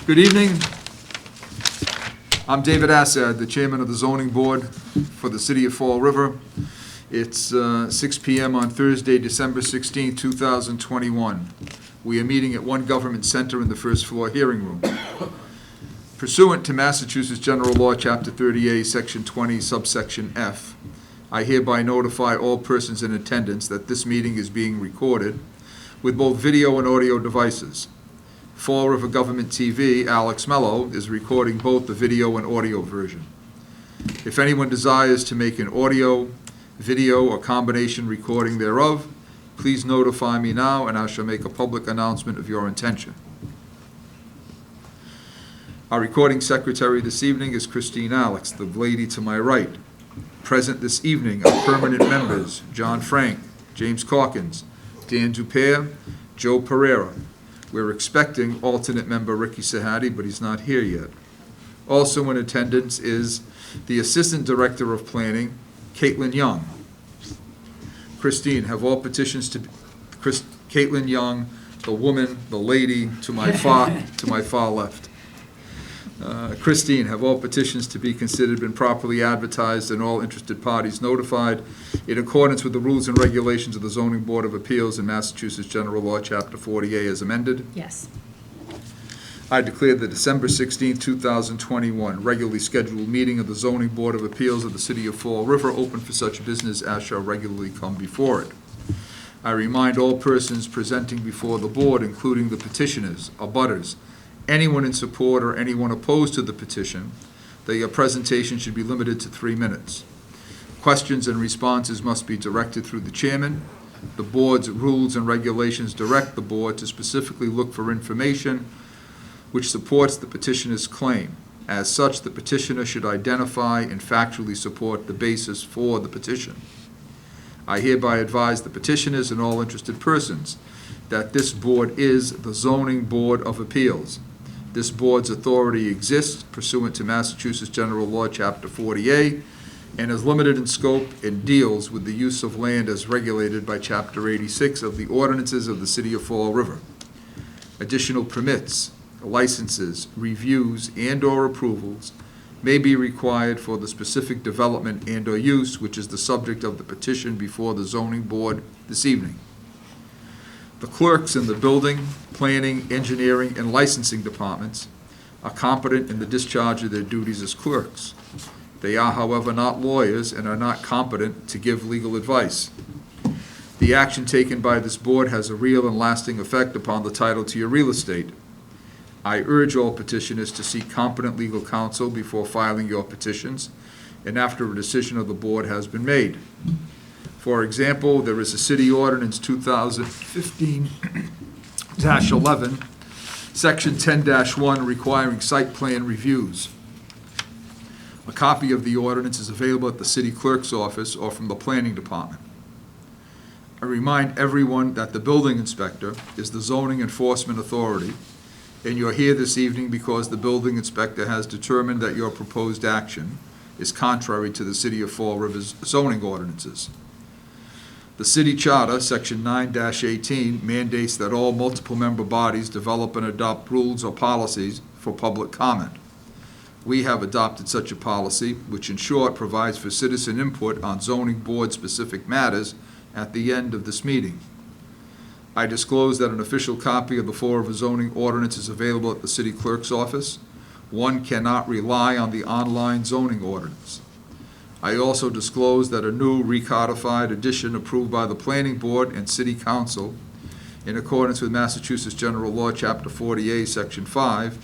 Good evening. I'm David Assad, the chairman of the zoning board for the city of Fall River. It's 6 p.m. on Thursday, December 16, 2021. We are meeting at One Government Center in the first floor hearing room. Pursuant to Massachusetts General Law, Chapter 38, Section 20, subsection F, I hereby notify all persons in attendance that this meeting is being recorded with both video and audio devices. Fall River Government TV, Alex Memo, is recording both the video and audio version. If anyone desires to make an audio, video, or combination recording thereof, please notify me now and I shall make a public announcement of your intention. Our recording secretary this evening is Christine Alex, the lady to my right. Present this evening are permanent members John Frank, James Calkins, Dan Dupere, Joe Pereira. We're expecting alternate member Ricky Sahadi, but he's not here yet. Also in attendance is the Assistant Director of Planning, Caitlin Young. Christine, have all petitions to Caitlin Young, the woman, the lady to my far left. Christine, have all petitions to be considered been properly advertised and all interested parties notified in accordance with the rules and regulations of the Zoning Board of Appeals and Massachusetts General Law, Chapter 40A as amended? Yes. I declare the December 16, 2021 regularly scheduled meeting of the Zoning Board of Appeals of the City of Fall River open for such business as shall regularly come before it. I remind all persons presenting before the board, including the petitioners, abutters, anyone in support or anyone opposed to the petition, that your presentation should be limited to 3 minutes. Questions and responses must be directed through the chairman. The board's rules and regulations direct the board to specifically look for information which supports the petitioner's claim. As such, the petitioner should identify and factually support the basis for the petition. I hereby advise the petitioners and all interested persons that this board is the Zoning Board of Appeals. This board's authority exists pursuant to Massachusetts General Law, Chapter 40A, and is limited in scope and deals with the use of land as regulated by Chapter 86 of the ordinances of the City of Fall River. Additional permits, licenses, reviews, and/or approvals may be required for the specific development and/or use which is the subject of the petition before the zoning board this evening. The clerks in the building, planning, engineering, and licensing departments are competent in the discharge of their duties as clerks. They are, however, not lawyers and are not competent to give legal advice. The action taken by this board has a real and lasting effect upon the title to your real estate. I urge all petitioners to seek competent legal counsel before filing your petitions and after a decision of the board has been made. For example, there is a City Ordinance 2015-11, Section 10-1 requiring site plan reviews. A copy of the ordinance is available at the city clerk's office or from the planning department. I remind everyone that the building inspector is the zoning enforcement authority, and you're here this evening because the building inspector has determined that your proposed action is contrary to the City of Fall River's zoning ordinances. The city charter, section 9-18, mandates that all multiple member bodies develop and adopt rules or policies for public comment. We have adopted such a policy, which in short provides for citizen input on zoning board specific matters at the end of this meeting. I disclose that an official copy of the Fall River zoning ordinance is available at the city clerk's office. One cannot rely on the online zoning ordinance. I also disclose that a new recodified edition approved by the Planning Board and City Council in accordance with Massachusetts General Law, Chapter 40A, Section 5,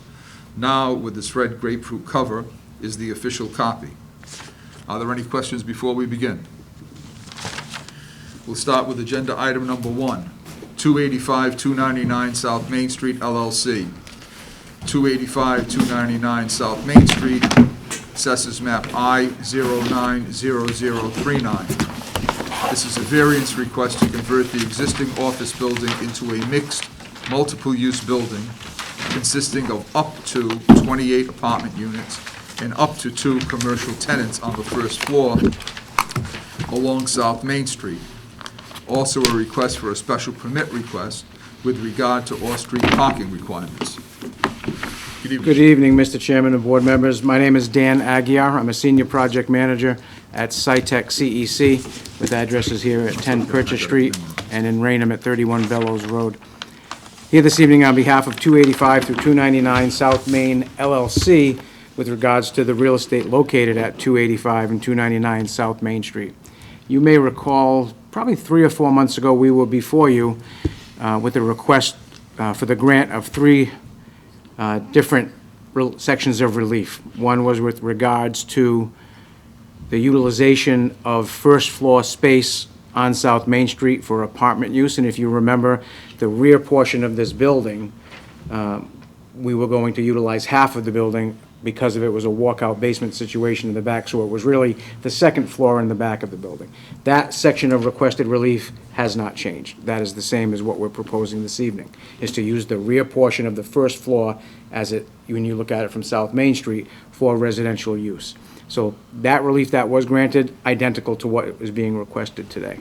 now with this red grapefruit cover, is the official copy. Are there any questions before we begin? We'll start with agenda item number 1, 285-299 South Main Street, LLC. 285-299 South Main Street, Assessors Map I-090039. This is a variance request to convert the existing office building into a mixed, multiple-use building consisting of up to 28 apartment units and up to 2 commercial tenants on the first floor along South Main Street. Also a request for a special permit request with regard to off-street parking requirements. Good evening. Good evening, Mr. Chairman and board members. My name is Dan Aguirre. I'm a senior project manager at SciTech CEC with addresses here at 10 Purchase Street and in Raynham at 31 Bellows Road. Here this evening on behalf of 285 through 299 South Main LLC with regards to the real estate located at 285 and 299 South Main Street. You may recall probably 3 or 4 months ago we were before you with a request for the grant of 3 different sections of relief. One was with regards to the utilization of first floor space on South Main Street for apartment use, and if you remember, the rear portion of this building, we were going to utilize half of the building because of it was a walkout basement situation in the back, so it was really the second floor in the back of the building. That section of requested relief has not changed. That is the same as what we're proposing this evening, is to use the rear portion of the first floor as it, when you look at it from South Main Street, for residential use. So that relief that was granted, identical to what is being requested today.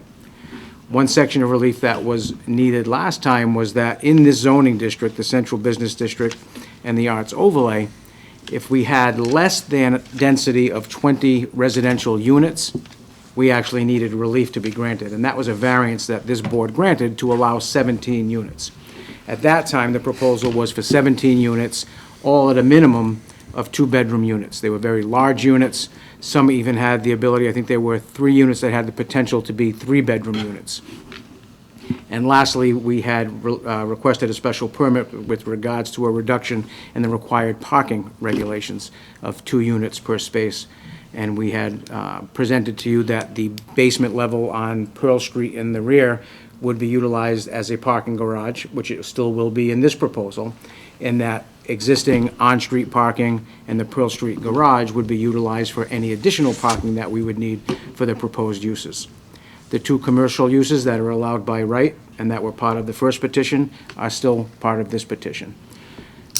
One section of relief that was needed last time was that in this zoning district, the Central Business District and the Arts Overlay, if we had less than density of 20 residential units, we actually needed relief to be granted. And that was a variance that this board granted to allow 17 units. At that time, the proposal was for 17 units, all at a minimum of 2-bedroom units. They were very large units. Some even had the ability, I think there were 3 units that had the potential to be 3-bedroom units. And lastly, we had requested a special permit with regards to a reduction in the required parking regulations of 2 units per space. And we had presented to you that the basement level on Pearl Street in the rear would be utilized as a parking garage, which it still will be in this proposal, and that existing on-street parking and the Pearl Street garage would be utilized for any additional parking that we would need for the proposed uses. The 2 commercial uses that are allowed by right and that were part of the first petition are still part of this petition.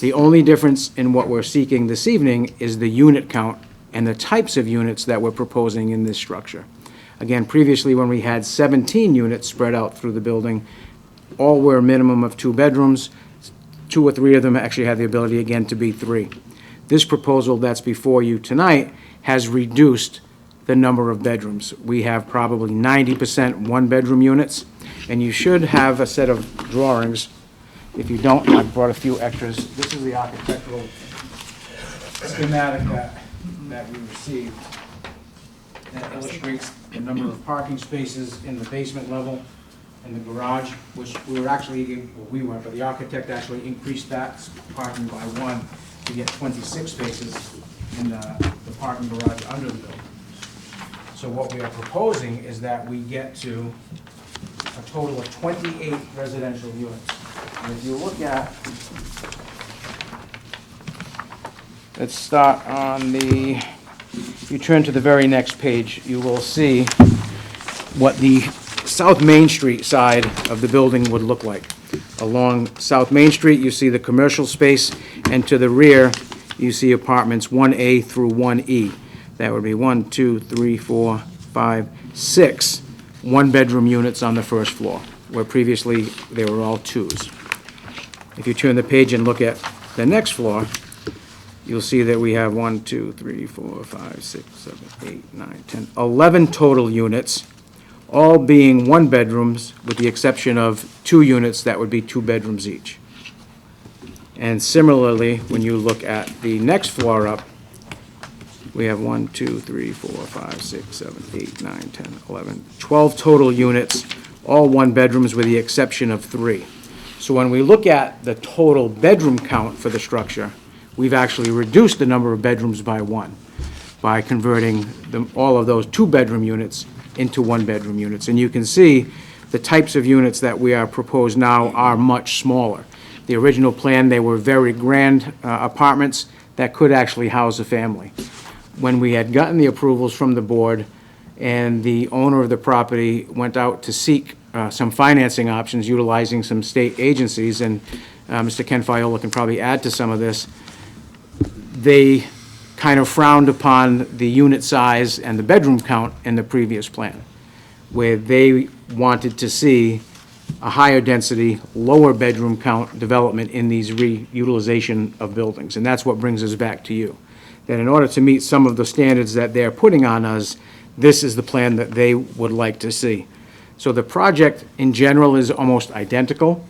The only difference in what we're seeking this evening is the unit count and the types of units that we're proposing in this structure. Again, previously when we had 17 units spread out through the building, all were a minimum of 2 bedrooms. 2 or 3 of them actually had the ability again to be 3. This proposal that's before you tonight has reduced the number of bedrooms. We have probably 90% 1-bedroom units, and you should have a set of drawings. If you don't, I brought a few extras. This is the architectural schematic that we received that illustrates the number of parking spaces in the basement level and the garage, which we were actually, well, we weren't, but the architect actually increased that parking by 1 to get 26 spaces in the parking garage under the building. So what we are proposing is that we get to a total of 28 residential units. And if you look at, let's start on the, if you turn to the very next page, you will see what the South Main Street side of the building would look like. Along South Main Street, you see the commercial space, and to the rear, you see apartments 1A through 1E. That would be 1, 2, 3, 4, 5, 6 1-bedroom units on the first floor, where previously they were all 2s. If you turn the page and look at the next floor, you'll see that we have 1, 2, 3, 4, 5, 6, 7, 8, 9, 10, 11 total units, all being 1-bedrooms, with the exception of 2 units that would be 2 bedrooms each. And similarly, when you look at the next floor up, we have 1, 2, 3, 4, 5, 6, 7, 8, 9, 10, 11, 12 total units, all 1-bedrooms with the exception of 3. So when we look at the total bedroom count for the structure, we've actually reduced the number of bedrooms by 1 by converting all of those 2-bedroom units into 1-bedroom units. And you can see the types of units that we are proposed now are much smaller. The original plan, they were very grand apartments that could actually house a family. When we had gotten the approvals from the board and the owner of the property went out to seek some financing options utilizing some state agencies, and Mr. Ken Fiola can probably add to some of this, they kind of frowned upon the unit size and the bedroom count in the previous plan, where they wanted to see a higher density, lower bedroom count development in these reutilization of buildings. And that's what brings us back to you. That in order to meet some of the standards that they're putting on us, this is the plan that they would like to see. So the project in general is almost identical.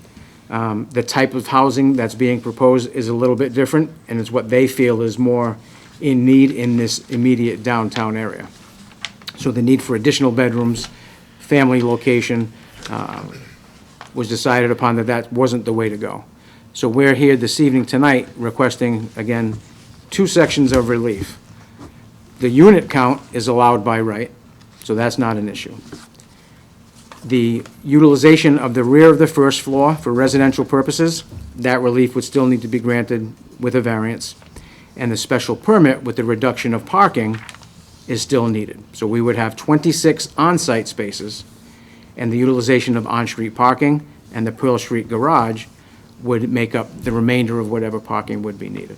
The type of housing that's being proposed is a little bit different, and it's what they feel is more in need in this immediate downtown area. So the need for additional bedrooms, family location, was decided upon that that wasn't the way to go. So we're here this evening tonight requesting, again, 2 sections of relief. The unit count is allowed by right, so that's not an issue. The utilization of the rear of the first floor for residential purposes, that relief would still need to be granted with a variance. And the special permit with the reduction of parking is still needed. So we would have 26 on-site spaces, and the utilization of on-street parking and the Pearl Street garage would make up the remainder of whatever parking would be needed.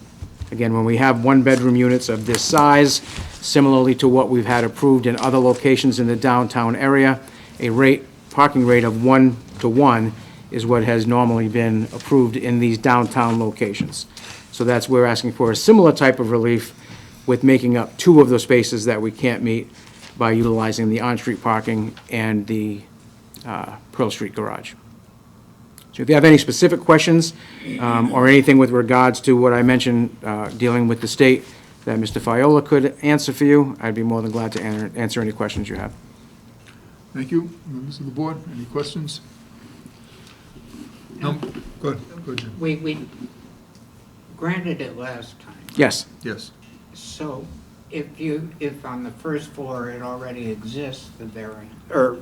Again, when we have one-bedroom units of this size, similarly to what we've had approved in other locations in the downtown area, a parking rate of 1-to-1 is what has normally been approved in these downtown locations. So that's, we're asking for a similar type of relief with making up 2 of the spaces that we can't meet by utilizing the on-street parking and the Pearl Street garage. So if you have any specific questions or anything with regards to what I mentioned dealing with the state that Mr. Fiola could answer for you, I'd be more than glad to answer any questions you have. Thank you. Members of the board, any questions? No? Go ahead. Go ahead, Jim. We granted it last time. Yes. Yes. So if on the first floor it already exists, the variance, or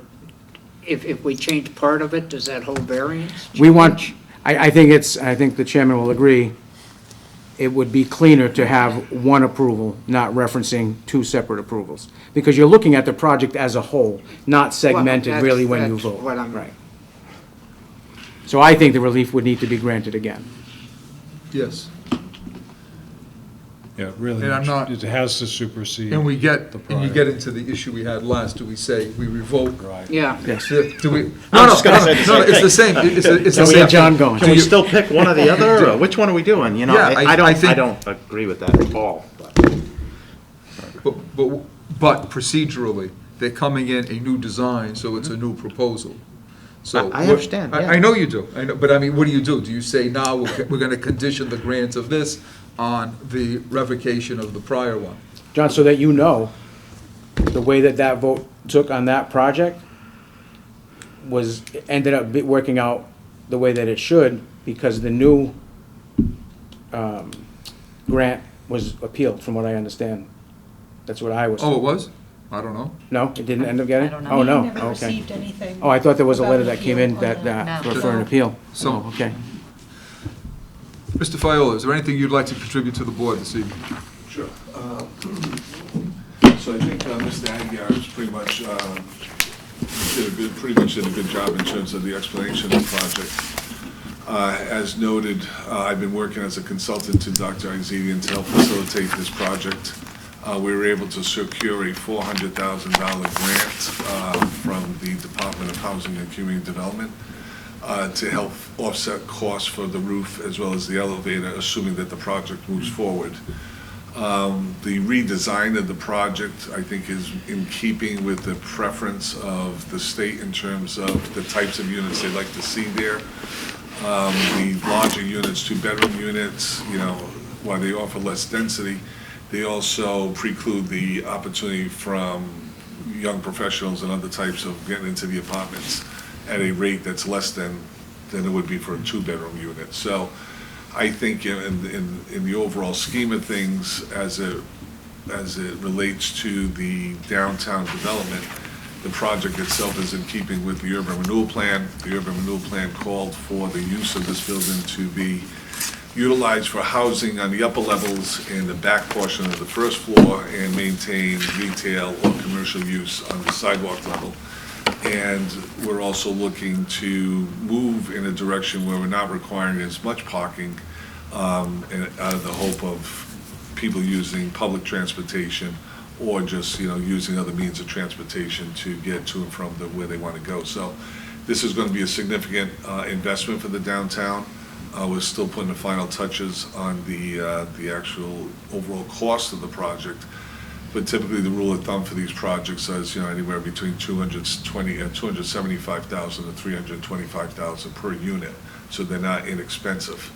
if we change part of it, does that whole variance change? We want, I think the chairman will agree, it would be cleaner to have one approval, not referencing 2 separate approvals. Because you're looking at the project as a whole, not segmented Well, really when you that's vote. what I'm- Right. So I think the relief would need to be granted again. Yes. Yeah, really, And I'm not- it has to supersede. And you the prior. get into the issue we had last, do we say we revoke? Right. Yeah. Yes. Do we? I was just gonna say the same It's the same, it's the Can we same. get John going? Can we still pick one or the other, or which one are we doing? You know, Yeah, I I think- don't agree with that at all. But But procedurally, they're coming in a new design, so it's a new proposal. So I understand, yeah. I know you do, I know, but I mean, what do? Do you say now we're gonna condition the grant of this on the revocation of the prior one? John, so that you know, the way that that vote took on that project ended up working out the way that it should, because the new grant was appealed, from what I understand. That's what I was. Oh, it was? I don't know. No, it didn't end up getting? I don't know. Oh, no, We never okay. received anything. Oh, I thought there was a about letter an that came in appeal that, on the- for an appeal. So- Oh, okay. Mr. Fiola, is there anything you'd like to contribute to the board this evening? Sure. So I think Mr. Aguirre has pretty much did a good job in terms of the explanation of the project. As noted, I've been working as a consultant to Dr. Izedian to help facilitate this project. We were able to secure a $400,000 grant from the Department of Housing and Community Development to help offset costs for the roof as well as the elevator, assuming that the project moves forward. The redesign of the project, I think, is in keeping with the preference of the state in terms of the types of units they'd like to see there. The larger units, 2-bedroom units, you know, while they offer less density, they also preclude the opportunity from young professionals and other types of getting into the apartments at a rate that's less than it would be for a 2-bedroom unit. So I think in the overall scheme of things, as it relates to the downtown development, the project itself is in keeping with the urban renewal plan. The urban renewal plan called for the use of this building to be utilized for housing on the upper levels and the back portion of the first floor, and maintain retail or commercial use on the sidewalk level. And we're also looking to move in a direction where we're not requiring as much parking, and out of the hope of people using public transportation or just, you know, using other means of transportation to get to and from where they want to go. So This is going to be a significant investment for the downtown. We're still putting the final touches on the actual overall cost of the project. But typically, the rule of thumb for these projects is, anywhere between $275,000 to $325,000 per unit. So they're not inexpensive.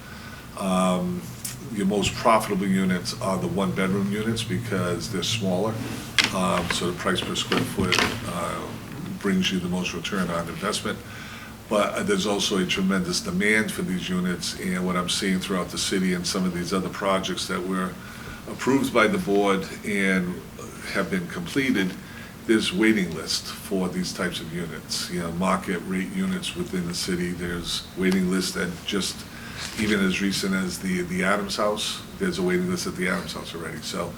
Your most profitable units are the one-bedroom units because they're smaller. So the price per square foot brings you the most return on investment. But there's also a tremendous demand for these units, and what I'm seeing throughout the city and some of these other projects that were approved by the board and have been completed, there's waiting list for these types of units. Market rate units within the city, there's waiting list that just, even as recent as the Adams House, there's a waiting list at the Adams House already. So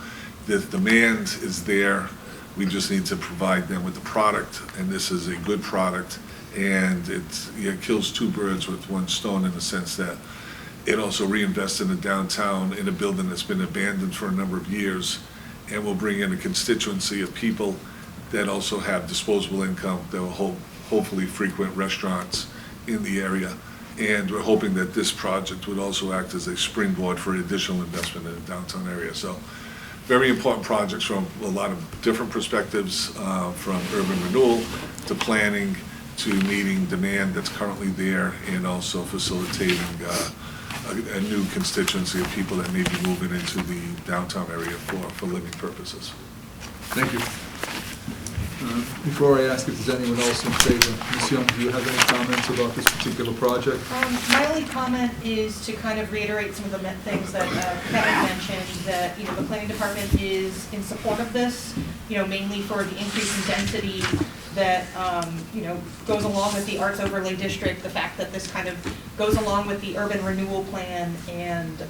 the demand is there. We just need to provide them with the product, and this is a good product. And it kills two birds with one stone in the sense that it also reinvests in the downtown in a building that's been abandoned for a number of years, and will bring in a constituency of people that also have disposable income that will hopefully frequent restaurants in the area. And we're hoping that this project would also act as a springboard for additional investment in the downtown area. So very important projects from a lot of different perspectives, from urban renewal to planning to meeting demand that's currently there, and also facilitating a new constituency of people that may be moving into the downtown area for living purposes. Thank you. Before I ask if there's anyone else in favor, Ms. Young, do you have any comments about this particular project? My only comment is to kind of reiterate some of the things that Kevin mentioned, that, the planning department is in support of this, mainly for the increase in density that, goes along with the Arts Overlay District, the fact that this kind of goes along with the urban renewal plan, and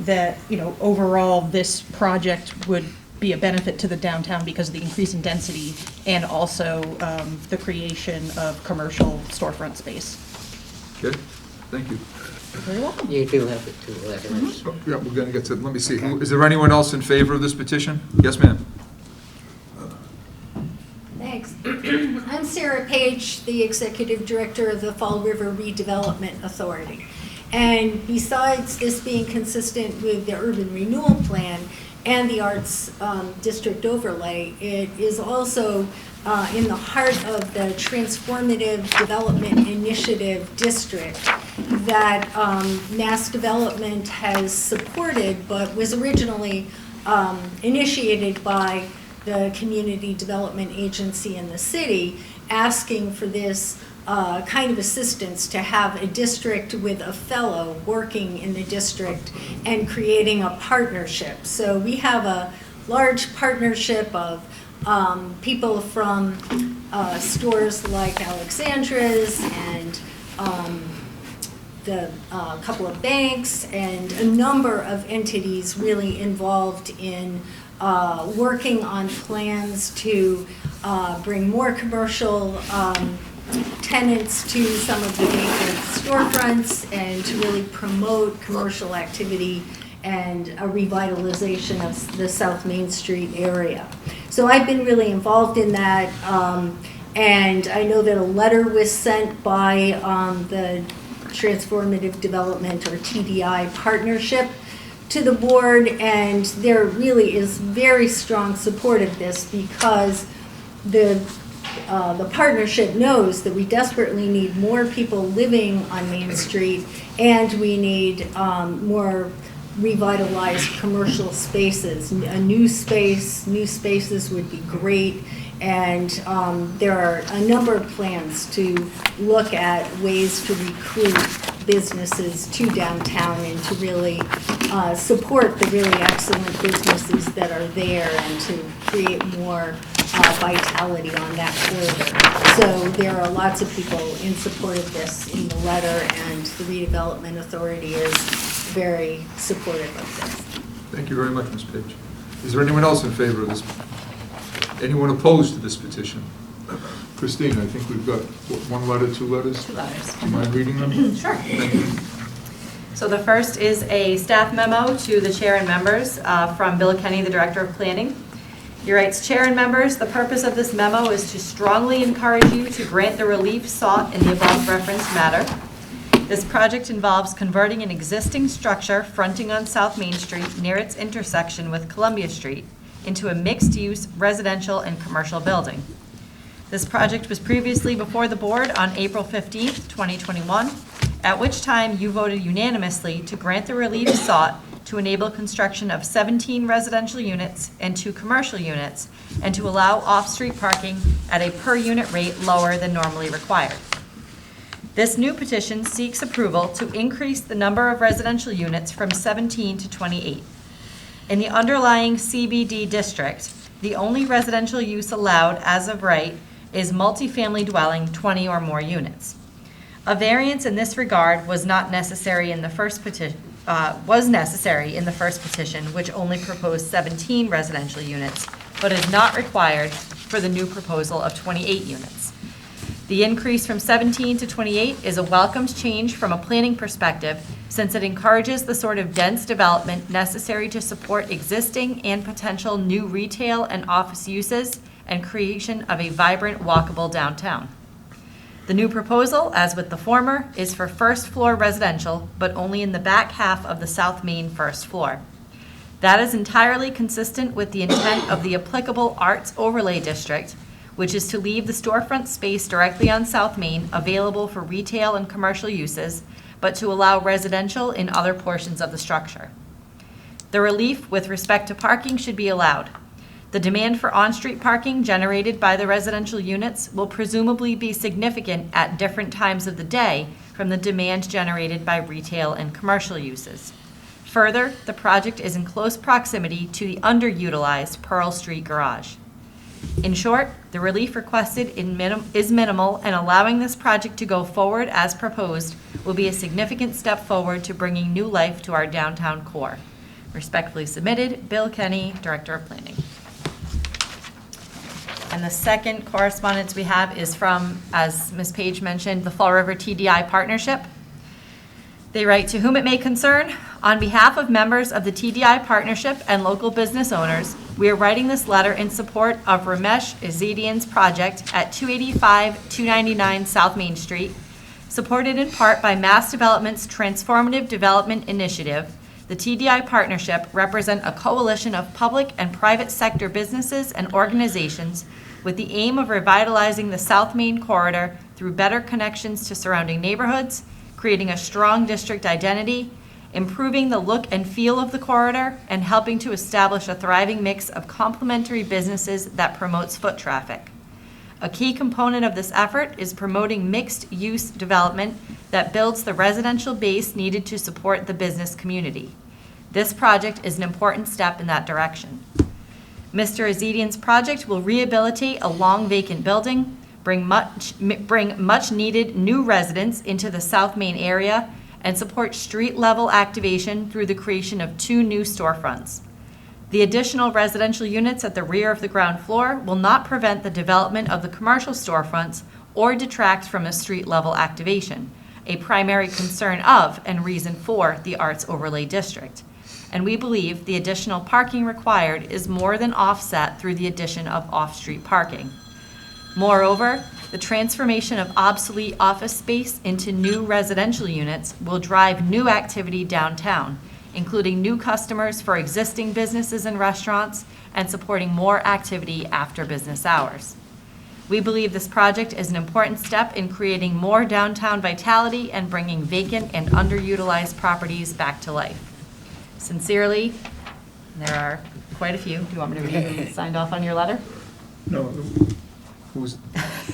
that, overall this project would be a benefit to the downtown because of the increase in density and also the creation of commercial storefront space. Okay, thank you. You're very welcome. You do have the two letters. Oh, yeah, we're gonna get to, let me see, is there anyone else in favor of this petition? Yes, ma'am. Thanks. I'm Sarah Page, the Executive Director of the Fall River Redevelopment Authority. And besides this being consistent with the urban renewal plan and the Arts District overlay, it is also in the heart of the Transformative Development Initiative District that Mass Development has supported, but was originally initiated by the Community Development Agency in the city, asking for this kind of assistance to have a district with a fellow working in the district and creating a partnership. So we have a large partnership of people from stores like Alexandra's and the couple of banks and a number of entities really involved in working on plans to bring more commercial tenants to some of the vacant storefronts and to really promote commercial activity and a revitalization of the South Main Street area. So I've been really involved in that, and I know that a letter was sent by the Transformative Development, or TDI, partnership to the board, and there really is very strong support of this because the partnership knows that we desperately need more people living on Main Street, and we need more revitalized commercial spaces. A new spaces would be great, and there are a number of plans to look at ways to recruit businesses to downtown and to really support the really excellent businesses that are there and to create more vitality on that corridor. So there are lots of people in support of this in the letter, and the Redevelopment Authority is very supportive of this. Thank you very much, Ms. Page. Is there anyone else in favor of this? Anyone opposed to this petition? Christine, I think we've got one letter, two letters. Two letters. Do you mind reading them? Sure. Thank you. So the first is a staff memo to the chair and members from Bill Kenny, the Director of Planning. Your rights, Chair and members, the purpose of this memo is to strongly encourage you to grant the relief sought in the above referenced matter. This project involves converting an existing structure fronting on South Main Street near its intersection with Columbia Street into a mixed-use residential and commercial building. This project was previously before the board on April 15th, 2021, at which time you voted unanimously to grant the relief sought to enable construction of 17 residential units and 2 commercial units, and to allow off-street parking at a per-unit rate lower than normally required. This new petition seeks approval to increase the number of residential units from 17 to 28. In the underlying CBD district, the only residential use allowed as of right is multifamily dwelling 20 or more units. A variance in this regard was necessary in the first petition, which only proposed 17 residential units, but is not required for the new proposal of 28 units. The increase from 17 to 28 is a welcomed change from a planning perspective, since it encourages the sort of dense development necessary to support existing and potential new retail and office uses and creation of a vibrant, walkable downtown. The new proposal, as with the former, is for first-floor residential, but only in the back half of the South Main first floor. That is entirely consistent with the intent of the applicable Arts Overlay District, which is to leave the storefront space directly on South Main available for retail and commercial uses, but to allow residential in other portions of the structure. The relief with respect to parking should be allowed. The demand for on-street parking generated by the residential units will presumably be significant at different times of the day from the demand generated by retail and commercial uses. Further, the project is in close proximity to the underutilized Pearl Street Garage. In short, the relief requested is minimal, and allowing this project to go forward as proposed will be a significant step forward to bringing new life to our downtown core. Respectfully submitted, Bill Kenny, Director of Planning. And the second correspondence we have is from, as Ms. Page mentioned, the Fall River TDI Partnership. They write, "To whom it may concern, on behalf of members of the TDI Partnership and local business owners, we are writing this letter in support of Ramesh Azadian's project at 285-299 South Main Street, supported in part by Mass Development's Transformative Development Initiative. The TDI Partnership represent a coalition of public and private sector businesses and organizations with the aim of revitalizing the South Main corridor through better connections to surrounding neighborhoods, creating a strong district identity, improving the look and feel of the corridor, and helping to establish a thriving mix of complementary businesses that promotes foot traffic. A key component of this effort is promoting mixed-use development that builds the residential base needed to support the business community. This project is an important step in that direction. Mr. Azadian's project will rehabilitate a long vacant building, bring much needed new residents into the South Main area, and support street-level activation through the creation of 2 new storefronts. The additional residential units at the rear of the ground floor will not prevent the development of the commercial storefronts or detract from a street-level activation, a primary concern of and reason for the Arts Overlay District. And we believe the additional parking required is more than offset through the addition of off-street parking. Moreover, the transformation of obsolete office space into new residential units will drive new activity downtown, including new customers for existing businesses and restaurants, and supporting more activity after business hours. We believe this project is an important step in creating more downtown vitality and bringing vacant and underutilized properties back to life. Sincerely, there are quite a few. Do you want me to read them signed off on your letter? No. Who's?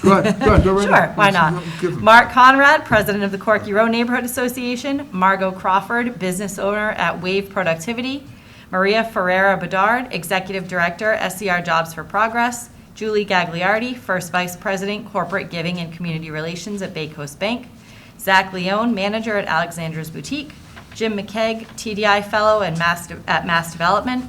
Go ahead, go right Sure, ahead. why not? Give 'em. Mark Conrad, President of the Corky Row Neighborhood Association. Margot Crawford, Business Owner at Wave Productivity. Maria Ferreira Bedard, Executive Director, SCR Jobs for Progress. Julie Gagliardi, First Vice President, Corporate Giving and Community Relations at Bay Coast Bank. Zach Leone, Manager at Alexandra's Boutique. Jim McKegg, TDI Fellow at Mass Development.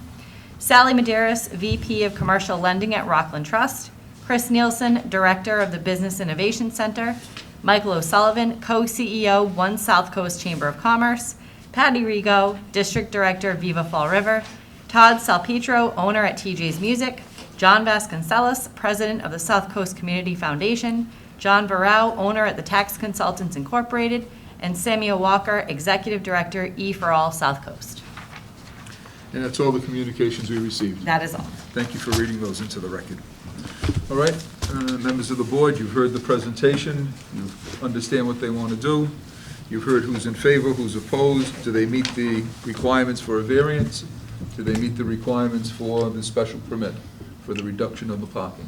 Sally Medeiros, VP of Commercial Lending at Rockland Trust. Chris Nielsen, Director of the Business Innovation Center. Michael O'Sullivan, Co-CEO, One South Coast Chamber of Commerce. Patty Rigo, District Director, Viva Fall River. Todd Salpetro, owner at TJ's Music. John Vasconcelos, President of the South Coast Community Foundation, John Barrow, owner at the Tax Consultants Incorporated, and Samuel Walker, Executive Director, E for All South Coast. And that's all the communications we received. That is all. Thank you for reading those into the record. All right, members of the board, you've heard the presentation, you understand what they want to do, you've heard who's in favor, who's opposed, do they meet the requirements for a variance? Do they meet the requirements for the special permit for the reduction of the parking?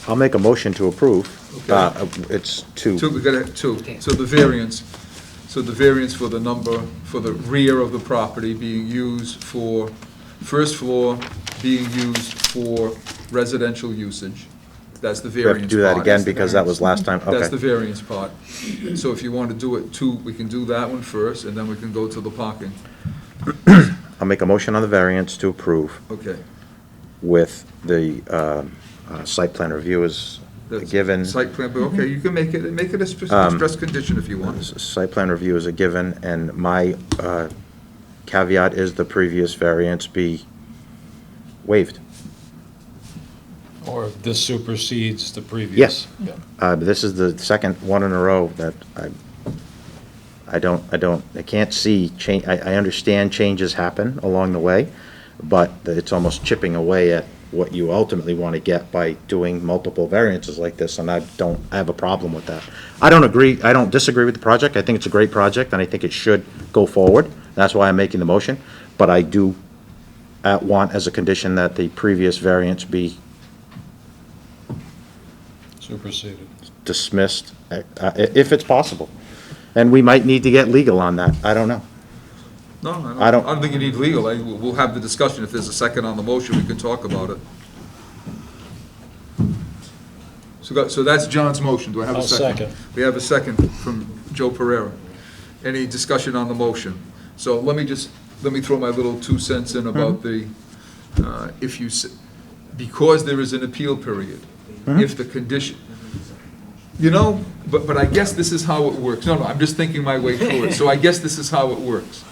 I'll make a motion to approve. Okay. It's two. We got two. So the variance for the number, for the rear of the property being used for, first floor being used for residential usage. That's the We have variance to do that part. again because that was last time, That's the okay. variance part. So if you want to do it two, we can do that one first, and then we can go to the parking. I'll make a motion on the variance to approve Okay. with the site plan review as a given. Site plan, but okay, you can make it a express condition if you want. Site plan review is a given, and my caveat is the previous variance be waived. Or if this supersedes the previous. Yes. This is the second one in a row that I can't see change. I understand changes happen along the way, but it's almost chipping away at what you ultimately want to get by doing multiple variances like this, and I have a problem with that. I don't disagree with the project. I think it's a great project, and I think it should go forward. That's why I'm making the motion, but I do want as a condition that the previous variance be Superseded. dismissed, if it's possible. And we might need to get legal on that. I don't know. No, I I don't- don't think you need legal. We'll have the discussion. If there's a second on the motion, we can talk about it. So that's John's motion. Do I have a I'll second? second. We have a second from Joe Pereira. Any discussion on the motion? So let me throw my little 2 cents in about the, because there is an appeal period, if the condition, but I guess this is how it works. No, I'm just thinking my way through it. So I guess this is how it works.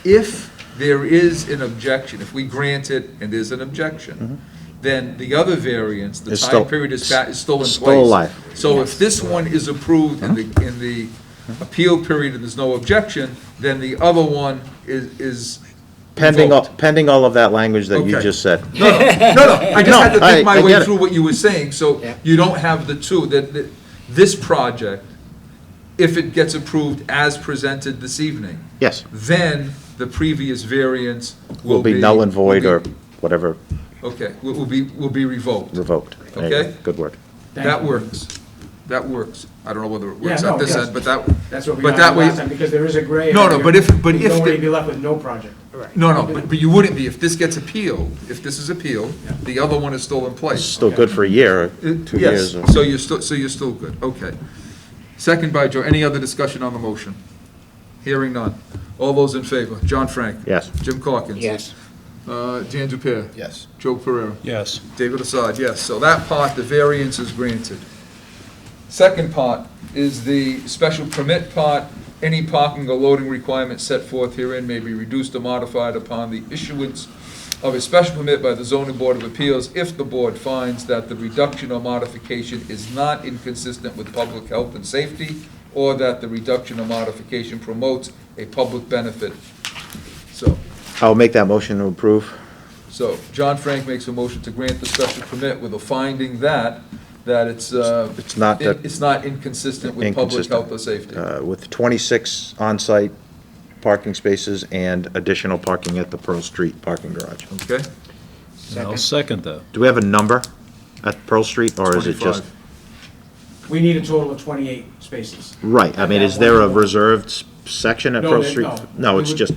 If there is an objection, if we grant it and there's an objection, then the other variance, the It's time still- period is still in place. still alive. So if this one is approved in the appeal period and there's no objection, then the other one is revoked. Pending all of that language that you Okay. just said. No, I just had to No, think my I way get it. through what you were saying, so Yeah. you don't have the two, that this project, if it gets approved as presented this evening, Yes, then the previous variance will be null and void will or be- whatever, Okay, will be revoked. revoked. There you Okay. go. Good word. That works. That works. I don't know whether it works Yeah, no, at this it does. end, but that, That's what we But got that way- last time, because there is a gray No, no, area. but if You don't want the- to be left with no project. no, but you wouldn't be, if this gets appealed, if this is appealed, Yeah. the other one is still in place. Still good for a year, or 2 Yes, years. or- so you're still good, okay. Second by Joe, any other discussion on the motion? Hearing none. All those in favor? John Frank? Yes. Jim Corkins? Yes. Dan Dupere? Yes. Joe Pereira? Yes. David Assad, yes. So that part, the variance is granted. Second part is the special permit part. Any parking or loading requirements set forth herein may be reduced or modified upon the issuance of a special permit by the zoning board of appeals if the board finds that the reduction or modification is not inconsistent with public health and safety, or that the reduction or modification promotes a public benefit. I'll make that motion to approve. So John Frank makes a motion to grant the special permit with a finding that it's, It's not that- it's not inconsistent with public Inconsistent. health or safety. With 26 on-site parking spaces and additional parking at the Pearl Street parking garage. Okay? I'll second that. Do we have a number at Pearl Street, or is it just? 25. We need a total of 28 spaces. Right, I mean, is there a reserved section at No, Pearl there- Street? no. No, We it's would- just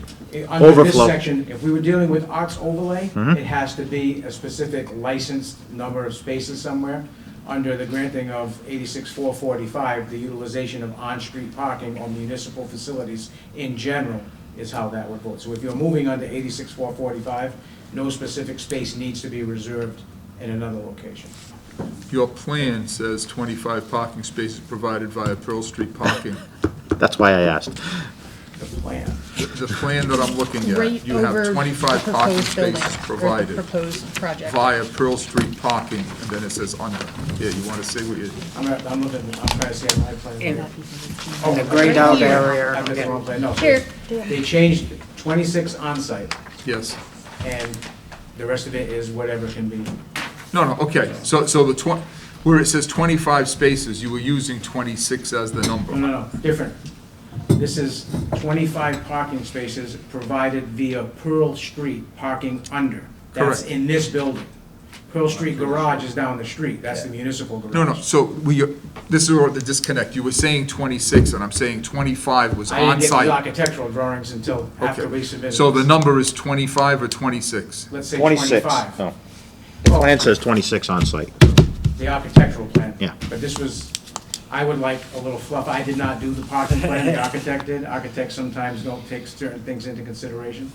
Under this overflow. section, if we were dealing with Ox overlay, Mhm. it has to be a specific licensed number of spaces somewhere. Under the granting of 86-445, the utilization of on-street parking or municipal facilities in general is how that would vote. So if you're moving under 86-445, no specific space needs to be reserved in another location. Your plan says 25 parking spaces provided via Pearl Street parking. That's why I asked. The plan. The plan that I'm looking Right at, you have over 25 the parking proposed building, spaces or the provided proposed project. via Pearl Street parking, and then it says under. Yeah, you want to say what you, I'm looking, I'm trying to see on my plan. In here. in the grayed out area. I've got the wrong plan, no. Here. They changed 26 on-site, yes. and the rest of it is whatever can be. No, okay, so the where it says 25 spaces, you were using 26 as the number. No, different. This is 25 parking spaces provided via Pearl Street parking under. That's Correct. in this building. Pearl Street garage is down the street, that's the municipal garage. No, so this is where the disconnect. You were saying 26, and I'm saying 25 was I didn't get the on-site. architectural drawings until after we Okay, submitted. so the this. number is 25 or 26? Let's say 26, 25. no. The plan says 26 on site. The architectural plan. Yeah. But this was, I would like a little fluff. I did not do the parking plan, the architect did. Architects sometimes don't take certain things into consideration.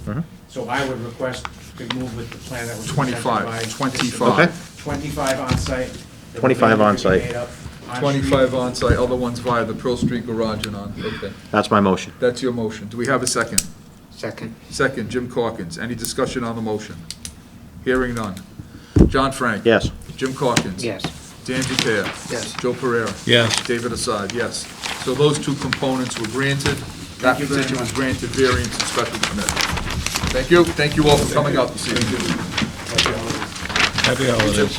So I would request to move with the plan that was presented 25, by. 25. Okay. 25 on-site. 25 on-site. 25 on-site, other ones via the Pearl Street garage and on, okay. That's my motion. That's your motion. Do we have a second? Second. Second, Jim Corkins. Any discussion on the motion? Hearing none. John Frank? Yes. Jim Corkins? Yes. Dan Jacea? Yes. Joe Pereira? Yes. David Assad, yes. So those two components were granted. That Thank you very petition was much. granted variance and special permit. Thank you. Thank you all for coming out this evening. Happy holidays.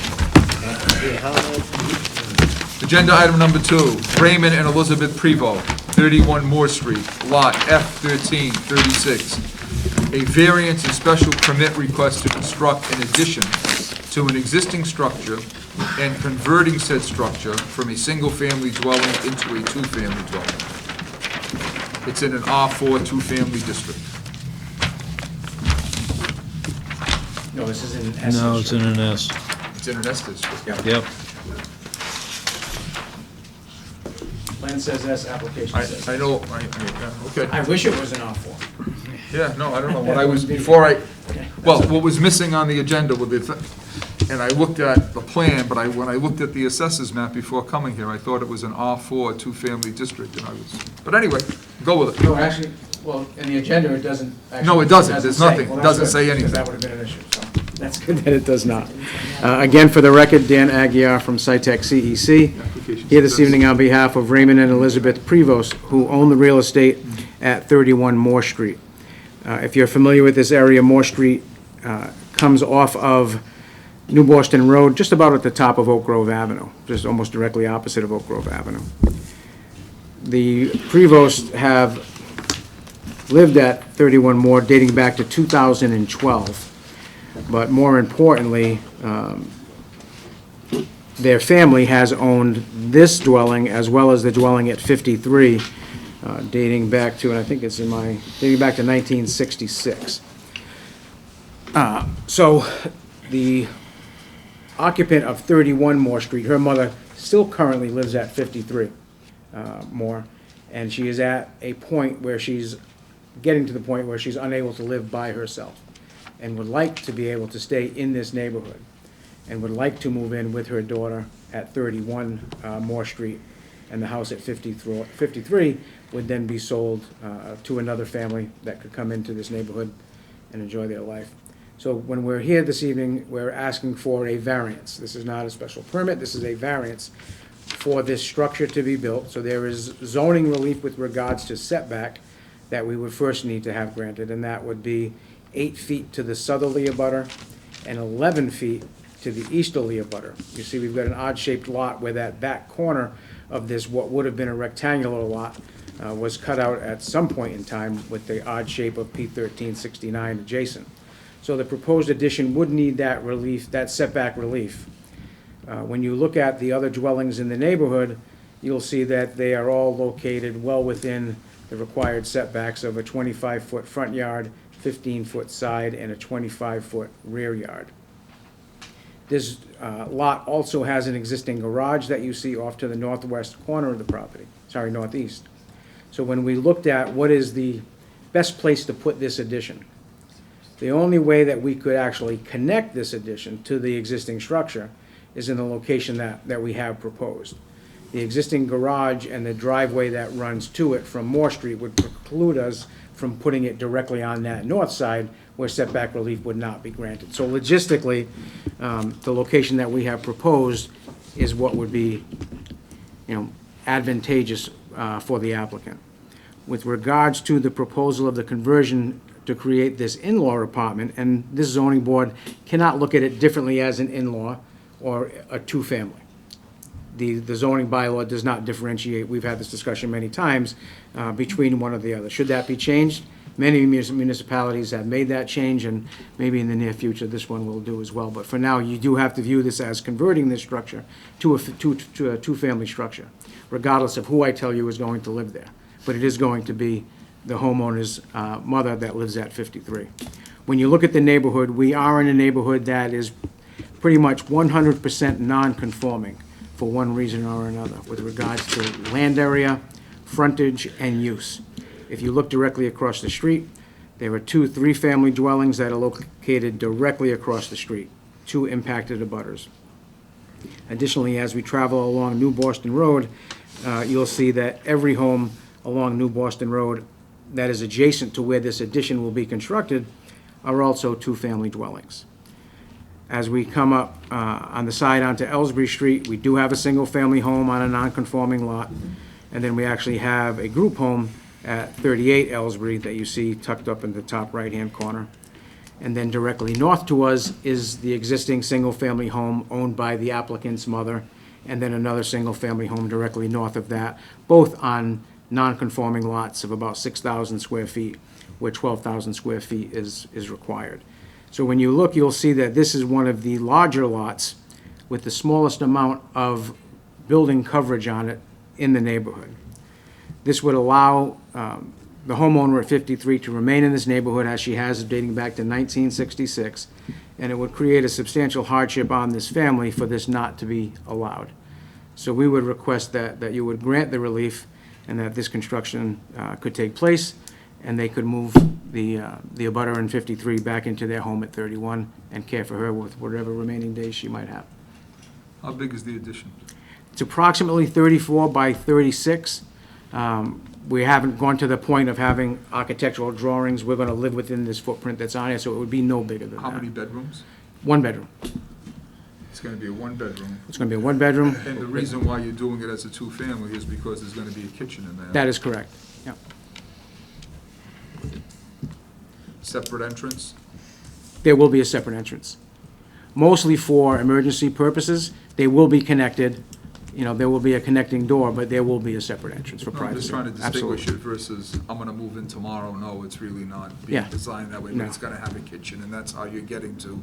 Agenda item number 2, Raymond and Elizabeth Prevost, 31 Moore Street, Lot F1336. A variance and special permit request to construct an addition to an existing structure and converting said structure from a single-family dwelling into a two-family dwelling. It's in an R4 two-family district. No, this is in S. No, it's in an S. It's in an S district. Yep. Plan says S, application says. I know, okay. I wish it was an R4. Yeah, no, I don't know, when I was, before I, well, what was missing on the agenda with the, and I looked at the plan, but when I looked at the assessors map before coming here, I thought it was an R4 two-family district, and I was, but anyway, go with it. No, actually, well, in the agenda, it doesn't actually. No, it doesn't. There's say. nothing. Well, It that's doesn't good, say anything. Because that would have been an issue, so that's good that it does not. Again, for the record, Dan Aguirre from SciTech CEC, here this evening on behalf of Raymond and Elizabeth Prevost, who own the real estate at 31 Moore Street. If you're familiar with this area, Moore Street comes off of New Boston Road, just about at the top of Oak Grove Avenue, just almost directly opposite of Oak Grove Avenue. The Prevosts have lived at 31 Moore dating back to 2012. But more importantly, their family has owned this dwelling as well as the dwelling at 53, dating back to, and I think it's dating back to 1966. So the occupant of 31 Moore Street, her mother still currently lives at 53 Moore, and she is at a point where she's getting to the point where she's unable to live by herself and would like to be able to stay in this neighborhood and would like to move in with her daughter at 31 Moore Street, and the house at 53 would then be sold to another family that could come into this neighborhood and enjoy their life. So when we're here this evening, we're asking for a variance. This is not a special permit, this is a variance for this structure to be built. So there is zoning relief with regards to setback that we would first need to have granted, and that would be 8 feet to the southerly abutter and 11 feet to the easterly abutter. You see, we've got an odd-shaped lot where that back corner of this, what would have been a rectangular lot, was cut out at some point in time with the odd shape of P1369 adjacent. So the proposed addition would need that relief, that setback relief. When you look at the other dwellings in the neighborhood, you'll see that they are all located well within the required setbacks of a 25-foot front yard, 15-foot side, and a 25-foot rear yard. This lot also has an existing garage that you see off to the northwest corner of the property, northeast. So when we looked at what is the best place to put this addition, the only way that we could actually connect this addition to the existing structure is in the location that we have proposed. The existing garage and the driveway that runs to it from Moore Street would preclude us from putting it directly on that north side where setback relief would not be granted. So logistically, the location that we have proposed is what would be, advantageous for the applicant. With regards to the proposal of the conversion to create this in-law apartment, and this zoning board cannot look at it differently as an in-law or a two-family. The zoning bylaw does not differentiate, we've had this discussion many times, between one or the other. Should that be changed? Many municipalities have made that change, and maybe in the near future, this one will do as well. But for now, you do have to view this as converting this structure to a two-family structure, regardless of who I tell you is going to live there. But it is going to be the homeowner's mother that lives at 53. When you look at the neighborhood, we are in a neighborhood that is pretty much 100% non-conforming for one reason or another with regards to land area, frontage, and use. If you look directly across the street, there are 2 3-family dwellings that are located directly across the street, 2 impacted abutters. Additionally, as we travel along New Boston Road, you'll see that every home along New Boston Road that is adjacent to where this addition will be constructed are also 2-family dwellings. As we come up on the side onto Ellsbury Street, we do have a single-family home on a non-conforming lot, and then we actually have a group home at 38 Ellsbury that you see tucked up in the top right-hand corner. And then directly north to us is the existing single-family home owned by the applicant's mother, and then another single-family home directly north of that, both on non-conforming lots of about 6,000 square feet, where 12,000 square feet is required. So when you look, you'll see that this is one of the larger lots with the smallest amount of building coverage on it in the neighborhood. This would allow the homeowner at 53 to remain in this neighborhood as she has dating back to 1966, and it would create a substantial hardship on this family for this not to be allowed. So we would request that you would grant the relief and that this construction could take place, and they could move the abutter in 53 back into their home at 31 and care for her with whatever remaining days she might have. How big is the addition? It's approximately 34 by 36. We haven't gone to the point of having architectural drawings. We're going to live within this footprint that's on it, so it would be no bigger than that. How many bedrooms? 1 bedroom. It's going to be a 1-bedroom. It's going to be a 1-bedroom. And the reason why you're doing it as a 2-family is because there's going to be a kitchen in there. That is correct. Yeah. Separate entrance? There will be a separate entrance. Mostly for emergency purposes. They will be connected. There will be a connecting door, but there will be a separate entrance for No, I'm just privacy. trying to distinguish Absolutely. it versus, I'm going to move in tomorrow. No, it's really not being Yeah. designed that way, but No. it's going to have a kitchen, and that's how you're getting to.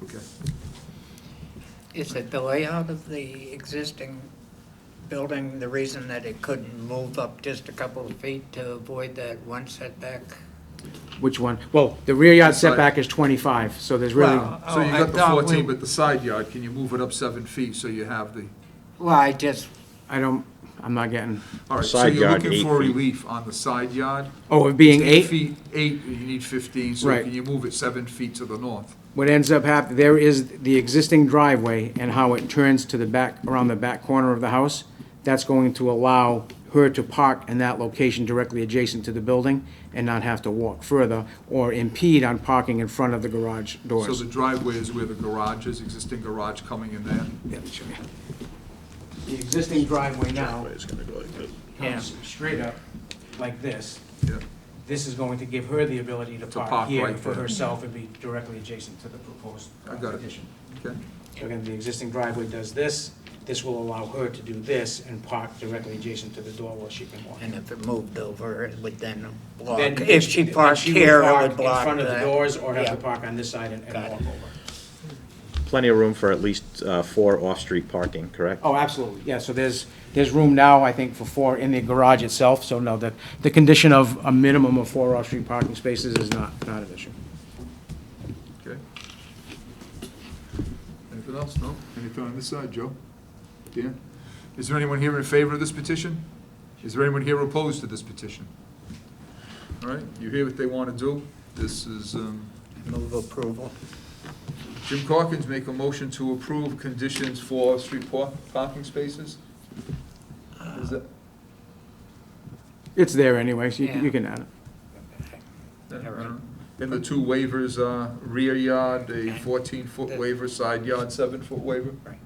Okay. Is it the layout of the existing building, the reason that it couldn't move up just a couple of feet to avoid that one setback? Which one? Well, the rear yard Side. setback is 25, so there's really, Well, So you I got the thought 14, we- but the side yard, can you move it up 7 feet so you have the, Well, I'm not getting, all right, so Side you're yard, looking 8 for feet. relief on the side yard? it being It's 8? feet, 8, you need 15, so Right. can you move it 7 feet to the north? What ends up happening, there is the existing driveway and how it turns to the back, around the back corner of the house. That's going to allow her to park in that location directly adjacent to the building and not have to walk further or impede on parking in front of the garage So doors. the driveway is where the garage is, existing garage coming in there? Yeah, let me show you. The existing driveway now It's gonna go like this. comes straight up like this. Yeah. This is going to give her the ability to park park here right for there. herself and be directly adjacent to the proposed I got it. addition. Okay. So again, the existing driveway does this. This will allow her to do this and park directly adjacent to the door where she can walk. and if it moved over, it would then block, Then if she then parked she here, it park would block in front of the that. doors or have Yeah. to park on this side and Got walk it. over. Plenty of room for at least 4 off-street parking, correct? Oh, absolutely, yeah, so there's room now, I think, for 4 in the garage itself, so no, the condition of a minimum of 4 off-street parking spaces is not an issue. Okay. Anything else? No? Anything on this side, Joe? Dan? Is there anyone here in favor of this petition? Is there anyone here opposed to this petition? All right, you hear what they want to do? This is, Move approval. Jim Corkins make a motion to approve conditions for street parking spaces. It's there anyways, Yeah. you can add it. And the two waivers, rear yard, a 14-foot That- waiver, side yard, 7-foot waiver? Right.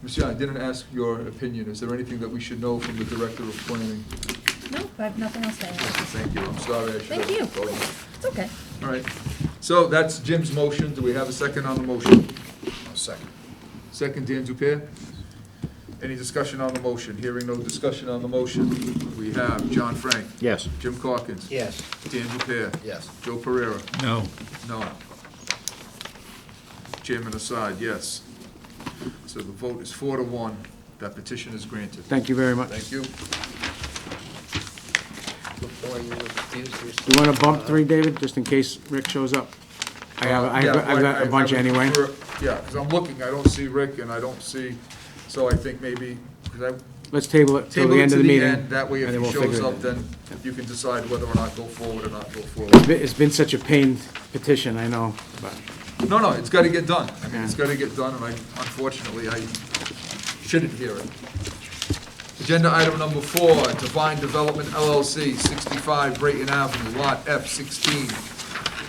Ms. Young, I didn't ask your opinion. Is there anything that we should know from the Director of Planning? No, I have nothing else to add. Thank you. I'm sorry I should Thank have you. told you. It's okay. All right. So that's Jim's motion. Do we have a second on the motion? Second. Second, Dan Dupere. Any discussion on the motion? Hearing no discussion on the motion, we have John Frank, Yes. Jim Corkins, Yes. Dan Dupere, Yes. Joe Pereira. No. No. Chairman aside, yes. So the vote is 4-1. That petition is granted. Thank you very much. Thank you. Before you excuse yourself. You want to bump 3, David, just in case Rick shows up? I've got a bunch anyway. Yeah, because I'm looking, I don't see Rick and I don't see, so I think maybe, because Let's table it till table the it end to of the the meeting. end, that way if and then he we'll shows figure it up, then you can decide whether or not go forward or not go forward. It's been such a pain petition, I know, but No, it's gotta get done. I mean, it's Yeah. gotta get done, and unfortunately, I shouldn't hear it. Agenda item number 4, Divine Development LLC, 65 Brayton Avenue, Lot F16,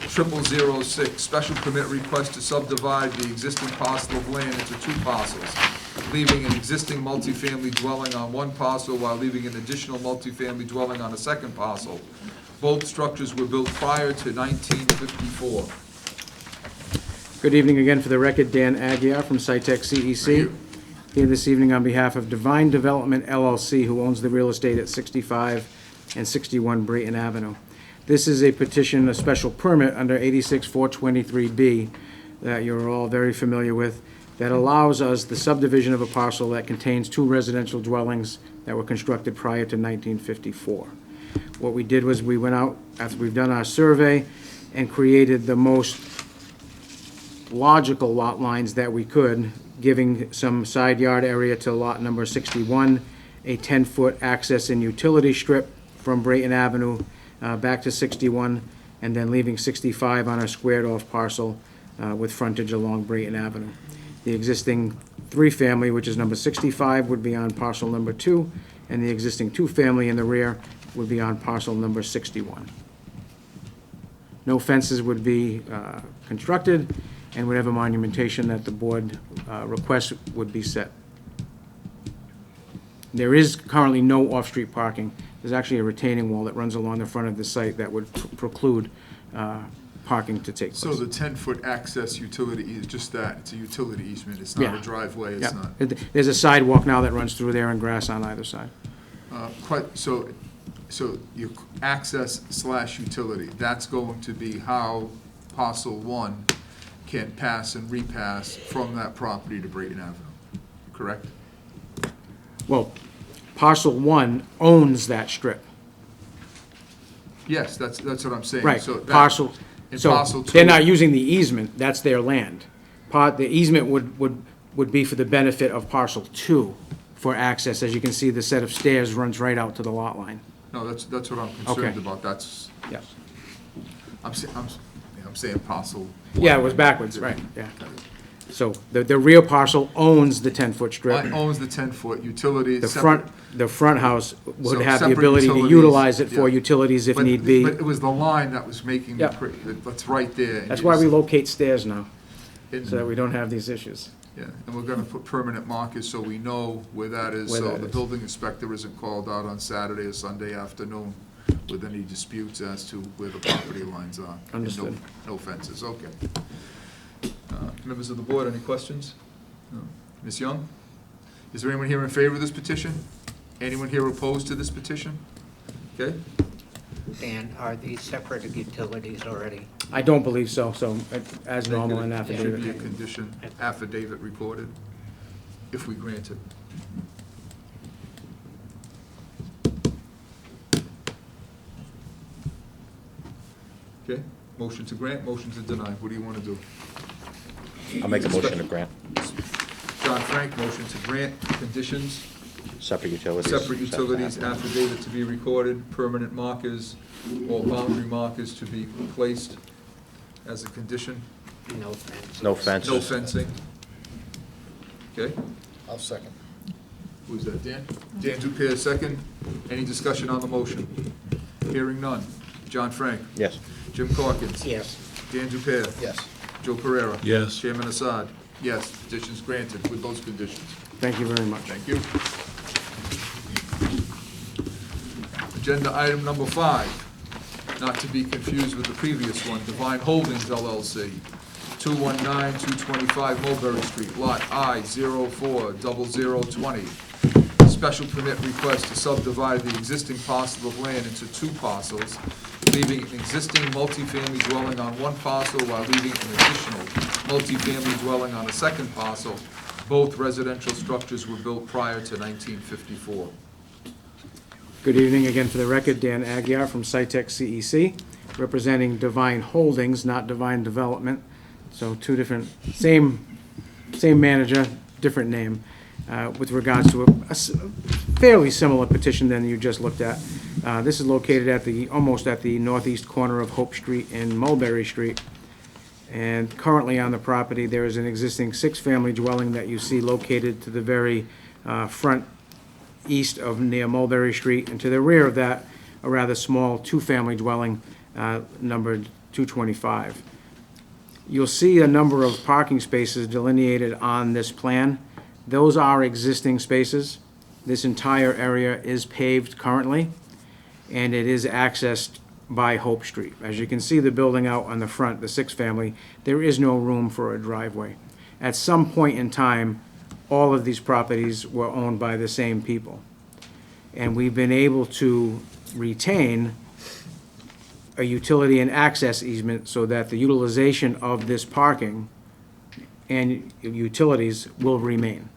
0006. Special permit request to subdivide the existing parcel of land into 2 parcels, leaving an existing multifamily dwelling on 1 parcel while leaving an additional multifamily dwelling on a 2nd parcel. Both structures were built prior to 1954. good evening again for the record, Dan Aguirre from SciTech CEC. Thank you. Here this evening on behalf of Divine Development LLC, who owns the real estate at 65 and 61 Brayton Avenue. This is a petition, a special permit under 86-423B that you're all very familiar with, that allows us the subdivision of a parcel that contains 2 residential dwellings that were constructed prior to 1954. What we did was we went out, after we've done our survey, and created the most logical lot lines that we could, giving some side yard area to lot number 61, a 10-foot access and utility strip from Brayton Avenue back to 61, and then leaving 65 on a squared-off parcel with frontage along Brayton Avenue. The existing 3-family, which is number 65, would be on parcel number 2, and the existing 2-family in the rear would be on parcel number 61. No fences would be constructed, and whatever monumentation that the board requests would be set. There is currently no off-street parking. There's actually a retaining wall that runs along the front of the site that would preclude parking to take place. So the 10-foot access utility is just that, it's a utility easement, it's not Yeah. a driveway, Yeah. it's not. There's a sidewalk now that runs through there and grass on either side. So your access / utility, that's going to be how parcel 1 can pass and repass from that property to Brayton Avenue, correct? Well, parcel 1 owns that strip. Yes, that's what I'm saying. Right, So that- parcel, in so parcel 2 they're not using the easement, that's their land. The easement would be for the benefit of parcel 2 for access. As you can see, the set of stairs runs right out to the lot line. No, that's what I'm concerned Okay. about, that's, Yeah. I'm saying parcel. Yeah, it was backwards, right, yeah. So the rear parcel owns the 10-foot strip. Owns the 10-foot utility. The separate- front house would So have the separate ability to utilities, utilize it for yeah. utilities if But- need be. But it was the line that was making the, Yeah. that's right there. and That's you why we just- locate stairs now, and- so that we don't have these issues. Yeah, and we're gonna put permanent markers so we know where that is, Where so that the is. building inspector isn't called out on Saturday or Sunday afternoon with any disputes as to where the property lines are. And Understood. No fences, okay. Members of the board, any questions? No. Ms. Young? Is there anyone here in favor of this petition? Anyone here opposed to this petition? Okay, Dan, are these separate utilities already? I don't believe so, as normal in Should be a affidavit. condition, affidavit recorded, if we grant it. Okay, motion to grant, motion to deny, what do you want to do? I'll make a motion to grant. John Frank, motion to grant, conditions, Separate utilities. separate utilities, Separate. affidavit to be recorded, permanent markers, or boundary markers to be placed as a condition, No fences? No fences. no fencing. Okay, I'll second. Who's that, Dan? Dan Dupere, second. Any discussion on the motion? Hearing none. John Frank? Yes. Jim Corkins? Yes. Dan Dupere? Yes. Joe Pereira? Yes. Chairman Assad? Yes, petition's granted with those conditions. Thank you very much. Thank you. Agenda item number 5, not to be confused with the previous one, Divine Holdings LLC, 219-225 Mulberry Street, Lot I-040020. Special permit request to subdivide the existing parcel of land into 2 parcels, leaving an existing multifamily dwelling on 1 parcel while leaving an additional multifamily dwelling on a 2nd parcel. Both residential structures were built prior to 1954. Good evening again for the record, Dan Aguirre from SciTech CEC, representing Divine Holdings, not Divine Development. So 2 different, same manager, different name, with regards to a fairly similar petition than you just looked at. This is located at almost at the northeast corner of Hope Street and Mulberry Street. And currently on the property, there is an existing 6-family dwelling that you see located to the very front east of near Mulberry Street, and to the rear of that, a rather small 2-family dwelling numbered 225. You'll see a number of parking spaces delineated on this plan. Those are existing spaces. This entire area is paved currently, and it is accessed by Hope Street. As you can see the building out on the front, the 6-family, there is no room for a driveway. At some point in time, all of these properties were owned by the same people. And we've been able to retain a utility and access easement so that the utilization of this parking and utilities will remain.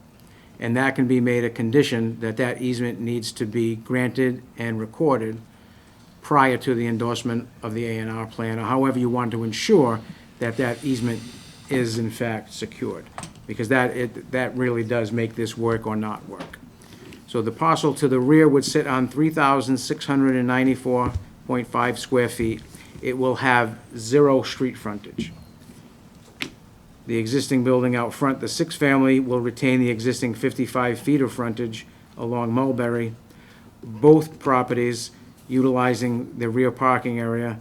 And that can be made a condition that that easement needs to be granted and recorded prior to the endorsement of the A&R plan, or however you want to ensure that that easement is in fact secured, because that really does make this work or not work. So the parcel to the rear would sit on 3,694.5 square feet. It will have 0 street frontage. The existing building out front, the 6-family, will retain the existing 55 feet of frontage along Mulberry. Both properties, utilizing the rear parking area,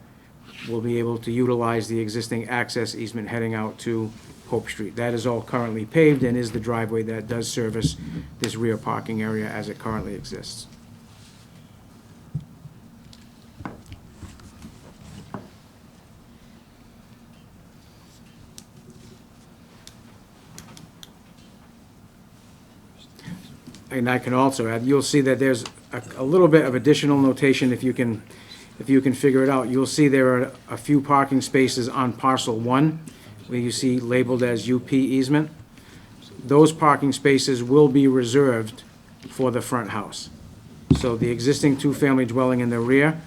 will be able to utilize the existing access easement heading out to Hope Street. That is all currently paved and is the driveway that does service this rear parking area as it currently exists. And I can also add, you'll see that there's a little bit of additional notation if you can figure it out. You'll see there are a few parking spaces on parcel 1 where you see labeled as UP easement. Those parking spaces will be reserved for the front house. So the existing 2-family dwelling in the rear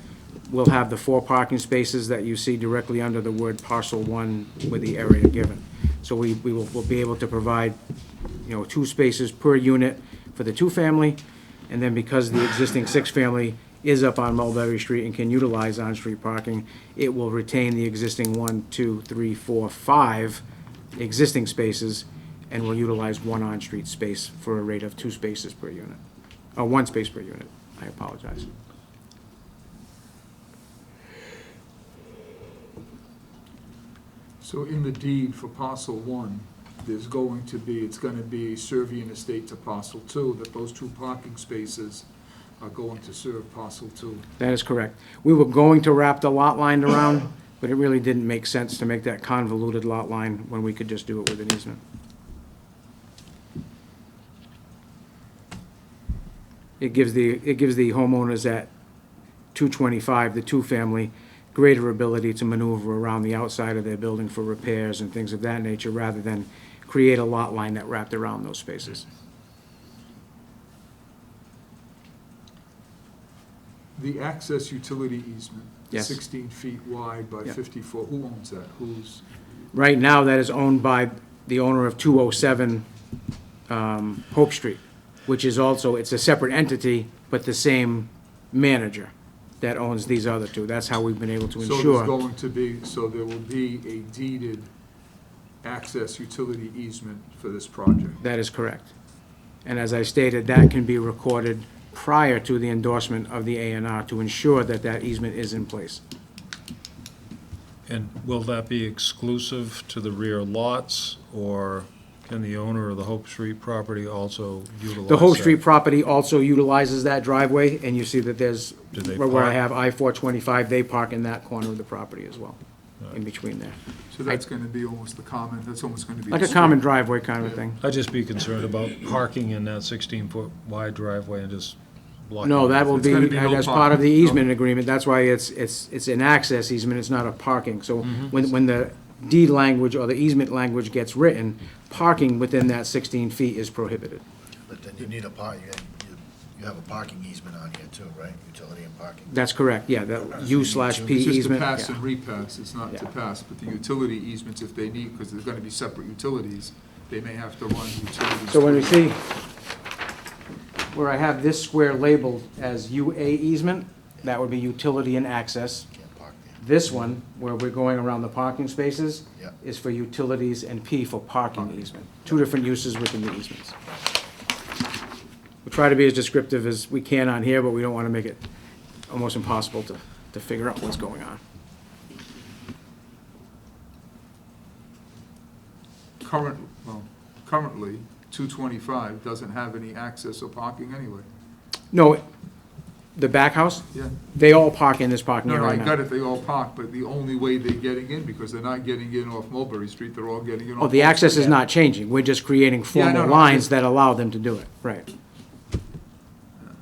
will have the 4 parking spaces that you see directly under the word parcel 1 with the area given. So we'll be able to provide, 2 spaces per unit for the 2-family, and then because the existing 6-family is up on Mulberry Street and can utilize on-street parking, it will retain the existing 1, 2, 3, 4, 5 existing spaces, and will utilize 1 on-street space for a rate of 2 spaces per unit. 1 space per unit, I apologize. So in the deed for parcel 1, it's going to be a Servian estate to parcel 2, that those 2 parking spaces are going to serve parcel 2. That is correct. We were going to wrap the lot line around, but it really didn't make sense to make that convoluted lot line when we could just do it with an easement. It gives the homeowners at 225, the 2-family, greater ability to maneuver around the outside of their building for repairs and things of that nature, rather than create a lot line that wrapped around those spaces. The access utility easement, Yes. 16 feet wide by Yeah. 54, who owns that? Who's? Right now, that is owned by the owner of 207 Hope Street, which is also, it's a separate entity, but the same manager that owns these other 2. That's how we've been able to So ensure. there will be a deeded access utility easement for this project. That is correct. And as I stated, that can be recorded prior to the endorsement of the A&R to ensure that that easement is in place. And will that be exclusive to the rear lots, or can the owner of the Hope Street property also utilize The Hope that? Street property also utilizes that driveway, and you see that there's, Do they where I park? have I-425, they park in that corner of the property as well, in between there. So that's gonna be almost the common, that's almost gonna be. Like the a common street. driveway kind of a thing. I'd just be concerned about parking in that 16-foot wide driveway and just blocking. No, that will It's be, gonna be no as part of the parking, no. easement agreement, that's why it's an access easement, it's not a parking. So when the deed language or the easement language gets written, parking within that 16 feet is prohibited. But then you need a you have a parking easement on here too, right? Utility and parking. That's correct, yeah, that U/P It's just to easement. pass yeah. and repass, it's not to Yeah. pass, but the utility easements, if they need, because they're gonna be separate utilities, they may have to run utilities. So when we see where I have this square labeled as UA easement, that would be utility and access. Can't park there. This one, where we're going around the parking spaces, Yeah. is for utilities, and P for parking easement. Two different uses within the easements. We try to be as descriptive as we can on here, but we don't want to make it almost impossible to figure out what's going on. Currently, 225 doesn't have any access or parking anyway. No, the back house, Yeah. they all park in this parking No, area no, I right now. got it, they all park, but the only way they're getting in, because they're not getting in off Mulberry Street, they're all getting in off. Oh, the Oak access Street. is not changing, we're just creating Yeah, no, formal no, lines just- that allow them to do it, right.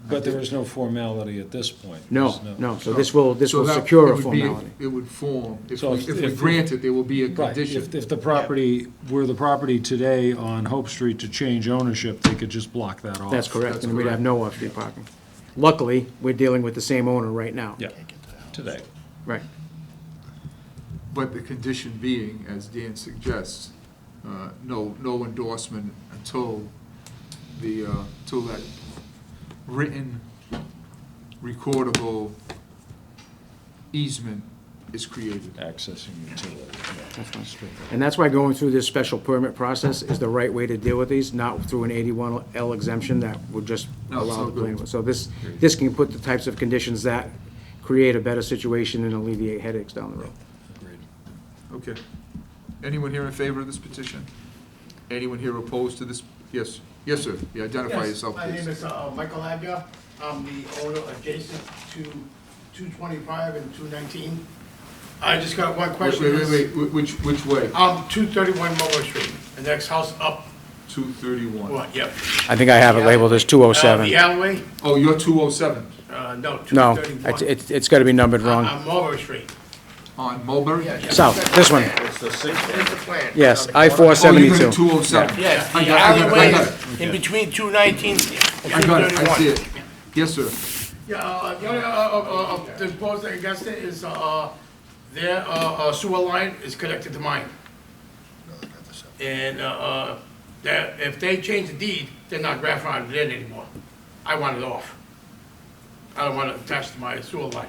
But there is no formality at this point. No, There's no, so this will So that- secure it a would be- formality. It would form, if So we, if- if we if- grant it, there will be a Right, condition. if the property, were the property today on Hope Street to change ownership, they could just block that off. That's correct, That's and we'd have correct. no off-street parking. Luckily, we're dealing with the same owner right now. Yeah, Can't get to the house. today. Right. But the condition being, as Dan suggests, no endorsement until till that written, recordable easement is created. Accessing utility. And that's why going through this special permit process is the right way to deal with these, not through an 81L exemption that would just No, it's allow no the good. planning. So this can put the types of conditions that create a better situation and alleviate headaches down the road. Agreed. Okay. Anyone here in favor of this petition? Anyone here opposed to this? Yes, yes, sir. Yeah, identify Yes, yourself, my name please. is Michael Agia. I'm the owner adjacent to 225 and 219. I just got one question. Wait, which way? 231 Memo Street, the next house up. 231. What, yep. I think I have it labeled as The 207. alleyway? Oh, you're 207 No, No, 231. it's got to be numbered wrong. On Memo Street. on Mulberry? Yeah. South, this one. It's the six. It's the plan. Yes, Oh, you I-472. got 207. Yes, the I got it, alleyway I got is in between 219 and I got it, I 231. see it. Yes, sir. Yeah, the only, the post against it is, their sewer line is connected to mine. And, that, if they change the deed, they're not grandfathered in anymore. I want it off. I don't want it attached to my sewer line.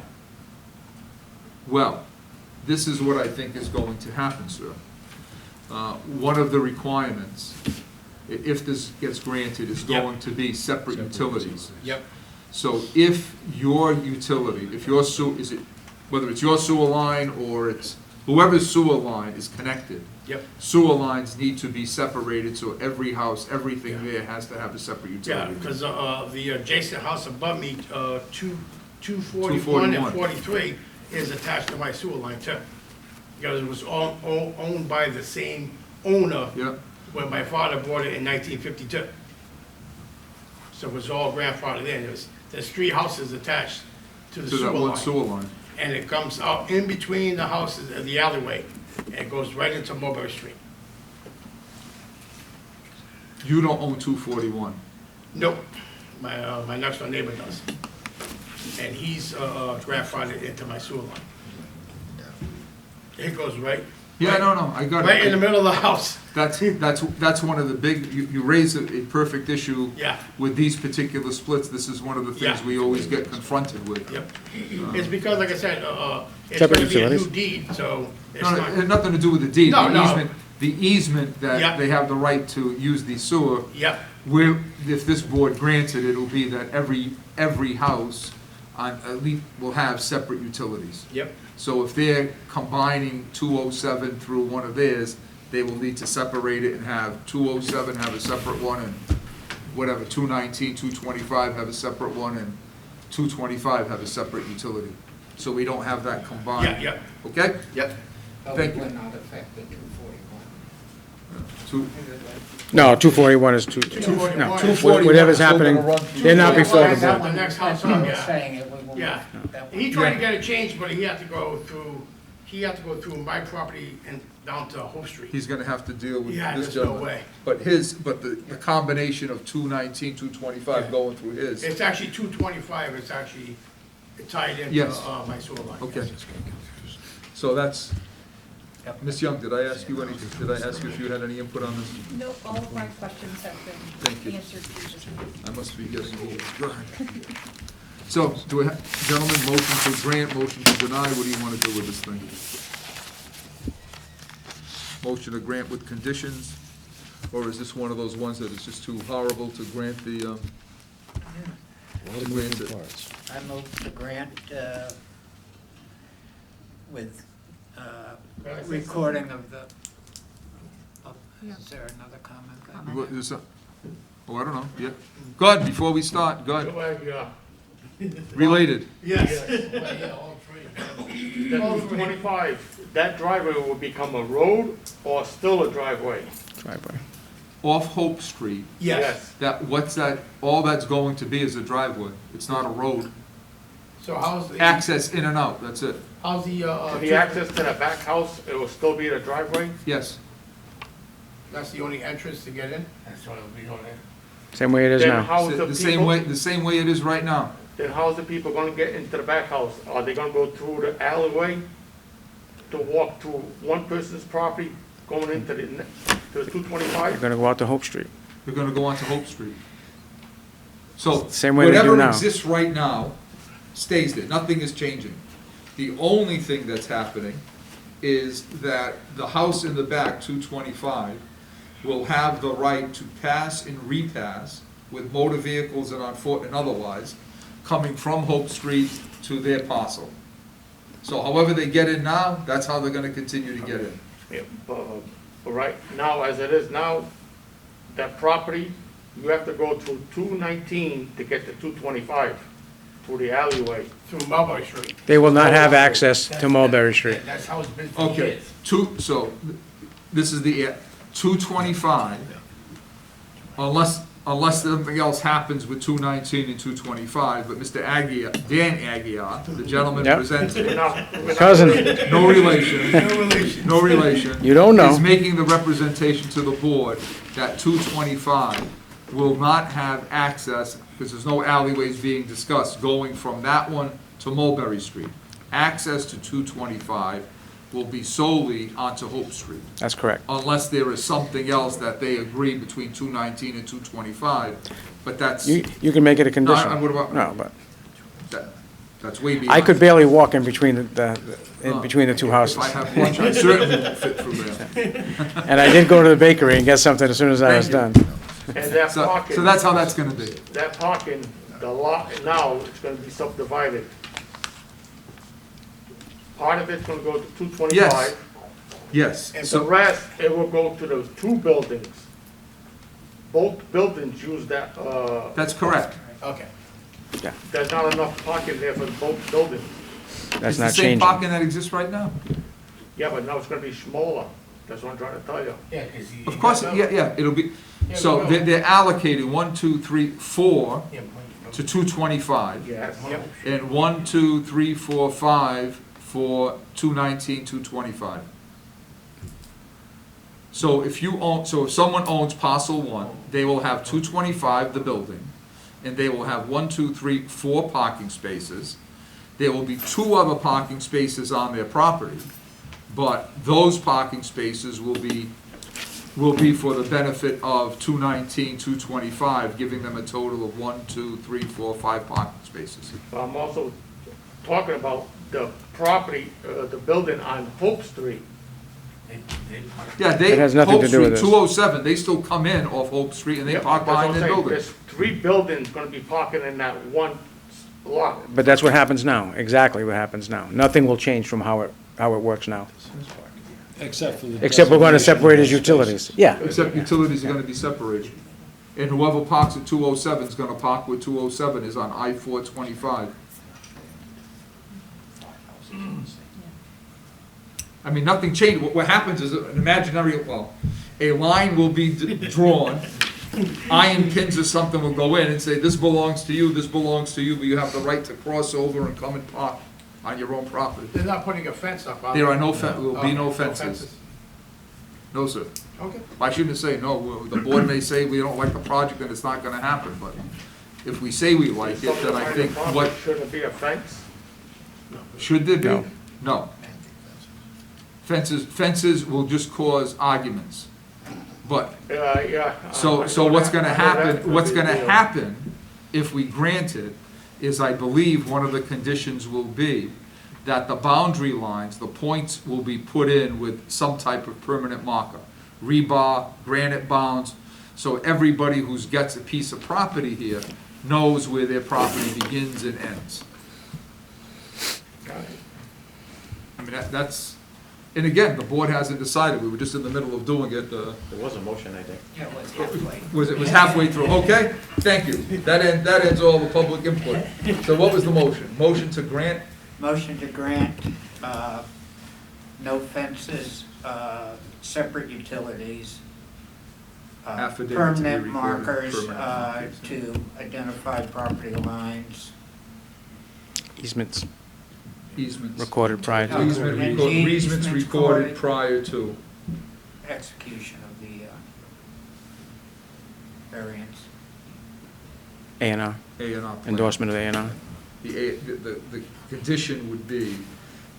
Well, this is what I think is going to happen, sir. One of the requirements, if this gets granted, is Yep. going to be separate utilities. Yep. So if your utility, if your whether it's your sewer line or it's whoever's sewer line is connected, Yep. sewer lines need to be separated, so every house, everything there has to have a separate Yeah, utility. because, the adjacent house above me, 241 241. and 43 is attached to my sewer line too. Because it was all owned by the same owner Yeah, when my father bought it in 1952. So it was all grandfathered in. There's 3 houses attached to the to sewer that one line. sewer line. And it comes out in between the houses and the alleyway, and it goes right into Mulberry Street. You don't own 241. Nope, my next door neighbor does. And he's grandfathered into my sewer line. It goes right, Yeah, no, I got it. right in the middle of the house. That's one of the big, you raise a perfect issue. Yeah. With these particular splits, this is one of the things Yeah. we always get confronted with. Yep. It's because, like I said, it's Separate gonna be a new utilities. deed, so it's No, it not. had nothing to do with the deed. No, The no. easement, the easement Yeah. that they have the right to use the sewer, Yep, if this board grants it, it'll be that every house on, at least, will have separate utilities. yep. So if they're combining 207 through one of theirs, they will need to separate it and have 207 have a separate one, and whatever, 219, 225 have a separate one, and 225 have a separate utility. So we don't have that combined. Yeah, Okay? Yep. Thank you. Will not affect the 241. Two- No, 241 is two, no, 241. whatever's happening, they're not before the That's not board. the next house I'm up, not yeah. saying it, we will Yeah. not. that He one. tried to get it changed, but he had to go through my property and down to Hope Street. He's gonna have to deal with Yeah, this there's no gentleman. way. But the combination of 219, 225 going through his. It's actually 225, it's actually tied into Yes. my sewer line. Okay. So that's, Ms. Young, did I ask you if you had any input on this? No, all of my questions have Thank you. been answered previously. I must be getting old. Go ahead. So, do we have, gentlemen, motion to grant, motion to deny, what do you want to do with this thing? Motion to grant with conditions, or is this one of those ones that is just too horrible to grant the, to grant it? I move the grant with recording of the, is there another comment? What is that? Oh, I don't know, yeah. Go ahead, before we start, go ahead. Related. Yes. The 225, that driveway will become a road or still a driveway? Driveway. Off Hope Street, Yes. what's that, all that's going to be is a driveway. It's not a road. So how's the? Access in and out, that's it. How's the, The access to the back house, it will still be the driveway? Yes. That's the only entrance to get in? That's what it'll be on there. Same way it is Then now. how's the The same people, way, the same way it is right now. then how's the people gonna get into the back house? Are they gonna go through the alleyway to walk to one person's property going into the 225? They're gonna go out to Hope Street. They're gonna go onto Hope Street. So, Same way they do whatever now. exists right now stays there, nothing is changing. The only thing that's happening is that the house in the back, 225, will have the right to pass and repass with motor vehicles and on foot and otherwise, coming from Hope Street to their parcel. So however they get in now, that's how they're gonna continue to get in. Yeah, but right now, as it is now, that property, you have to go through 219 to get to 225, through the alleyway. Through Mulberry Street. They will not have access to Mulberry Street. That's how it's been for Okay, years. this is the 225, unless something else happens with 219 and 225, but Mr. Aguirre, Dan Aguirre, the gentleman Yep. presenting, Cousin, no relation, no relation. You don't know. Is making the representation to the board that 225 will not have access, because there's no alleyways being discussed, going from that one to Mulberry Street. Access to 225 will be solely onto Hope Street, that's correct. unless there is something else that they agree between 219 and 225, but that's, You can make it a condition. what about- No, but that's way beyond. I could barely walk in between in between the two If houses. I have lunch, I certainly won't fit through there. And I did go to the bakery and get something as soon as I was Thank done. And that So parking, that's how that's gonna be. that parking, the lot now, it's gonna be subdivided. Part of it's gonna go to 225. Yes, And the so, rest, it will go to those two buildings. Both buildings use that, that's correct. Okay. there's not enough parking there for both buildings. That's It's the not same changing. parking that exists right now. Yeah, but now it's gonna be smaller. That's what I'm trying to tell you. Yeah, 'cause you. Of course, yeah, it'll be, so we will. they're allocating 1, 2, 3, 4 Yeah, to 225, Yes. Yep. and 1, 2, 3, 4, 5 for 219, 225. So if someone owns parcel 1, they will have 225, the building, and they will have 1, 2, 3, 4 parking spaces. There will be 2 other parking spaces on their property, but those parking spaces will be for the benefit of 219, 225, giving them a total of 1, 2, 3, 4, 5 parking spaces. But I'm also talking about the property, the building on Hope Street. Yeah, they, It has nothing Hope to do with Street, this. 207, they still come in off Hope Street and they Yep, park that's what behind I'm their saying. buildings. There's 3 buildings gonna be parking in that one lot. But that's what happens now, exactly what happens now. Nothing will change from how it works now. Except for the. Except we're gonna designation separate of his the utilities. spaces. Yeah, Except utilities are gonna be separated. And whoever parks at 207 is gonna park where 207 is on I-425. I mean, nothing changed. What happens is an imaginary, well, a line will be drawn, iron pins or something will go in and say, this belongs to you, this belongs to you, but you have the right to cross over and come and park on your own property. They're not putting a fence up, are they? There are no there will be no Okay, fences. No, sir. Okay. I shouldn't say no. The board may say we don't like the project and it's not gonna happen, but if we say we like it, then I Something think behind the what, property, shouldn't be a fence? should there be? No. No. Fences will just cause arguments. But, Yeah. so what's gonna happen if we grant it, is I believe one of the conditions will be that the boundary lines, the points will be put in with some type of permanent marker. Rebar, granite bounds, so everybody who gets a piece of property here knows where their property begins and ends. I mean, that's, and again, the board hasn't decided, we were just in the middle of doing it, There was a motion, I think. Yeah, it was halfway. it was halfway through, okay, thank you. That ends all the public input. So what was the motion? Motion to grant, Motion to grant, no fences, separate utilities, Affidavit to be permanent recorded, markers permanent markers. to identify property lines. easements easements. recorded prior to. Easements recorded prior to. Execution of the variance. A&R, A&R plan. endorsement of the A&R. The condition would be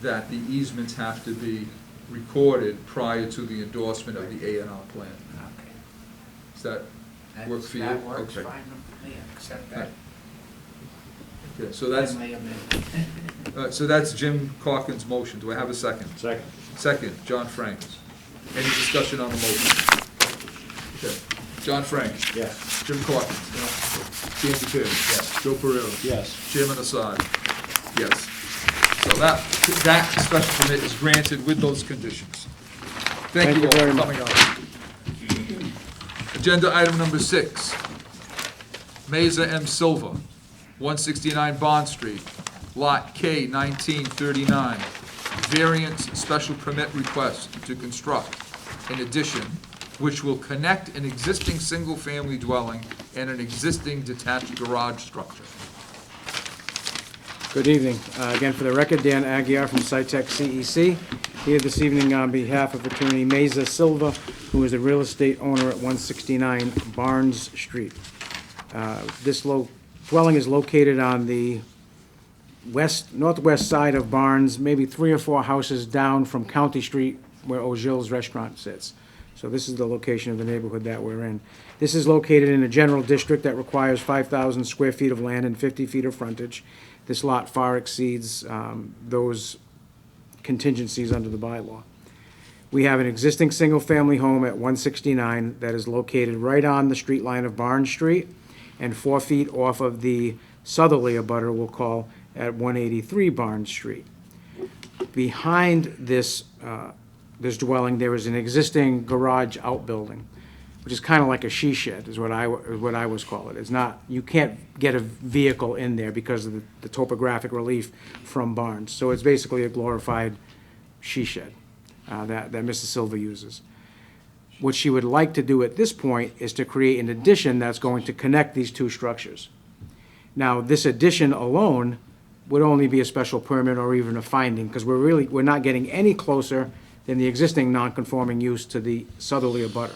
that the easements have to be recorded prior to the endorsement of the A&R plan. Okay. Does that work for you? That works Okay. fine with me, except that. Okay, so that's, friendly amendment. so that's Jim Corkins' motion. Do I have a second? Second. Second, John Frank. Any discussion on the motion? Okay. John Frank. Yes. Jim Corkins. Dan DePere. Yes. Joe Pereira. Yes. Chairman Assad. Yes. So that special permit is granted with those conditions. Thank you all very for much. coming out. Agenda item number 6. Mesa M. Silva, 169 Bond Street, Lot K 1939. Variance special permit request to construct an addition which will connect an existing single-family dwelling and an existing detached garage structure. Good evening. Again, for the record, Dan Aguirre from SciTech CEC, here this evening on behalf of Attorney Mesa Silva, who is the real estate owner at 169 Barnes Street. This dwelling is located on the northwest side of Barnes, maybe 3 or 4 houses down from County Street where O'Gill's Restaurant sits. So this is the location of the neighborhood that we're in. This is located in a general district that requires 5,000 square feet of land and 50 feet of frontage. This lot far exceeds those contingencies under the bylaw. We have an existing single-family home at 169 that is located right on the street line of Barnes Street and 4 feet off of the southerly abutter, we'll call, at 183 Barnes Street. Behind this dwelling, there is an existing garage outbuilding, which is kind of like a she shed, is what I was call it. It's not, you can't get a vehicle in there because of the topographic relief from Barnes. So it's basically a glorified she shed that Mrs. Silva uses. What she would like to do at this point is to create an addition that's going to connect these 2 structures. Now, this addition alone would only be a special permit or even a finding, because we're not getting any closer than the existing non-conforming use to the southerly abutter.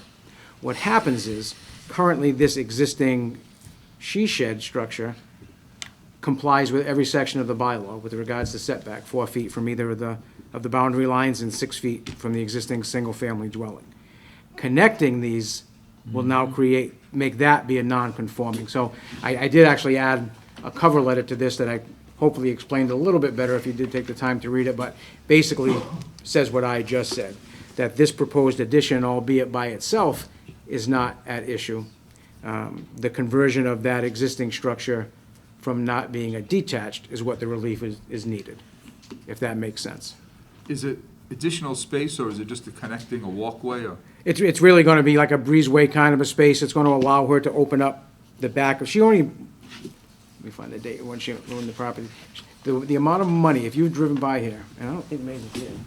What happens is, currently this existing she shed structure complies with every section of the bylaw with regards to setback, 4 feet from either of the boundary lines and 6 feet from the existing single-family dwelling. Connecting these will now make that be a non-conforming. So I did actually add a cover letter to this that I hopefully explained a little bit better if you did take the time to read it, but basically says what I just said. that this proposed addition, albeit by itself, is not at issue. The conversion of that existing structure from not being a detached is what the relief is needed, if that makes sense. Is it additional space, or is it just connecting a walkway, or? It's really gonna be like a breezeway kind of a space. It's gonna allow her to open up the back. She only, let me find the date when she owned the property. The amount of money, if you've driven by here, and I don't think maybe you did,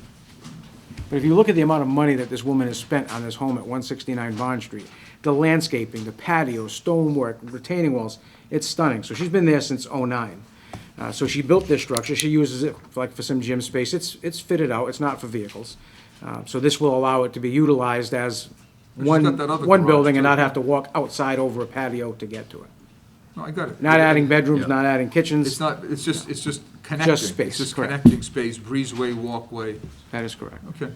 but if you look at the amount of money that this woman has spent on this home at 169 Bond Street, the landscaping, the patio, stonework, retaining walls, it's stunning. So she's been there since '09. So she built this structure. She uses it for some gym space. It's fitted out. It's not for vehicles. So this will allow it to be utilized as She's one got that other one garage, building and too. not have to walk outside over a patio to get to it. No, I got it. Not adding bedrooms, not adding kitchens. It's not, it's just connecting. Just space, It's just correct. connecting space, breezeway, walkway. That is correct. Okay.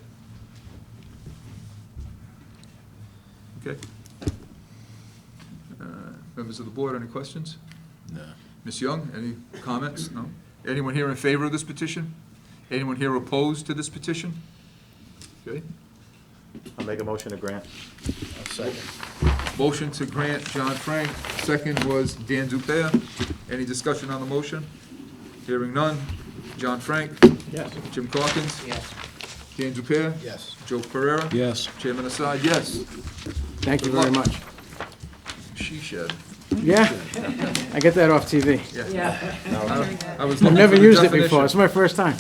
Okay. Members of the board, any questions? No. Ms. Young, any comments? No? Anyone here in favor of this petition? Anyone here opposed to this petition? Okay. I'll make a motion to grant. I'll second. Motion to grant John Frank, second was Dan Dupere. Any discussion on the motion? Hearing none. John Frank? Yes. Jim Corkins? Yes. Dan Dupere? Yes. Joe Pereira? Yes. Chairman Assad, yes. Thank you Good very luck. much. She shed. Yeah, I get that off TV. I was I've looking never for the used it definition. before. It's my first time.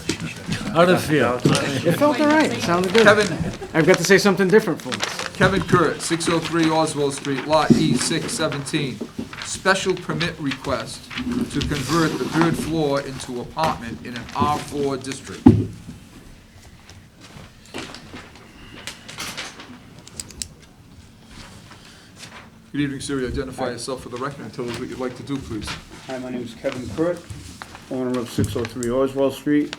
How'd it feel? It felt all right. It sounded good. Kevin, I've got to say something different for once. Kevin Kurt, 603 Oswald Street, Lot E 617. Special permit request to convert the third floor into apartment in an R4 district. Good evening, sir. Identify yourself for the record and tell us what you'd like to do, please. Hi, my name is Kevin Kurt, owner of 603 Oswald Street.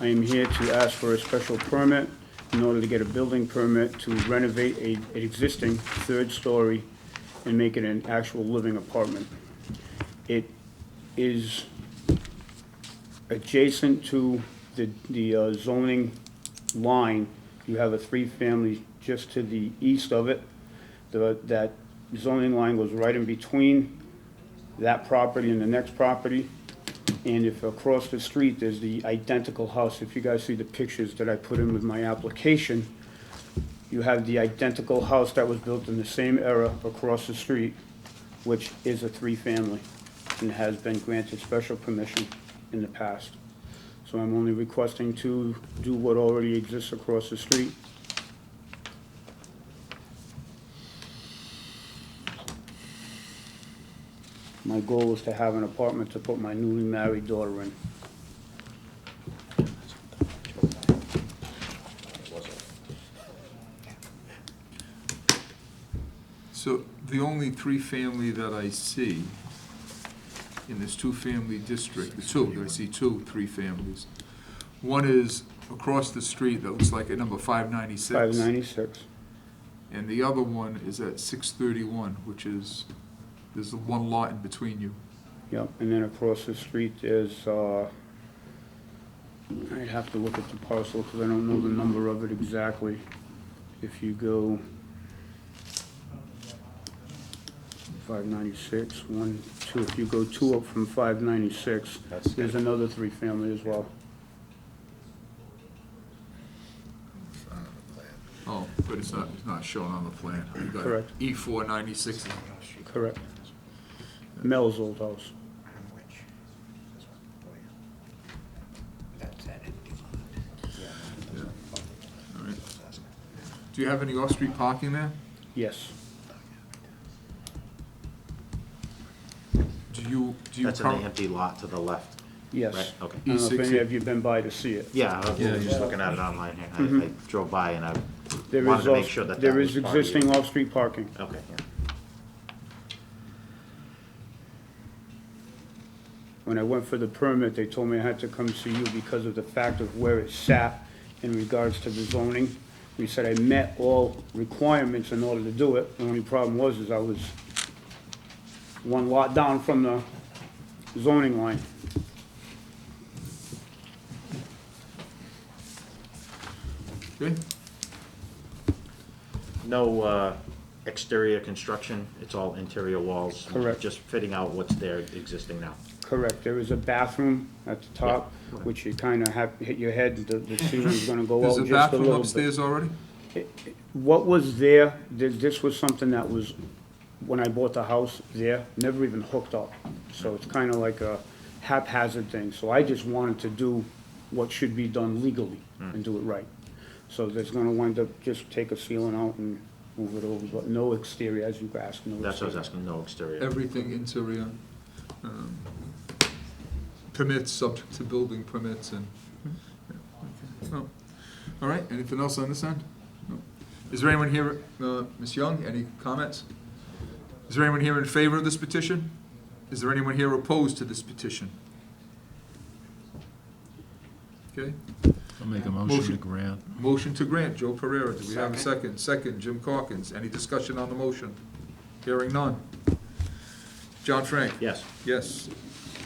I am here to ask for a special permit in order to get a building permit to renovate an existing third story and make it an actual living apartment. It is adjacent to the zoning line. You have a three-family just to the east of it. That zoning line goes right in between that property and the next property. And if across the street, there's the identical house. If you guys see the pictures that I put in with my application, you have the identical house that was built in the same era across the street, which is a three-family and has been granted special permission in the past. So I'm only requesting to do what already exists across the street. My goal is to have an apartment to put my newly married daughter in. So the only three-family that I see in this two-family district, I see three families. One is across the street that looks like a number 596. 596. And the other one is at 631, which is, there's one lot in between you. Yep, and then across the street there's, I'd have to look at the parcel because I don't know the number of it exactly. If you go 596, 1, 2, if you go 2 up from 596, there's another three-family as well. Oh, but it's not shown on the plan. You got Correct. E496. Correct. Mel's old house. That's that empty lot. All right. Do you have any off-street parking there? Yes. Do you That's in the empty lot to the left. Yes. Right, okay. I don't know if E6. any of you have been by to see it. Yeah, I was just looking at it online here. I drove by and I There wanted is to make off- sure that that there was is part of existing you. off-street parking. Okay, yeah. When I went for the permit, they told me I had to come see you because of the fact of where it sat in regards to the zoning. We said I met all requirements in order to do it. The only problem was is I was one lot down from the zoning line. Okay. No exterior construction, it's all interior walls? Correct. Just fitting out what's there existing now? Correct. There is a bathroom at the top, Yeah. which you kind of have to hit your head, the ceiling's gonna go There's out a just a bathroom little bit. upstairs already? What was there, this was something that was, when I bought the house there, never even hooked up. So it's kind of like a haphazard thing. So I just wanted to do what should be done legally and do it right. So there's gonna wind up, just take a ceiling out and move it over, but no exterior, as you asked, no exterior. That's what I was asking, no exterior. Everything interior, permits, subject to building permits and, yeah, okay. Oh. All right, anything else on this end? No. Is there anyone here, Ms. Young, any comments? Is there anyone here in favor of this petition? Is there anyone here opposed to this petition? Okay, I'll make a motion to grant. motion to grant, Joe Pereira, do we have a second? Second, Jim Corkins, any discussion on the motion? Hearing none. John Frank? Yes. Yes.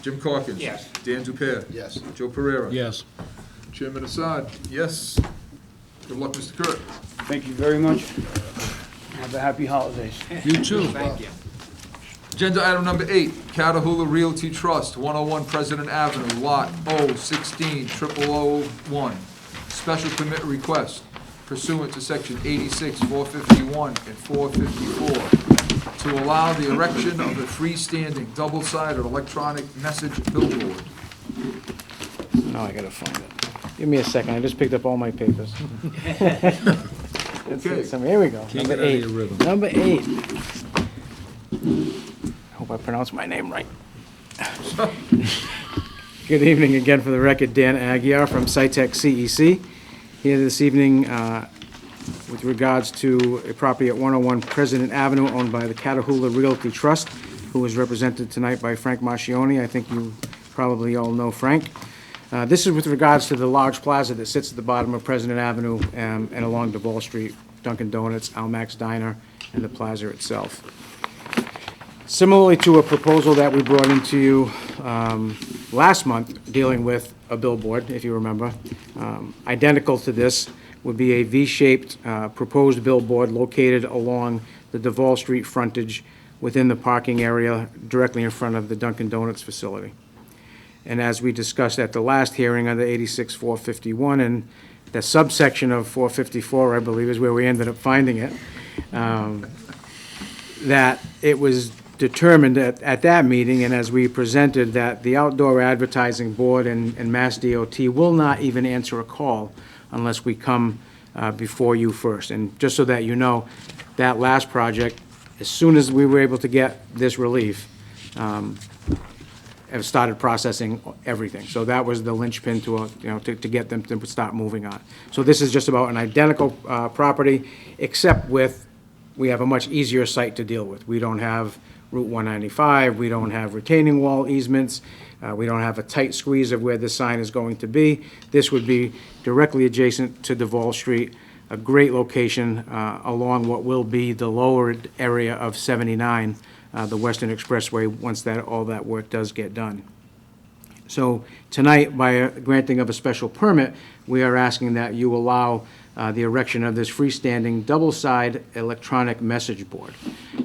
Jim Corkins? Yes. Dan Dupere? Yes. Joe Pereira? Yes. Chairman Assad? Yes. Good luck, Mr. Kurt. Thank you very much. Have a happy holidays. You too. Thank you. Agenda item number 8, Catahoula Realty Trust, 101 President Avenue, Lot O160001. Special permit request pursuant to section 86, 451, and 454 to allow the erection of a freestanding double-sided electronic message billboard. Now I gotta find it. Give me a second, I just picked up all my papers. Okay. Here we go. Can't Number get out of 8. your rhythm. Number 8. Hope I pronounced my name right. Good evening again, for the record, Dan Aguirre from SciTech CEC. Here this evening with regards to a property at 101 President Avenue owned by the Catahoula Realty Trust, who is represented tonight by Frank Marchioni. I think you probably all know Frank. This is with regards to the large plaza that sits at the bottom of President Avenue and along Duval Street, Dunkin' Donuts, Almack's Diner, and the plaza itself. Similarly to a proposal that we brought into you last month dealing with a billboard, if you remember, identical to this would be a V-shaped proposed billboard located along the Duval Street frontage within the parking area directly in front of the Dunkin' Donuts facility. And as we discussed at the last hearing under 86-451, and the subsection of 454, I believe, is where we ended up finding it, that it was determined at that meeting, and as we presented, that the Outdoor Advertising Board and Mass DOT will not even answer a call unless we come before you first. And just so that you know, that last project, as soon as we were able to get this relief, have started processing everything. So that was the linchpin to get them to start moving on. So this is just about an identical property, except we have a much easier site to deal with. We don't have Route 195, we don't have retaining wall easements, we don't have a tight squeeze of where the sign is going to be. This would be directly adjacent to Duval Street, a great location along what will be the lowered area of 79, the Western Expressway, once all that work does get done. So tonight, by a granting of a special permit, we are asking that you allow the erection of this freestanding double-side electronic message board.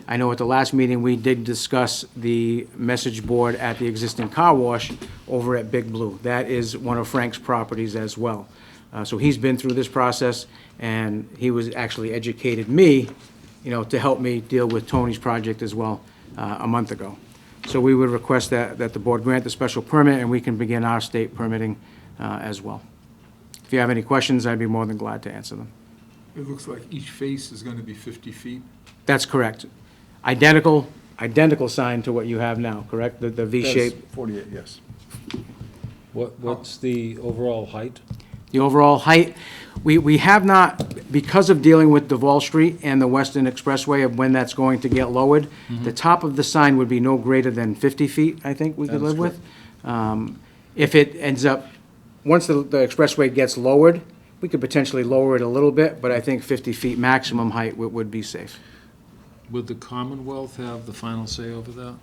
I know at the last meeting, we did discuss the message board at the existing car wash over at Big Blue. That is one of Frank's properties as well. So he's been through this process, and he was actually educated me, to help me deal with Tony's project as well a month ago. So we would request that the board grant the special permit, and we can begin our state permitting as well. If you have any questions, I'd be more than glad to answer them. It looks like each face is going to be 50 feet. That's correct. Identical sign to what you have now, correct? The V shape. 48, yes. What's the overall height? The overall height, we have not, because of dealing with Duval Street and the Western Expressway of when that's going to get lowered, the top of the sign would be no greater than 50 feet, I think we could live with. If it ends up, once the expressway gets lowered, we could potentially lower it a little bit, but I think 50 feet maximum height would be safe. Would the Commonwealth have the final say over that?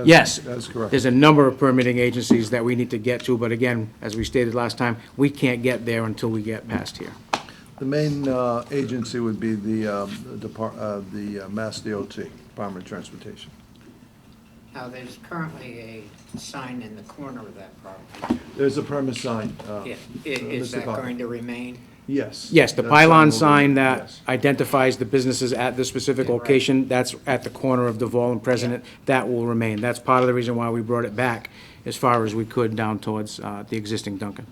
Yes. That's correct. There's a number of permitting agencies that we need to get to, but again, as we stated last time, we can't get there until we get past here. The main agency would be the Mass DOT, Department of Transportation. Now, there's currently a sign in the corner of that property. There's a permit sign. Yeah. Is Mr. that Coffey. going to remain? Yes. Yes, the That pylon will sign be- that yes. identifies the businesses at the specific Yeah, right. location, that's at the corner of Duval and President, that will remain. That's part of the reason why we brought it back as far as we could down towards the existing Dunkin'.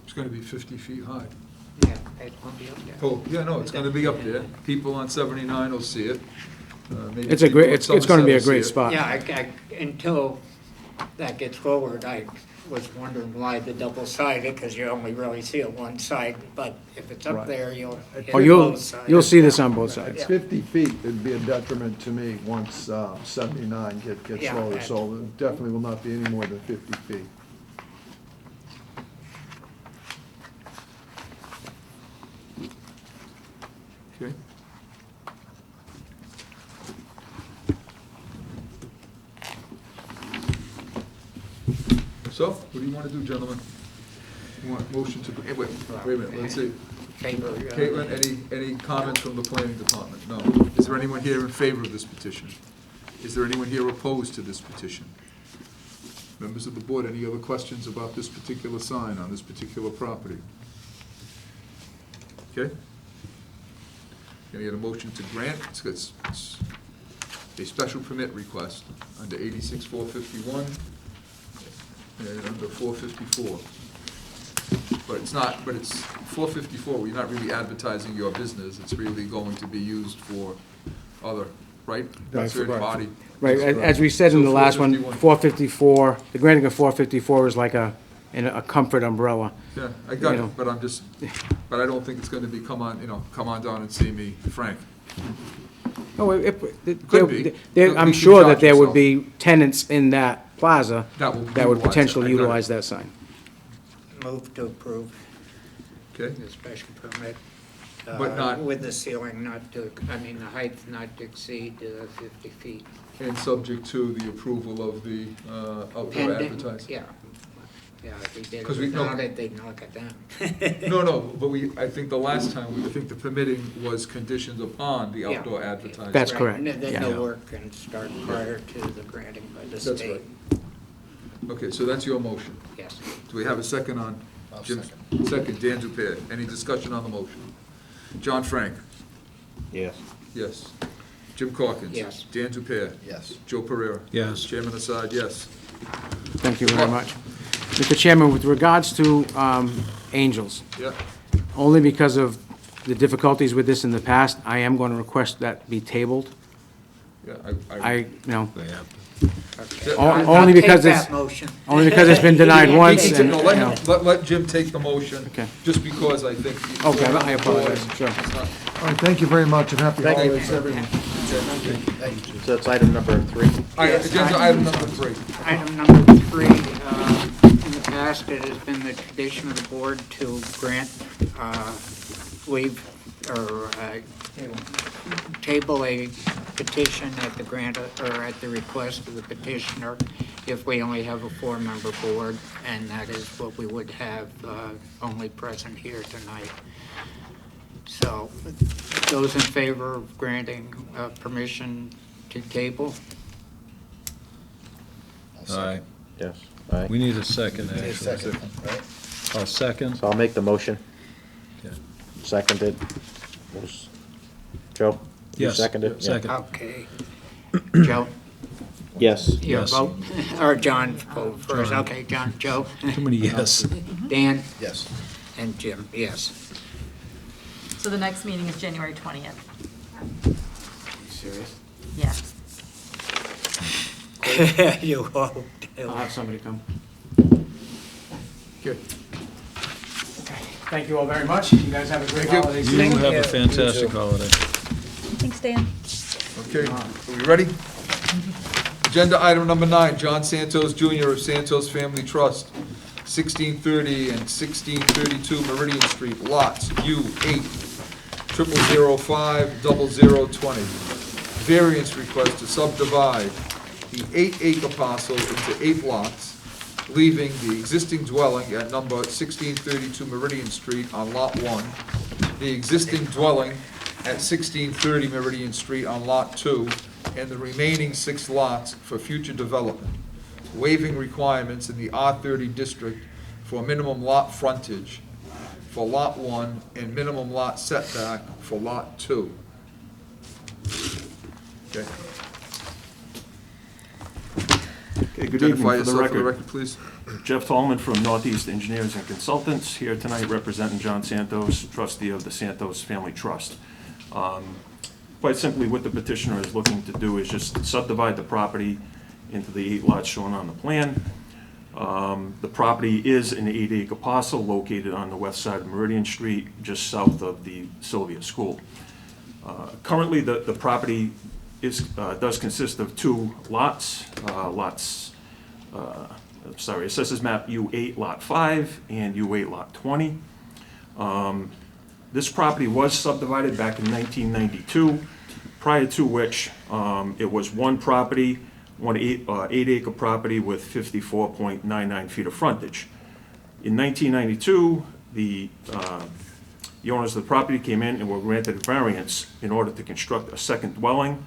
It's gonna be 50 feet high. Yeah, it won't be up there. Oh, yeah, no, it's gonna be up there. People on 79 will see it. Maybe It's a people great, on it's gonna be a Somerset will great see it. spot. Yeah, until that gets forward, I was wondering why the double-sided, because you only really see it one side, but if it's up Right. there, you'll hit Oh, you'll, both sides. you'll see this on both It's sides. 50 feet, it'd be a detriment to me once 79 gets Yeah, lower, that- so it definitely will not be any more than 50 feet. Okay. So, what do you want to do, gentlemen? You want motion to, wait a minute, let's see. Favor, Caitlin, any comments from the planning department? No. Is there anyone here in favor of this petition? Is there anyone here opposed to this petition? Members of the board, any other questions about this particular sign on this particular property? Okay? Can I get a motion to grant? It's a special permit request under 86-451 and under 454. But it's not, but it's 454, we're not really advertising your business, it's really going to be used for other, right? Right, Third correct. party. Right, as we said in the So last one, 451. 454, the granting of 454 is like a comfort umbrella. Yeah, I got You know. it, but I'm just, but I don't think it's gonna be, come on down and see me, Frank. No, Could be. I'm You can sure charge that there would yourself. be tenants in that plaza That will that would utilize it. potentially I got it. utilize that sign. Move to approve Okay, the special permit. But not- With the ceiling not to, I mean, the height not to exceed 50 feet. and subject to the approval of the outdoor Pending, advertising. yeah. Yeah, if we did 'Cause it we- no. without it, they'd knock it down. No, but I think the last time, I think the permitting was conditioned upon the Yeah. outdoor advertising. That's Right, correct, and then yeah. the work can start prior to the granting by the That's state. right. Okay, so that's your motion. Yes. Do we have a second on? I'll Jim's- second. Second, Dan Dupere. Any discussion on the motion? John Frank? Yes. Yes. Jim Corkins? Yes. Dan Dupere? Yes. Joe Pereira? Yes. Chairman Assad, yes. Thank you very much. Mr. Chairman, with regards to Angels, Yeah, only because of the difficulties with this in the past, I am going to request that be tabled. yeah, I, They have to. Okay. O- I'll only take because that it's- motion. only because it's been denied Yeah, once He take can and, take- it. no, you know. let Jim take the motion. Okay. Just because I think. Okay, I apologize, sure. It's not- All right, thank you very much, and happy Thank you. holidays, everyone. So that's item number 3. All right, agenda item number 3. Item number 3, in the past, it has been the tradition of the board to grant leave or table a petition at the grant or at the request of the petitioner if we only have a 4-member board, and that is what we would have only present here tonight. So, those in favor of granting permission to table? Aye. Yes. All right. We need a second, Okay, actually. second, right? I'll second. So I'll make the motion. Okay. Seconded. Was- Joe? You Yes, seconded? Yeah. second. Okay. Joe? Yes. Your Yes. vote? Or John vote first? John. Okay, John, Joe? Too many yes. Dan? Yes. And Jim, yes. So the next meeting is January 20th. Serious? Yeah. You hope. I'll have somebody come. Okay. Thank you all very much. You guys have a great Thank you. holiday You season. have a fantastic holiday. Thanks, Dan. Okay, are we ready? Agenda item number 9, John Santos Jr. of Santos Family Trust, 1630 and 1632 Meridian Street, lots U8, 00050020. Variance request to subdivide the 8-acre parcel into 8 lots leaving the existing dwelling at number 1632 Meridian Street on Lot 1, the existing dwelling at 1630 Meridian Street on Lot 2, and the remaining 6 lots for future development, waiving requirements in the R30 district for minimum lot frontage for Lot 1 and minimum lot setback for Lot 2. Okay. Okay, good evening. Identify For the yourself for the record, record, please. Jeff Tallman from Northeast Engineers and Consultants, here tonight representing John Santos, trustee of the Santos Family Trust. Quite simply, what the petitioner is looking to do is just subdivide the property into the 8 lots shown on the plan. The property is an 8-acre parcel located on the west side of Meridian Street, just south of the Sylvia School. Currently, the property does consist of 2 lots. Assessors map U8 Lot 5 and U8 Lot 20. This property was subdivided back in 1992, prior to which it was one property, one 8-acre property with 54.99 feet of frontage. In 1992, the owners of the property came in and were granted a variance in order to construct a second dwelling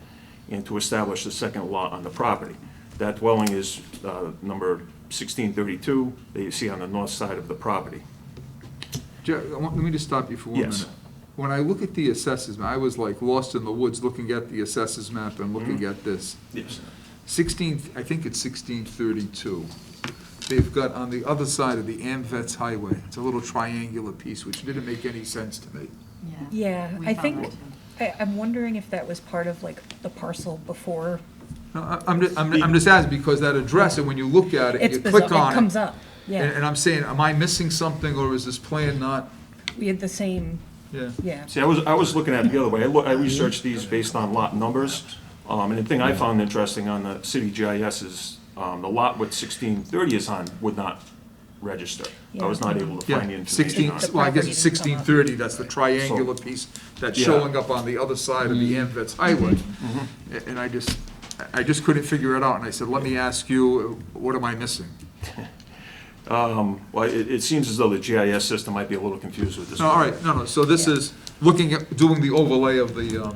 and to establish the second lot on the property. That dwelling is number 1632 that you see on the north side of the property. Jeff, let me just stop you for 1 Yes. minute. When I look at the assessors map, I was like lost in the woods looking at the assessors map and looking at this. Yes. 16, I think it's 1632. They've got on the other side of the AmVets Highway, it's a little triangular piece, which didn't make any sense to me. Yeah, I think, I'm wondering if that was part of like the parcel before. No, I'm just asking because that address, and when you look at it, It's you bizarre, click on it. it comes up, And yeah. I'm saying, am I missing something, or is this plan not, We had the same, yeah? yeah. See, I was looking at it the other way. I researched these based on lot numbers. And the thing I found interesting on the city GIS is the lot with 1630 is on would not register. I was not able to find the Yeah, information 16, on it. well, I guess it's 1630, that's the triangular piece that's Yeah. showing up on the other side of the AmVets Highway. And I just couldn't figure it out, and I said, let me ask you, what am I missing? Well, it seems as though the GIS system might be a little confused with this. No, all right, no, so this is, looking at, doing the overlay of the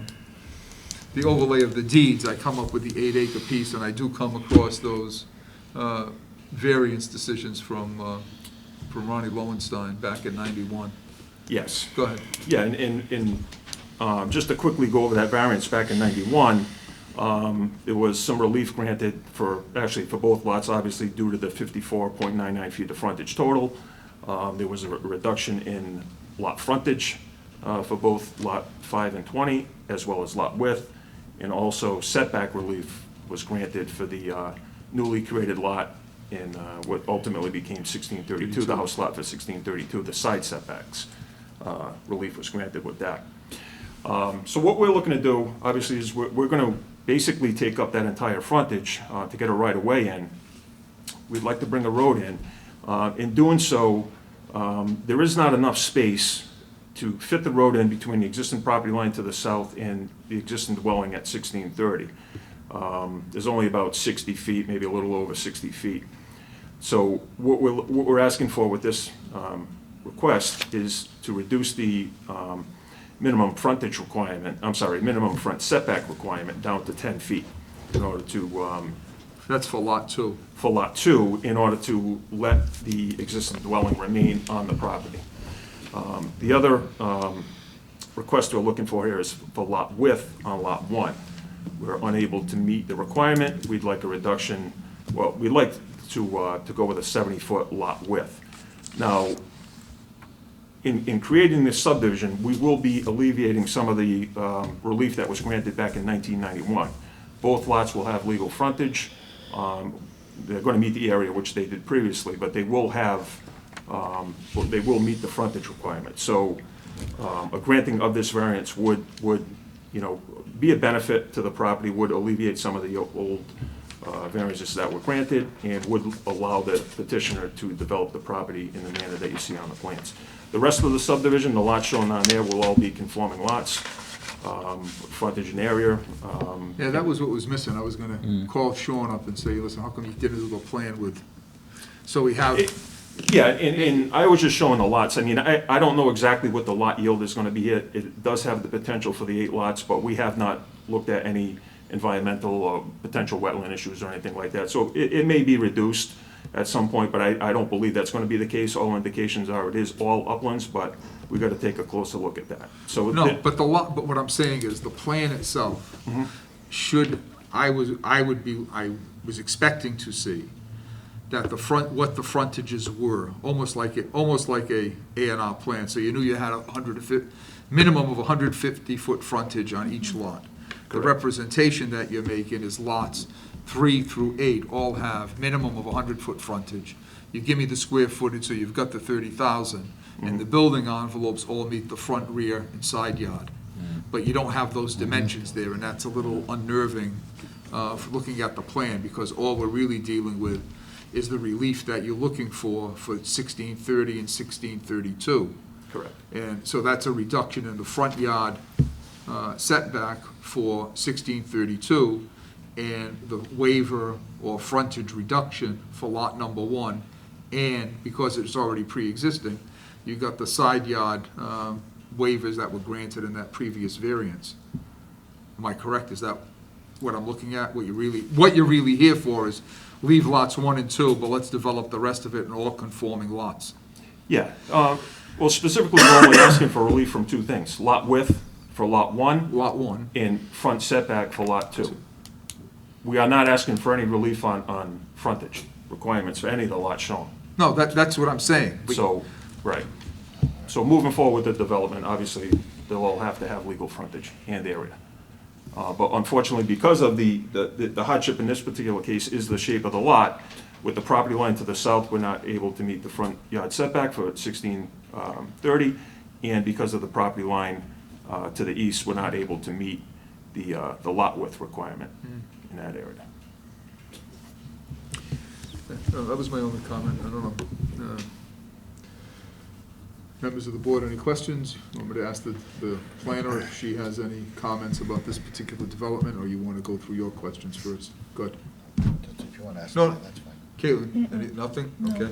deeds, I come up with the 8-acre piece, and I do come across those variance decisions from Ronnie Lowenstein back in 91. Yes. Go ahead. Yeah, and just to quickly go over that variance back in 91, there was some relief granted for both lots, obviously due to the 54.99 feet of frontage total. There was a reduction in lot frontage for both lot 5 and 20, as well as lot width, and also setback relief was granted for the newly created lot in what ultimately became 1632, the house lot for 1632, the side setbacks. Relief was granted with that. So what we're looking to do, obviously, is we're going to basically take up that entire frontage to get a right-of-way in. We'd like to bring a road in. In doing so, there is not enough space to fit the road in between the existing property line to the south and the existing dwelling at 1630. There's only about 60 feet, maybe a little over 60 feet. So what we're asking for with this request is to reduce the minimum frontage requirement, minimum front setback requirement down to 10 feet in order to... That's for lot 2. For lot 2, in order to let the existing dwelling remain on the property. The other request we're looking for here is for lot width on lot 1. We're unable to meet the requirement. We'd like a reduction, well, we'd like to go with a 70-foot lot width. Now, in creating this subdivision, we will be alleviating some of the relief that was granted back in 1991. Both lots will have legal frontage. They're going to meet the area which they did previously, but they will have, they will meet the frontage requirement. So a granting of this variance would be a benefit to the property, would alleviate some of the old variances that were granted, and would allow the petitioner to develop the property in the manner that you see on the plans. The rest of the subdivision, the lots shown on there, will all be conforming lots, frontage and area. Yeah, that was what was missing. I was gonna call Sean up and say, listen, how come you didn't do a plan with So we have, Yeah, and I was just showing the lots. I mean, I don't know exactly what the lot yield is gonna be. It does have the potential for the 8 lots, but we have not looked at any environmental or potential wetland issues or anything like that. So it may be reduced at some point, but I don't believe that's gonna be the case. All indications are it is all uplands, but we gotta take a closer look at that. So no, but the lot, but what I'm saying is the plan itself should, I was expecting to see that the front, what the frontages were, almost like a A&R plan. So you knew you had minimum of 150-foot frontage on each lot. The representation that you're making is lots 3 through 8 all have minimum of 100-foot frontage. You give me the square footage, so you've got the 30,000, and the building envelopes all meet the front, rear, and side yard. But you don't have those dimensions there, and that's a little unnerving for looking at the plan, because all we're really dealing with is the relief that you're looking for 1630 and 1632. Correct. And so that's a reduction in the front yard setback for 1632, and the waiver or frontage reduction for lot number 1, and because it's already pre-existing, you got the side yard waivers that were granted in that previous variance. Am I correct? Is that what I'm looking at? What you're really here for is leave lots 1 and 2, but let's develop the rest of it in all conforming lots. Yeah, well, specifically, we're only asking for relief from 2 things: lot width for lot 1. Lot 1. And front setback for lot 2. We are not asking for any relief on frontage requirements for any of the lots shown. No, that's what I'm saying. So, right. So moving forward with the development, obviously, they'll all have to have legal frontage and area. But unfortunately, because of the hardship in this particular case is the shape of the lot, with the property line to the south, we're not able to meet the front yard setback for 1630, and because of the property line to the east, we're not able to meet the lot width requirement in that area. That was my only comment. I don't know. Members of the board, any questions? You want me to ask the planner if she has any comments about this particular development, or you want to go through your questions first? Good. If you want to ask, No, that's fine. Caitlin, nothing? Okay.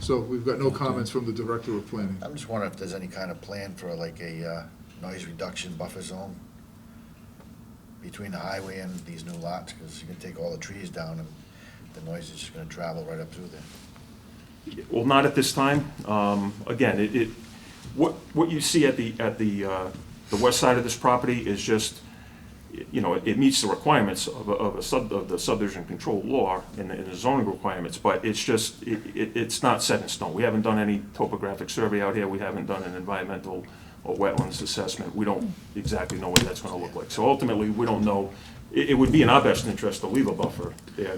So we've got no comments from the director of planning. I'm just wondering if there's any kind of plan for like a noise reduction buffer zone between the highway and these new lots, because you can take all the trees down and the noise is just going to travel right up through there. Well, not at this time. Again, what you see at the west side of this property is just, you know, it meets the requirements of the subdivision control law and the zoning requirements, but it's just, it's not set in stone. We haven't done any topographic survey out here. We haven't done an environmental or wetlands assessment. We don't exactly know what that's going to look like. So ultimately, we don't know. It would be in our best interest to leave a buffer there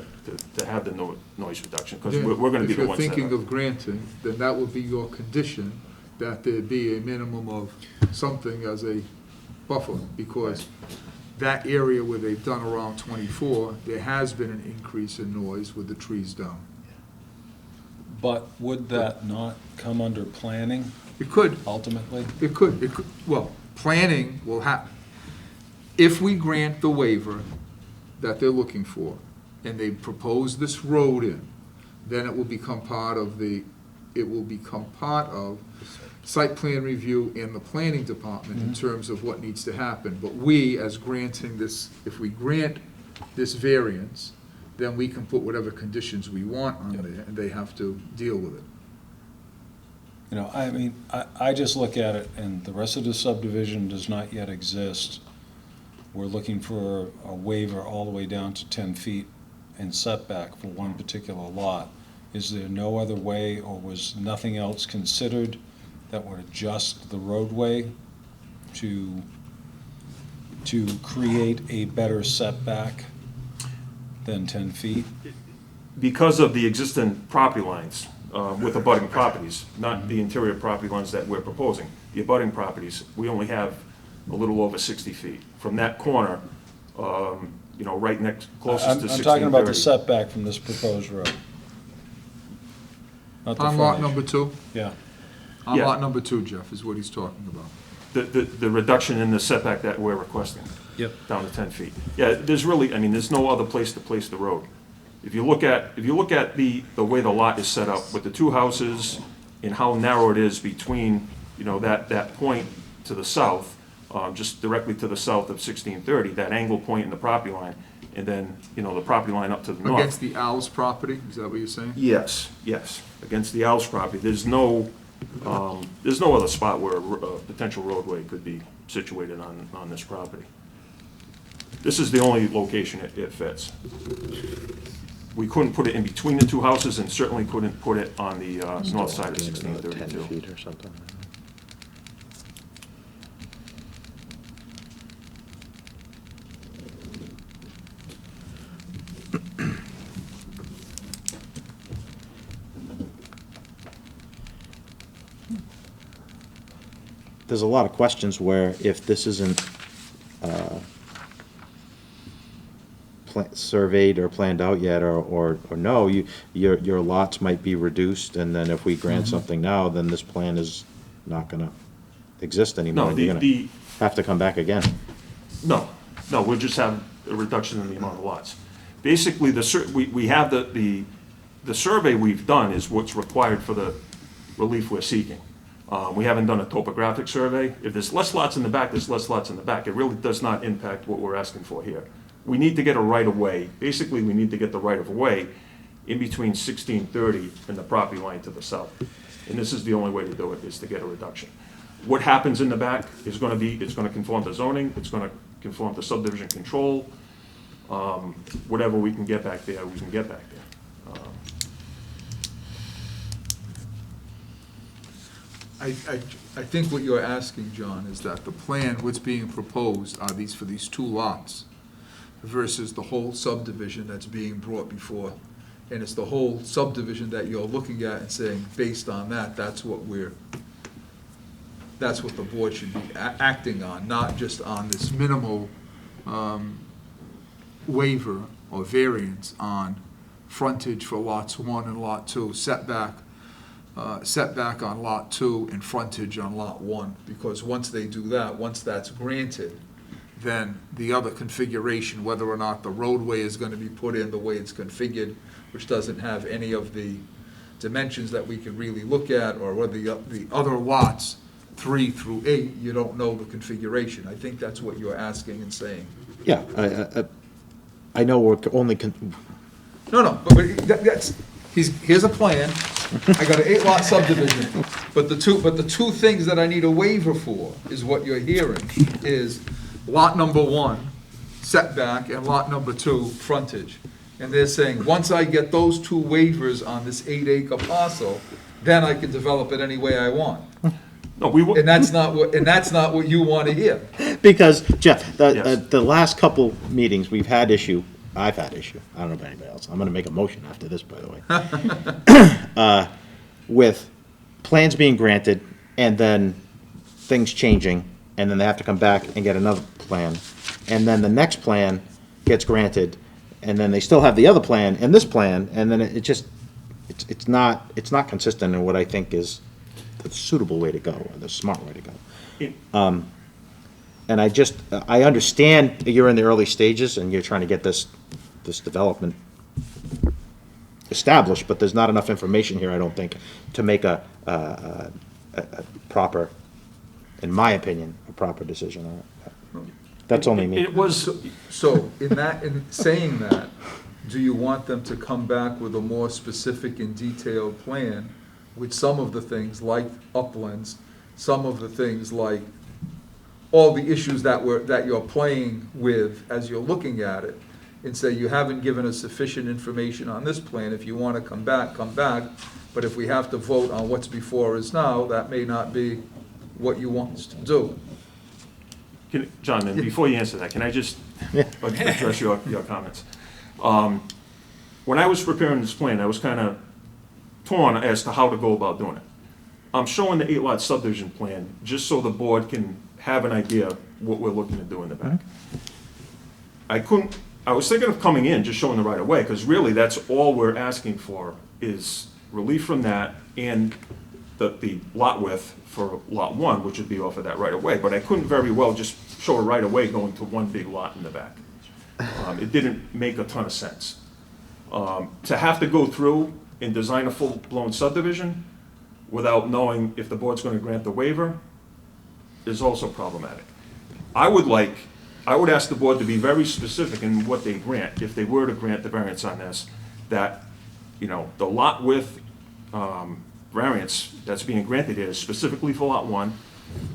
to have the noise reduction, because we're going to be the ones that If you're thinking of granting, then that would be your condition, that there be a minimum of something as a buffer, because that area where they've done around 24, there has been an increase in noise with the trees down. But would that not come under planning It could. ultimately? It could. Well, planning will happen. If we grant the waiver that they're looking for, and they propose this road in, then it will become part of site plan review in the planning department in terms of what needs to happen. But we, as granting this, if we grant this variance, then we can put whatever conditions we want on there, and they have to deal with it. You know, I mean, I just look at it, and the rest of the subdivision does not yet exist. We're looking for a waiver all the way down to 10 feet in setback for one particular lot. Is there no other way, or was nothing else considered that would adjust the roadway to create a better setback than 10 feet? because of the existing property lines with abutting properties, not the interior property lines that we're proposing. The abutting properties, we only have a little over 60 feet. From that corner, you know, right next, closest to 1630. I'm talking about the setback from this proposed road. Not the On lot frontage. number 2? Yeah. On Yeah. lot number 2, Jeff, is what he's talking about. The reduction in the setback that we're requesting. Yep. Down to 10 feet. Yeah, there's really, I mean, there's no other place to place the road. If you look at the way the lot is set up with the two houses and how narrow it is between, you know, that point to the south, just directly to the south of 1630, that angle point in the property line, and then, you know, the property line up to the north. Against the Owl's property, is that what you're saying? Yes, yes, against the Owl's property. There's no other spot where a potential roadway could be situated on this property. This is the only location it fits. We couldn't put it in between the two houses and certainly couldn't put it on the north side of 1632. 10 feet or something. There's a lot of questions where if this isn't surveyed or planned out yet, or no, your lots might be reduced, and then if we grant something now, then this plan is not gonna exist anymore. No, You're gonna have to come back again. No, we'll just have a reduction in the amount of lots. Basically, we have the survey we've done is what's required for the relief we're seeking. We haven't done a topographic survey. If there's less lots in the back, there's less lots in the back. It really does not impact what we're asking for here. We need to get a right-of-way. Basically, we need to get the right-of-way in between 1630 and the property line to the south. And this is the only way to do it, is to get a reduction. What happens in the back is going to be, it's going to conform to zoning, it's going to conform to subdivision control. Whatever we can get back there, we can get back there. I think what you're asking, John, is that the plan, what's being proposed are these, for these two lots versus the whole subdivision that's being brought before. And it's the whole subdivision that you're looking at and saying, based on that, that's what the board should be acting on, not just on this minimal waiver or variance on frontage for lots 1 and lot 2, setback on lot 2 and frontage on lot 1, because once they do that, once that's granted, then the other configuration, whether or not the roadway is going to be put in the way it's configured, which doesn't have any of the dimensions that we can really look at, or whether the other lots 3 through 8, you don't know the configuration. I think that's what you're asking and saying. Yeah, I know we're only, No, but that's, here's a plan. I got an 8-lot subdivision, but the two things that I need a waiver for is what you're hearing, is lot number 1, setback, and lot number 2, frontage. And they're saying, once I get those 2 waivers on this 8-acre parcel, then I can develop it any way I want. No, we will. And that's not what you want to hear. because, Jeff, Yes. the last couple meetings, I've had issue, I don't know about anybody else, I'm gonna make a motion after this, by the way, with plans being granted, and then things changing, and then they have to come back and get another plan, and then the next plan gets granted, and then they still have the other plan and this plan, and then it's not consistent in what I think is the suitable way to go, or the smart way to go. And I understand you're in the early stages and you're trying to get this development established, but there's not enough information here, I don't think, to make a proper, in my opinion, a proper decision on it. That's only me. It was, So, in saying that, do you want them to come back with a more specific and detailed plan with some of the things like uplands, some of the things like all the issues that you're playing with as you're looking at it, and say, you haven't given us sufficient information on this plan, if you want to come back, but if we have to vote on what's before us now, that may not be what you want us to do. John, and before you answer that, can I just address your comments? When I was preparing this plan, I was kind of torn as to how to go about doing it. I'm showing the 8-lot subdivision plan just so the board can have an idea of what we're looking to do in the back. I was thinking of coming in, just showing the right of way, because really that's all we're asking for is relief from that and the lot width for lot 1, which would be off of that right of way. But I couldn't very well just show a right of way going to one big lot in the back. It didn't make a ton of sense. To have to go through and design a full-blown subdivision without knowing if the board's gonna grant the waiver is also problematic. I would ask the board to be very specific in what they grant, if they were to grant the variance on this, that, you know, the lot width variance that's being granted here is specifically for lot 1,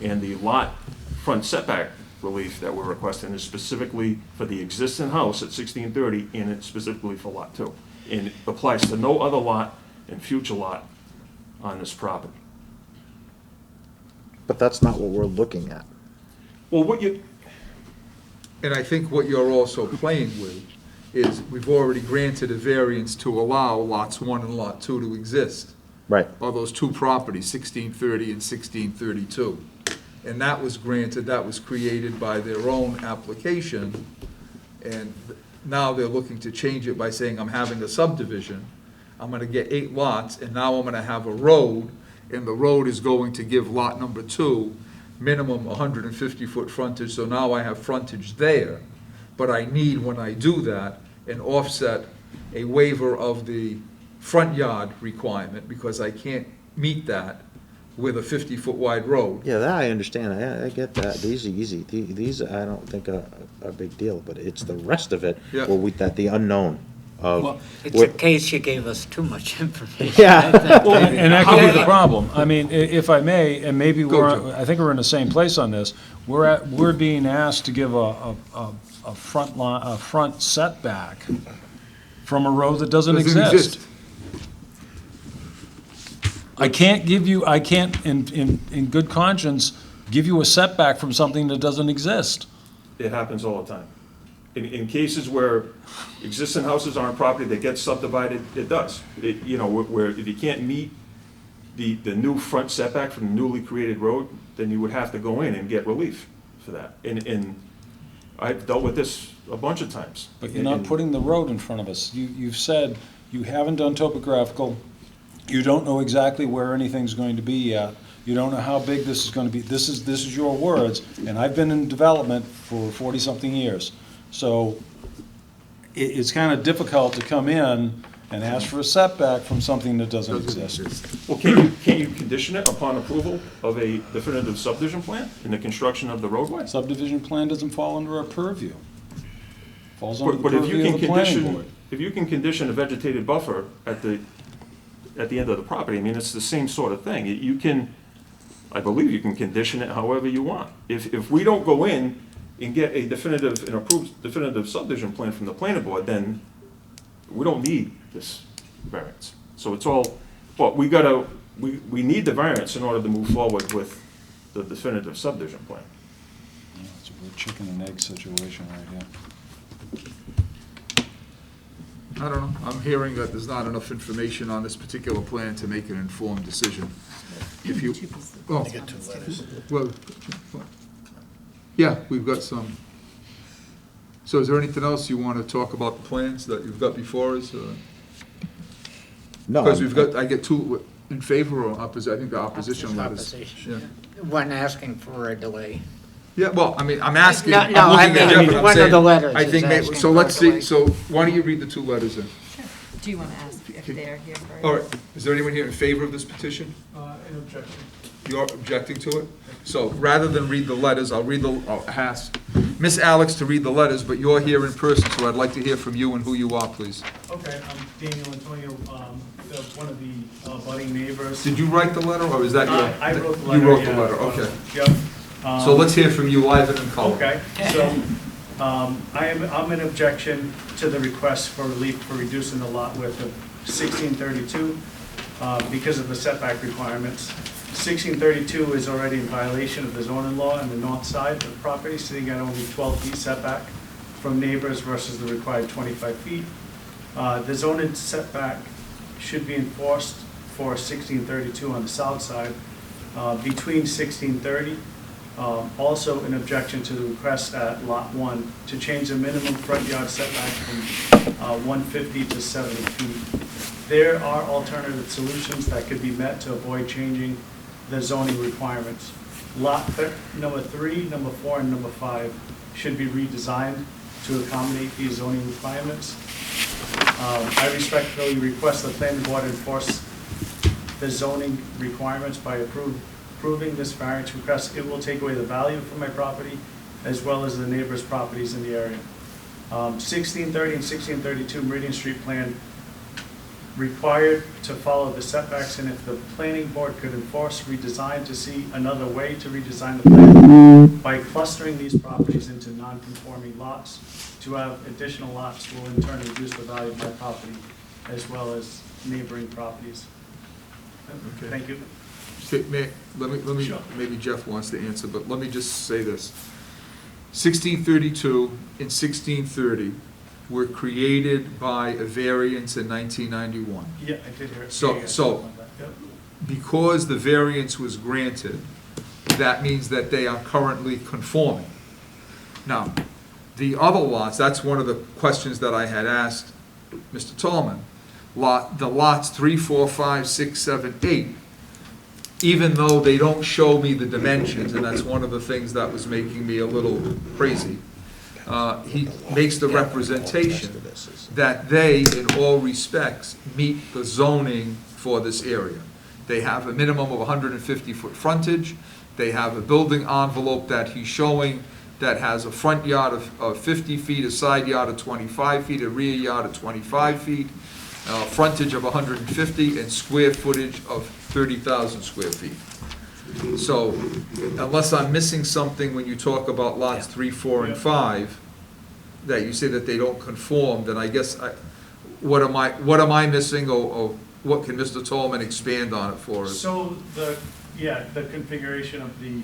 and the lot front setback relief that we're requesting is specifically for the existing house at 1630, and it's specifically for lot 2. And it applies to no other lot and future lot on this property. But that's not what we're looking at. Well, what you, And I think what you're also playing with is we've already granted a variance to allow lots 1 and lot 2 to exist. Right. Or those two properties, 1630 and 1632. And that was granted, that was created by their own application, and now they're looking to change it by saying, I'm having a subdivision, I'm gonna get 8 lots, and now I'm gonna have a road, and the road is going to give lot number 2 minimum 150-foot frontage, so now I have frontage there, but I need, when I do that, an offset, a waiver of the front yard requirement, because I can't meet that with a 50-foot wide road. Yeah, that I understand, I get that, these are easy, these I don't think are a big deal, but it's the rest of it, Yeah. where the unknown of. It's a case you gave us too much information. Yeah. Well, and that could be the problem. I mean, if I may, and maybe Joe. I think we're in the same place on this. We're being asked to give a front setback from a road that doesn't exist. I can't, in good conscience, give you a setback from something that doesn't exist. it happens all the time. In cases where existing houses are on property that get subdivided, it does. You know, where if you can't meet the new front setback from the newly created road, then you would have to go in and get relief for that. And I've dealt with this a bunch of times. But you're not putting the road in front of us. You've said you haven't done topographical, you don't know exactly where anything's going to be yet. You don't know how big this is going to be. This is your words, and I've been in development for 40-something years. So it's kind of difficult to come in and ask for a setback from something that doesn't exist. Well, can you condition it upon approval of a definitive subdivision plan in the construction of the roadway? Subdivision plan doesn't fall under our purview. Falls under the But if you purview can of the planning condition, board. if you can condition a vegetated buffer at the end of the property, I mean, it's the same sort of thing. You can, I believe you can condition it however you want. If we don't go in and get an approved definitive subdivision plan from the planning board, then we don't need this variance. So it's all, but we need the variance in order to move forward with the definitive subdivision plan. Yeah, it's a real chicken and egg situation right here. I don't know, I'm hearing that there's not enough information on this particular plan to make an informed decision. If you, oh, I get 2 letters. well, yeah, we've got some. So is there anything else you want to talk about the plans that you've got before us? No. Because we've got, I get 2 in favor or opposite, I think the opposition letters. Opposition. Yeah. One asking for a delay. Yeah, well, I mean, I'm asking, No, I'm no, I looking at mean, Jeff and I'm one of saying, the letters I is think, asking so for let's a see, delay. so why don't you read the 2 letters then? Do you want to ask if they're here first? All right, is there anyone here in favor of this petition? An objection. You're objecting to it? So rather than read the letters, I'll ask Miss Alex to read the letters, but you're here in person, so I'd like to hear from you and who you are, please. Okay, I'm Daniel Antonio, one of the budding neighbors. Did you write the letter, or is that your? I wrote the letter. You wrote the yeah. letter, okay. Yep. So let's hear from you live and in color. Okay, so I'm in objection to the request for relief for reducing the lot width of 1632 because of the setback requirements. 1632 is already in violation of the zoning law on the north side of the property, sitting at only 12 feet setback from neighbors versus the required 25 feet. The zoning setback should be enforced for 1632 on the south side. Between 1630, also an objection to the request at Lot 1 to change the minimum front yard setback from 150 to 70 feet. There are alternative solutions that could be met to avoid changing the zoning requirements. Lot number 3, number 4, and number 5 should be redesigned to accommodate these zoning requirements. I respectfully request the planning board enforce the zoning requirements by approving this variance request. It will take away the value from my property as well as the neighbors' properties in the area. 1630 and 1632 Meridian Street plan required to follow the setbacks, and if the planning board could enforce redesign to see another way to redesign the plan by clustering these properties into non-conforming lots, to have additional lots will in turn reduce the value of my property as well as neighboring properties. Okay. Thank you. Okay, let me, Sure. maybe Jeff wants to answer, but let me just say this. 1632 and 1630 were created by a variance in 1991. Yeah, I did hear it. So- Yeah, so- something like that. Yep. Because the variance was granted, that means that they are currently conforming. Now, the other lots, that's one of the questions that I had asked Mr. Tallman. The lots 3, 4, 5, 6, 7, 8, even though they don't show me the dimensions, and that's one of the things that was making me a little crazy, he makes the representation that they, in all respects, meet the zoning for this area. They have a minimum of 150-foot frontage. They have a building envelope that he's showing that has a front yard of 50 feet, a side yard of 25 feet, a rear yard of 25 feet, frontage of 150, and square footage of 30,000 square feet. So unless I'm missing something when you talk about lots 3, 4, and 5, that you say that they don't conform, then I guess, what am I missing, or what can Mr. Tallman expand on it for us? So the configuration of the,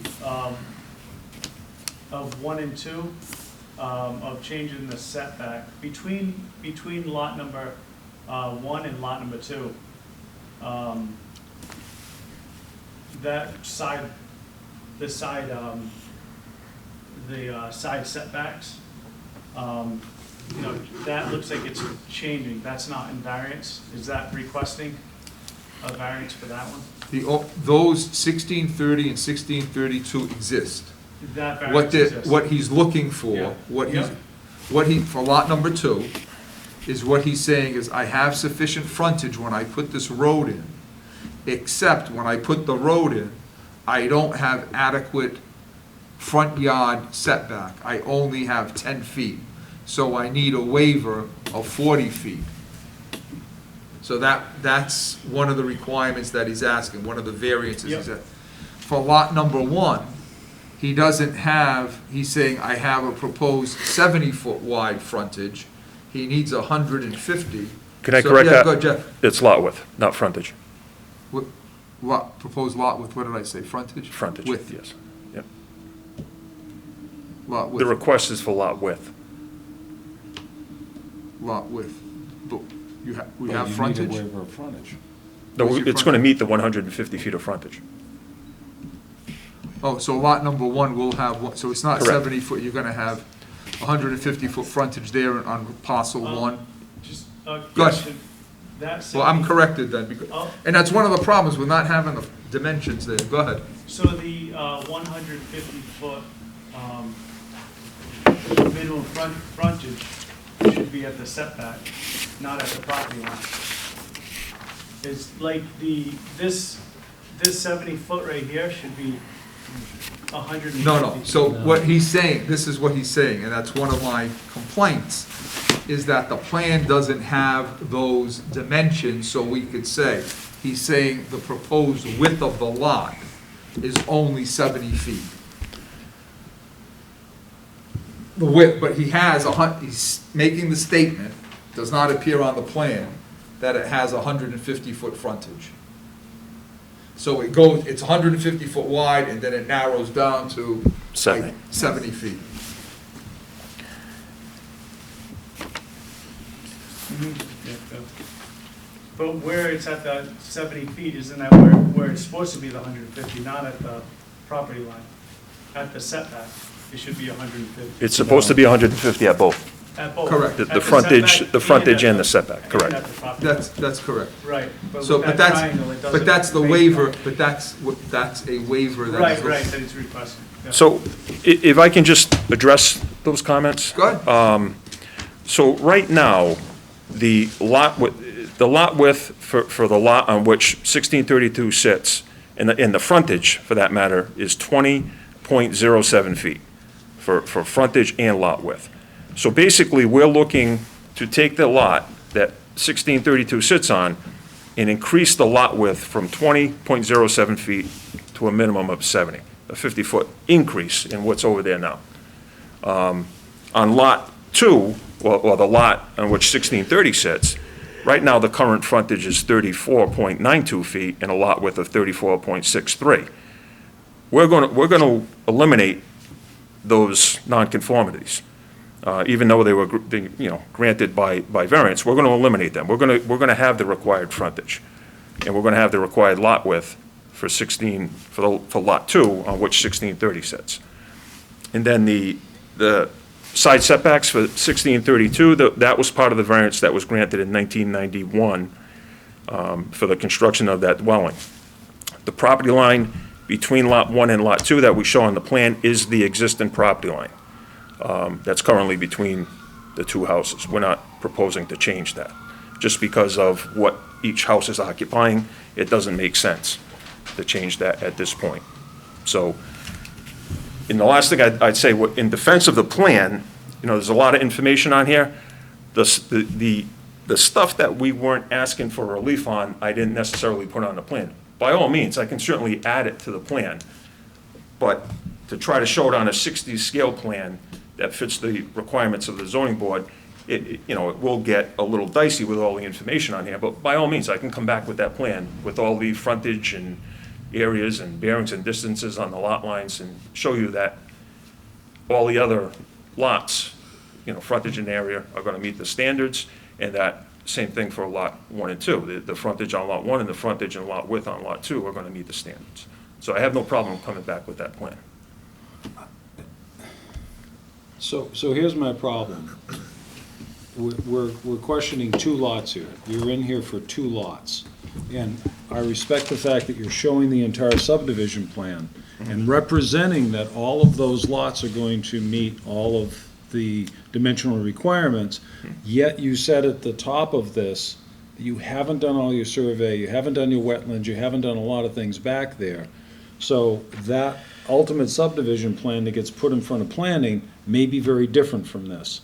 of 1 and 2, of changing the setback between lot number 1 and lot number 2. That side, the side setbacks, that looks like it's changing. That's not in variance. Is that requesting a variance for that one? Those 1630 and 1632 exist. That variance exists. What he's looking for, Yeah. for lot number 2, is what he's saying is, I have sufficient frontage when I put this road in, except when I put the road in, I don't have adequate front yard setback. I only have 10 feet. So I need a waiver of 40 feet. So that's one of the requirements that he's asking, one of the variances he's asking. For lot number 1, he doesn't have, he's saying, I have a proposed 70-foot wide frontage. He needs 150. Can I So- correct yeah, that? go ahead, Jeff. It's lot width, not frontage. Proposed lot width, what did I say, frontage? Frontage, Width. yes. Yep. Lot The width, request is for lot width. lot width. But we But have you frontage? need a waiver of frontage. No, What's your it's going to frontage? meet the 150 feet of frontage. Oh, so lot number 1 will have, so it's not Correct. 70 foot, you're gonna have 150-foot frontage there on parcel 1? Just a Go ahead. question. That's Well, I'm corrected then, because, Oh. and that's one of the problems with not having the dimensions there. Go ahead. So the 150-foot minimum frontage should be at the setback, not at the property line. It's like this 70-foot right here should be 150. No. So what he's saying, this is what he's saying, and that's one of my complaints, is that the plan doesn't have those dimensions, so we could say, he's saying the proposed width of the lot is only 70 feet. The width, but he has he's making the statement, does not appear on the plan, that it has 150-foot frontage. So it goes, it's 150 foot wide, and then it narrows down to 70. 70 feet. But where it's at the 70 feet, isn't that where it's supposed to be the 150, not at the property line? At the setback, it should be 150. It's supposed to be 150 at both. At both. Correct. The At frontage, the frontage at and the setback, and correct. at the property line. That's correct. Right, but So, with but that that's, triangle, it doesn't. but that's the make waiver, that. but that's a waiver that Right, is. right, that it's requested. Yeah. So if I can just address those comments? Go ahead. So right now, the lot width for the lot on which 1632 sits, and the frontage, for that matter, is 20.07 feet for frontage and lot width. So basically, we're looking to take the lot that 1632 sits on and increase the lot width from 20.07 feet to a minimum of 70, a 50-foot increase in what's over there now. On Lot 2, or the lot on which 1630 sits, right now the current frontage is 34.92 feet and a lot width of 34.63. We're going to eliminate those nonconformities. Even though they were, granted by variance, we're going to eliminate them. We're going to have the required frontage, and we're going to have the required lot width for Lot 2, on which 1630 sits. And then the side setbacks for 1632, that was part of the variance that was granted in 1991 for the construction of that dwelling. The property line between Lot 1 and Lot 2 that we show on the plan is the existing property line. That's currently between the two houses. We're not proposing to change that. Just because of what each house is occupying, it doesn't make sense to change that at this point. So, and the last thing I'd say, in defense of the plan, there's a lot of information on here. The stuff that we weren't asking for relief on, I didn't necessarily put on the plan. By all means, I can certainly add it to the plan, but to try to show it on a 60 scale plan that fits the requirements of the zoning board, it will get a little dicey with all the information on here, but by all means, I can come back with that plan with all the frontage and areas and bearings and distances on the lot lines and show you that all the other lots, frontage and area are going to meet the standards, and that same thing for Lot 1 and 2. The frontage on Lot 1 and the frontage and lot width on Lot 2 are going to meet the standards. So I have no problem coming back with that plan. So here's my problem. We're questioning two lots here. You're in here for two lots. And I respect the fact that you're showing the entire subdivision plan and representing that all of those lots are going to meet all of the dimensional requirements, yet you said at the top of this, that you haven't done all your survey, you haven't done your wetlands, you haven't done a lot of things back there. So that ultimate subdivision plan that gets put in front of planning may be very different from this.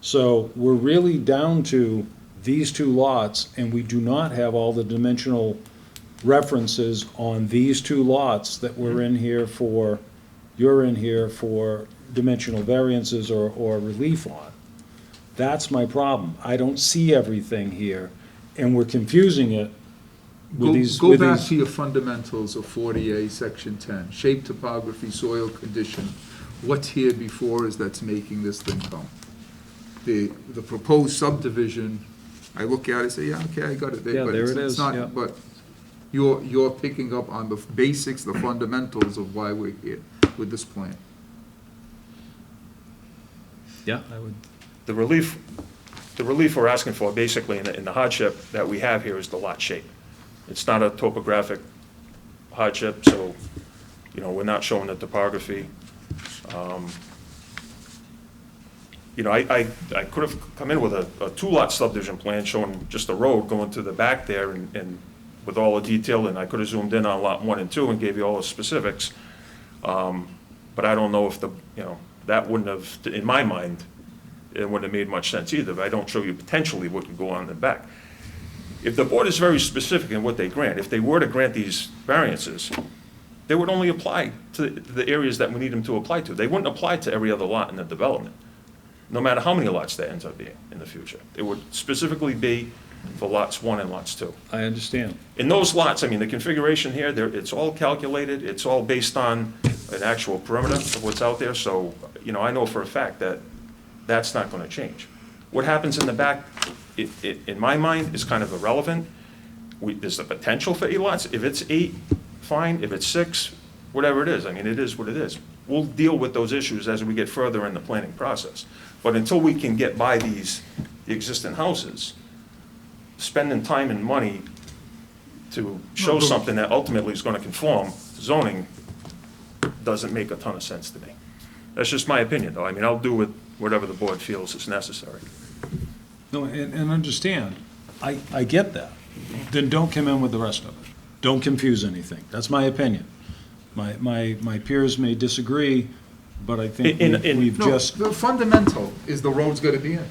So we're really down to these two lots, and we do not have all the dimensional references on these two lots that we're in here for, you're in here for dimensional variances or relief on. That's my problem. I don't see everything here, and we're confusing it with these. Go back to your fundamentals of 40A, Section 10, shape, topography, soil condition. What's here before is that's making this thing come. The proposed subdivision, I look at it and say, yeah, okay, I got it there. Yeah, but there it's it is, not- yeah. But you're picking up on the basics, the fundamentals of why we're here with this plan. Yeah, I would. The relief we're asking for, basically, in the hardship that we have here is the lot shape. It's not a topographic hardship, so, we're not showing the topography. I could have come in with a two-lot subdivision plan showing just a road going to the back there and with all the detail, and I could have zoomed in on Lot 1 and 2 and gave you all the specifics. But I don't know if that wouldn't have, in my mind, it wouldn't have made much sense either. But I don't show you potentially what could go on in the back. If the board is very specific in what they grant, if they were to grant these variances, they would only apply to the areas that we need them to apply to. They wouldn't apply to every other lot in the development, no matter how many lots that ends up being in the future. It would specifically be for lots 1 and lots 2. I understand. In those lots, the configuration here, it's all calculated, it's all based on an actual perimeter of what's out there, so, I know for a fact that that's not gonna change. What happens in the back, in my mind, is kind of irrelevant. There's the potential for 8 lots. If it's 8, fine. If it's 6, whatever it is, it is what it is. We'll deal with those issues as we get further in the planning process. But until we can get by the existing houses, spending time and money to show something that ultimately is gonna conform to zoning doesn't make a ton of sense to me. That's just my opinion, though. I'll do with whatever the board feels is necessary. No, and understand, I get that. Then don't come in with the rest of it. Don't confuse anything. That's my opinion. My peers may disagree, but I think we've No, just, the fundamental is the road's gotta be in.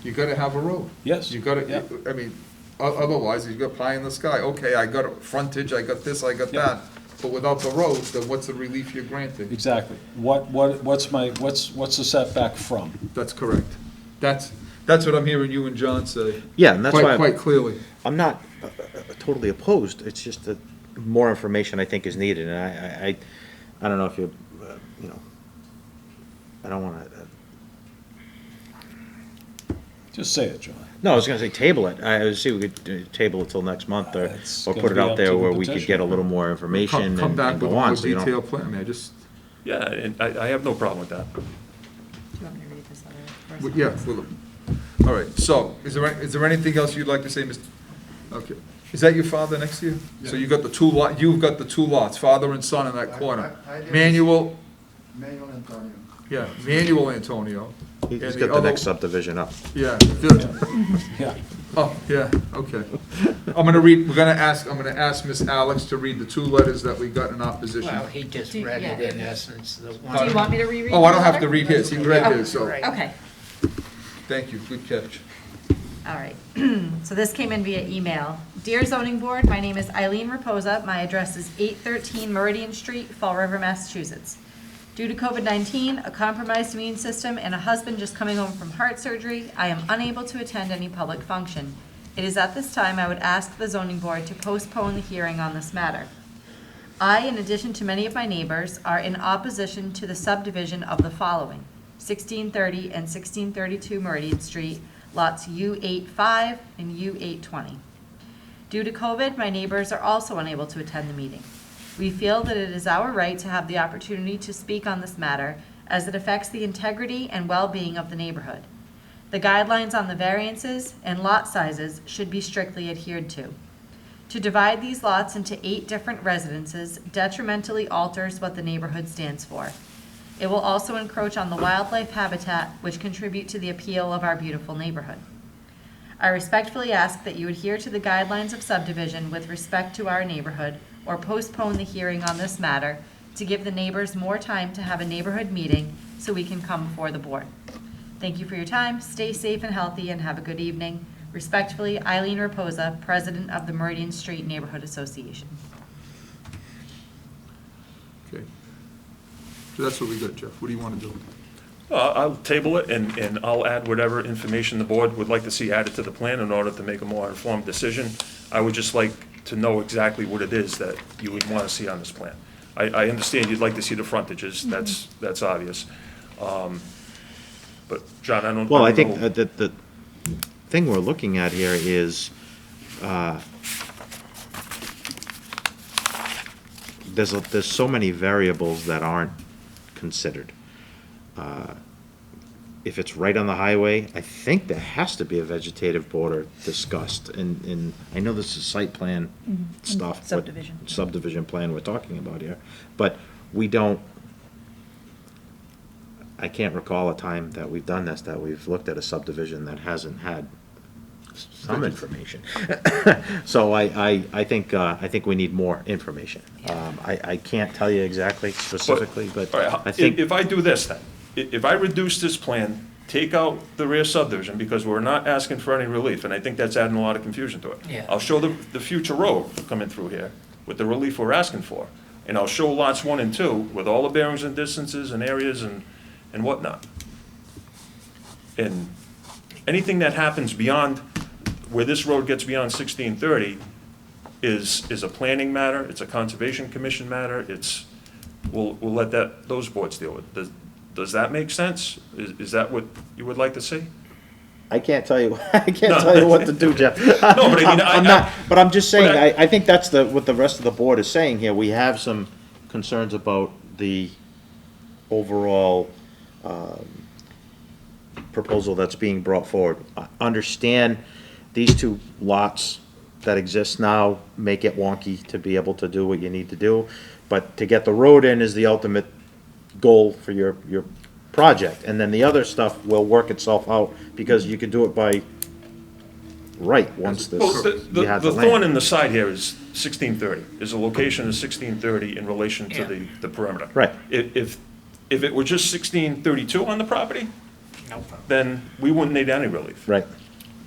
You gotta have a road. yes. You gotta, yeah. I mean, otherwise, you got pie in the sky. Okay, I got a frontage, I got this, I got Yeah. that. But without the road, then what's the relief you're granting? Exactly. What's the setback from? That's correct. That's what I'm hearing you and John say. Yeah, and that's why Quite clearly. I'm not totally opposed, it's just that more information I think is needed, and I don't know if you, you know, I don't wanna, Just say it, John. no, I was gonna say table it, I was see, we could table it till next month, It's or gonna put it be out up there to the where we could get a petitioner. little more information Come and back and with a go on, more so you don't. detailed plan, man, just, Yeah, and I have no problem with that. Do you want me to read this other? yeah, all right, so, is there anything else you'd like to say, Mr.? Okay, is that your father next to you? So you got the you've got the two lots, father and son in that corner. I did. Manuel, Manuel Antonio. yeah, Manuel Antonio. He's And got the other- next subdivision up. Yeah. Yeah. Oh, yeah, okay. I'm gonna ask Miss Alex to read the two letters that we got in opposition. Well, he just read it in essence, the one. Do you want me to reread? Oh, I don't the have to letter? read his, he read his, so, Right. Okay. thank you, good catch. All right, so this came in via email. Dear Zoning Board, my name is Eileen Raposa. My address is 813 Meridian Street, Fall River, Massachusetts. Due to COVID-19, a compromised immune system, and a husband just coming home from heart surgery, I am unable to attend any public function. It is at this time I would ask the Zoning Board to postpone the hearing on this matter. I, in addition to many of my neighbors, are in opposition to the subdivision of the following: 1630 and 1632 Meridian Street, lots U85 and U820. Due to COVID, my neighbors are also unable to attend the meeting. We feel that it is our right to have the opportunity to speak on this matter, as it affects the integrity and well-being of the neighborhood. The guidelines on the variances and lot sizes should be strictly adhered to. To divide these lots into 8 different residences detrimentally alters what the neighborhood stands for. It will also encroach on the wildlife habitat, which contribute to the appeal of our beautiful neighborhood. I respectfully ask that you adhere to the guidelines of subdivision with respect to our neighborhood, or postpone the hearing on this matter to give the neighbors more time to have a neighborhood meeting so we can come before the board. Thank you for your time. Stay safe and healthy, and have a good evening. Respectfully, Eileen Raposa, President of the Meridian Street Neighborhood Association. Okay. So that's what we got, Jeff. What do you want to do? I'll table it, and I'll add whatever information the board would like to see added to the plan in order to make a more informed decision. I would just like to know exactly what it is that you would want to see on this plan. I understand you'd like to see the frontages, that's obvious. But, John, I don't. Well, I think know. the thing we're looking at here is, there's so many variables that aren't considered. If it's right on the highway, I think there has to be a vegetative border discussed, and I know this is site plan stuff. Subdivision. Subdivision plan we're talking about here, but we don't, I can't recall a time that we've done this, that we've looked at a subdivision that hasn't had some information. So I think we need more information. I can't tell you exactly specifically, but All right, I think. If I do this then, if I reduce this plan, take out the rear subdivision, because we're not asking for any relief, and I think that's adding a lot of confusion to it. Yeah. I'll show the future road coming through here with the relief we're asking for, and I'll show lots 1 and 2 with all the bearings and distances and areas and whatnot. And anything that happens beyond, where this road gets beyond 1630 is a planning matter, it's a conservation commission matter, we'll let those boards deal with it. Does that make sense? Is that what you would like to see? I can't tell you, tell you what to do, Jeff. No, but I mean, I'm not, but I'm just saying, but I think that's what the rest of the board is saying here. We have some concerns about the overall, proposal that's being brought forward. I understand these 2 lots that exist now make it wonky to be able to do what you need to do, but to get the road in is the ultimate goal for your project, and then the other stuff will work itself out, because you could do it by right, once Well, this, you have the the thorn land. in the side here is 1630, is the location of 1630 in relation to Yeah. the perimeter. Right. If it were just 1632 on the property, No problem. then we wouldn't need any relief. Right.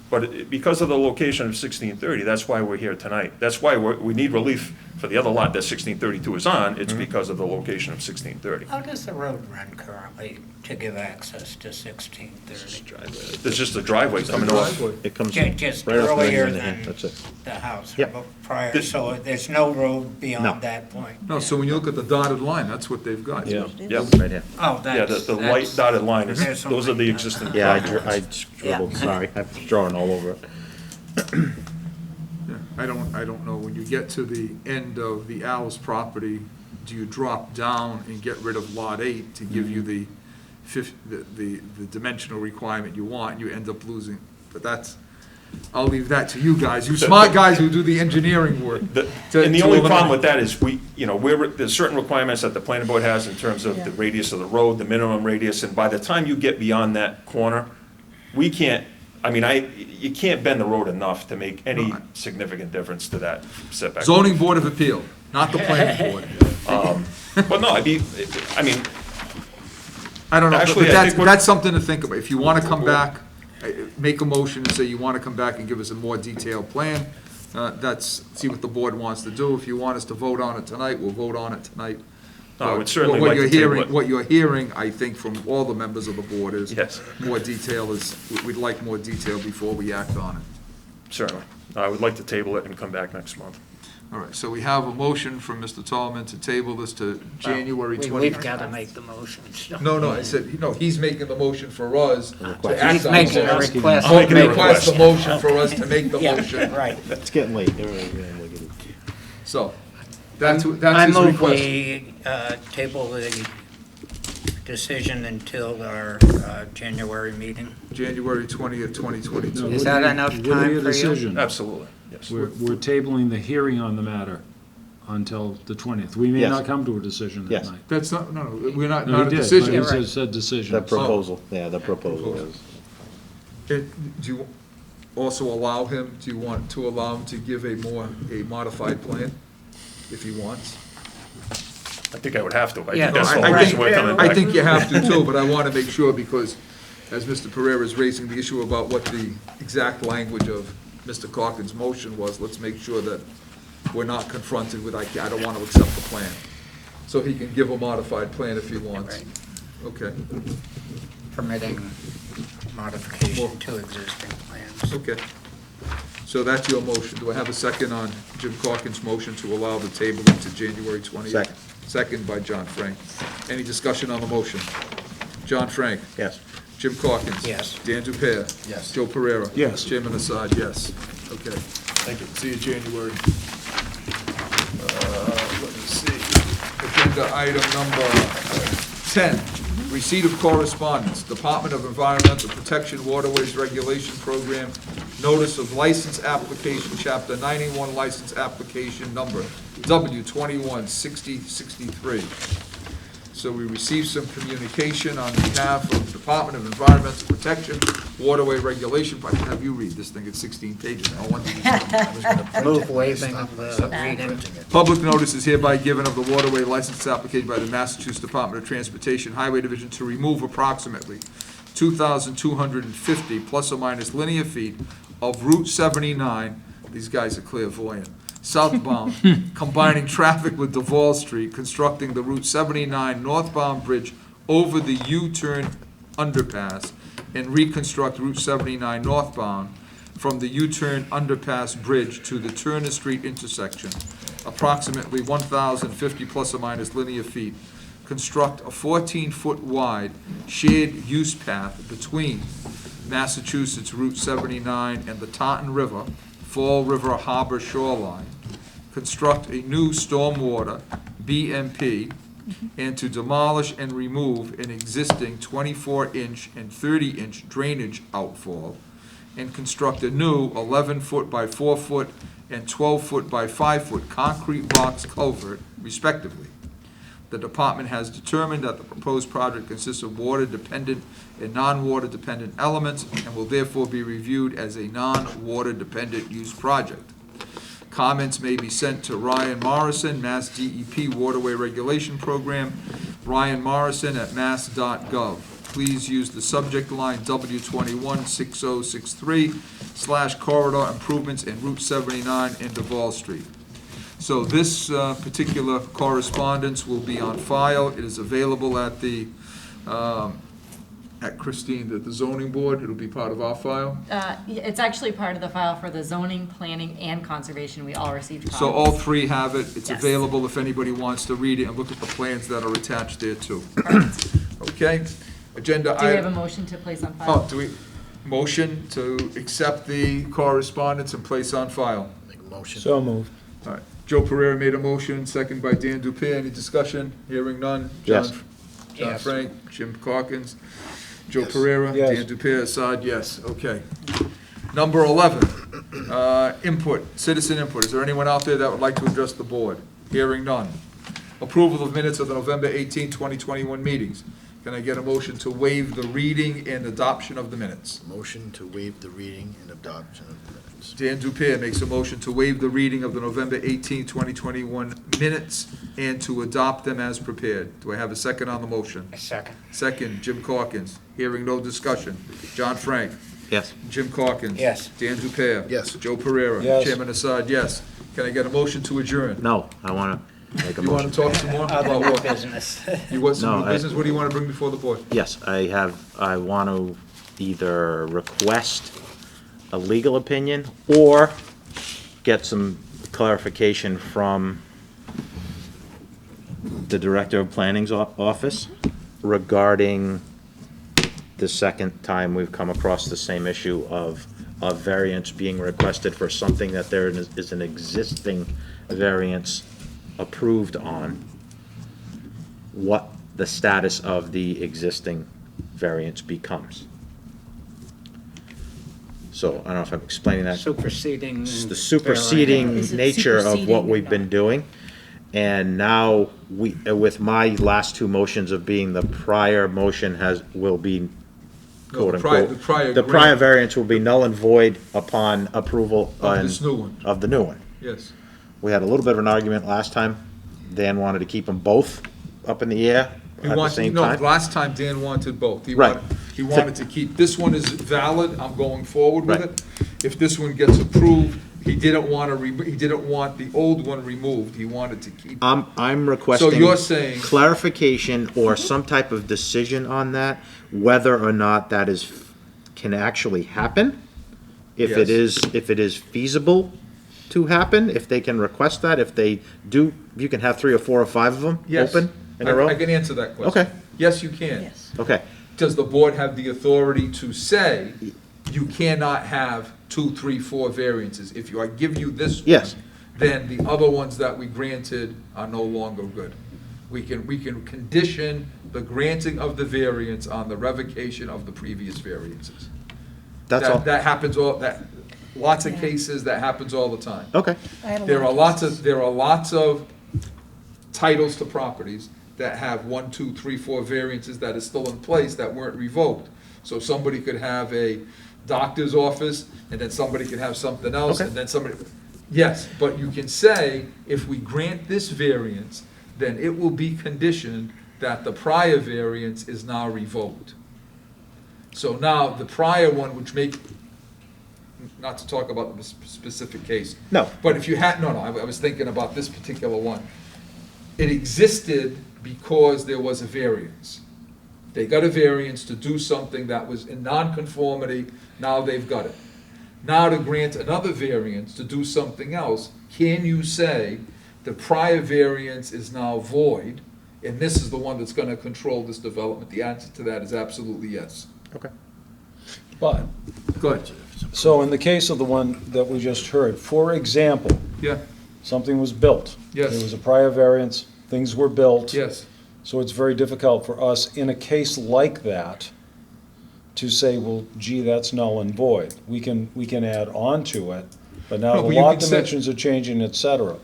But because of the location of 1630, that's why we're here tonight. That's why we need relief for the other lot that 1632 is on, it's because of the location of 1630. How does the road run currently to give access to 1630? There's just a driveway coming off. It comes Just right off the earlier end of here, than that's it. the house, Yep. prior, so there's no road No. beyond that point? No, so when you look at the dotted line, that's what they've got. Yep. Right here. Oh, Yeah, that's. the light dotted line, There's those are the something, existing. Yeah, properties. I scribbled, sorry, I'm drawing all over it. Yeah, I don't know, when you get to the end of the Al's property, do you drop down and get rid of lot 8 to give you the dimensional requirement you want, and you end up losing, but that's, I'll leave that to you guys, you smart guys who do the engineering work. And the only problem with that is there's certain requirements that the planning board has in terms of the radius of the road, the minimum radius, and by the time you get beyond that corner, we can't, you can't bend the road enough to make any significant difference to that setback. Zoning Board of Appeal, not the planning board. Well, no, I mean, I don't know, Actually, but I think that's something to think about. If you want to come back, make a motion and say you want to come back and give us a more detailed plan, see what the board wants to do. If you want us to vote on it tonight, we'll vote on it tonight. No, I would certainly What like to you're table hearing- it. What you're hearing, I think, from all the members of the board is Yes. more detail we'd like more detail before we act on it. Certainly. I would like to table it and come back next month. All right, so we have a motion from Mr. Tallman to table this to January 20th. We've got to make the motion. so- No, I said, he's making the motion for us to request. act He's on making a it. request. I'm making a Request the request. motion for us to make the Yeah, motion. right. It's getting late. So, that's I his move request. we table the decision until our January meeting. January 20th, 2022. Is that enough Would it be time a for you? decision? Absolutely, yes. We're tabling the hearing on the matter until the 20th. We may Yes. not come to a decision that Yes. night. That's not, no, we're not No, a he did, decision. but he said decision. The proposal, the proposal is. Do you also allow him, do you want to allow him to give a modified plan, if he wants? I think I would have to. I Yeah, think that's the I whole think- reason we're coming I back. think you have to too, but I want to make sure, because as Mr. Pereira is raising the issue about what the exact language of Mr. Corcoran's motion was, let's make sure that we're not confronted with, I don't want to accept the plan. So he can give a modified plan if he wants. Right. Okay, Permitting modification to existing plans. okay. So that's your motion. Do I have a second on Jim Corcoran's motion to allow the tabling to January 20th? Second. Second by John Frank. Any discussion on the motion? John Frank? Yes. Jim Corkins? Yes. Dan Dupere? Yes. Joe Pereira? Yes. Chairman Assad, yes. Okay. Thank you. See you January. Let me see. Agenda item number 10, receipt of correspondence, Department of Environmental Protection Waterways Regulation Program, notice of license application, Chapter 91 license application number W216063. So we received some communication on behalf of the Department of Environmental Protection, Waterway Regulation. I can have you read this thing, it's 16 pages. I want you to- Move waiving of the reading. Public notice is hereby given of the waterway license application by the Massachusetts Department of Transportation Highway Division to remove approximately 2,250 plus or minus linear feet of Route 79, these guys are clairvoyant, southbound, combining traffic with Duval Street, constructing the Route 79 northbound bridge over the U-turn underpass, and reconstruct Route 79 northbound from the U-turn underpass bridge to the Turner Street intersection, approximately 1,050 plus or minus linear feet. Construct a 14-foot wide shared use path between Massachusetts Route 79 and the Taunton River, Fall River Harbor shoreline. Construct a new stormwater BMP, and to demolish and remove an existing 24-inch and 30-inch drainage outfall, and construct a new 11-foot by 4-foot and 12-foot by 5-foot concrete box culvert, respectively. The department has determined that the proposed project consists of water-dependent and non-water-dependent elements and will therefore be reviewed as a non-water-dependent use project. Comments may be sent to Ryan Morrison, Mass DEP Waterway Regulation Program, Ryan Morrison at mass.gov. Please use the subject line W216063/corridor improvements in Route 79 in Duval Street. So this particular correspondence will be on file. It is available at the, at Christine, the zoning board. It'll be part of our file. It's actually part of the file for the zoning, planning, and conservation. We all received copies. So all three have it. It's Yes. available if anybody wants to read it and look at the plans that are attached there too. Okay? Agenda Do we have a item. motion to place on file? Oh, do we, motion to accept the correspondence and place on file? Make a motion. So moved. All right. Joe Pereira made a motion, second by Dan Dupere. Any discussion? Hearing none? Yes. John Yes. Frank, Jim Corkins, Joe Yes. Pereira, Yes. Dan Dupere, Assad, yes. Okay. Number 11, input, citizen input. Is there anyone out there that would like to address the board? Hearing none. Approval of minutes of the November 18, 2021 meetings. Can I get a motion to waive the reading and adoption of the minutes? Motion to waive the reading and adoption of the minutes. Dan Dupere makes a motion to waive the reading of the November 18, 2021 minutes and to adopt them as prepared. Do I have a second on the motion? A second. Second, Jim Corkins. Hearing no discussion. John Frank. Yes. Jim Corkins. Yes. Dan Dupere. Yes. Joe Pereira. Yes. Chairman Assad, yes. Can I get a motion to adjourn? No, I want to make a You want motion. to talk some more? Other About new what? business. You want some No, new I- business? What do you want to bring before the board? Yes, I want to either request a legal opinion or get some clarification from the Director of Planning's office regarding the second time we've come across the same issue of variance being requested for something that there is an existing variance approved on, what the status of the existing variance becomes. So I don't know if I'm explaining that. Superseding. It's the superseding Is it nature of what superseding or we've been not? doing. And now we, with my last two motions of being the prior motion will be No, quote the prior- unquote. the prior The prior grant. variance will be null and void upon approval Of this new one. of the new one. Yes. We had a little bit of an argument last time. Dan wanted to keep them both up in the air He at the wanted, same no, time. last time Dan wanted both. Right. He wanted to keep, this one is valid, I'm going forward with Right. it. If this one gets approved, he didn't want to, he didn't want the old one removed, he wanted to keep. I'm requesting. you're saying- clarification or some type of decision on that, whether or not that can actually happen. If it is feasible to happen, if they can request that, if they do, you can have 3 or 4 or 5 of them Yes. open in a row? I can answer that question. Okay. Yes, you can. Yes. Okay, Does the board have the authority to say, you cannot have 2, 3, 4 variances? If I give you this one. Yes. Then the other ones that we granted are no longer good. We can condition the granting of the variance on the revocation of the previous variances. that's all. That happens lots of cases, that happens all the time. Okay, I had a There lot are of lots cases. of, there are lots of titles to properties that have 1, 2, 3, 4 variances that is still in place that weren't revoked. So somebody could have a doctor's office, and then somebody could have something else, Okay. and then somebody, yes, but you can say, if we grant this variance, then it will be conditioned that the prior variance is now revoked. So now, the prior one, which not to talk about the specific case. No. But if you had, no, I was thinking about this particular one. It existed because there was a variance. They got a variance to do something that was in nonconformity, now they've got it. Now to grant another variance to do something else, can you say the prior variance is now void, and this is the one that's gonna control this development? The answer to that is absolutely yes. okay. But, Good. so in the case of the one that we just heard, for example, Yeah, something was built. Yes. There was a prior variance, things were built. yes. So it's very difficult for us, in a case like that, to say, well, gee, that's null and void. We can add on to it, but now No, the but you lot can say- dimensions are changing, et cetera.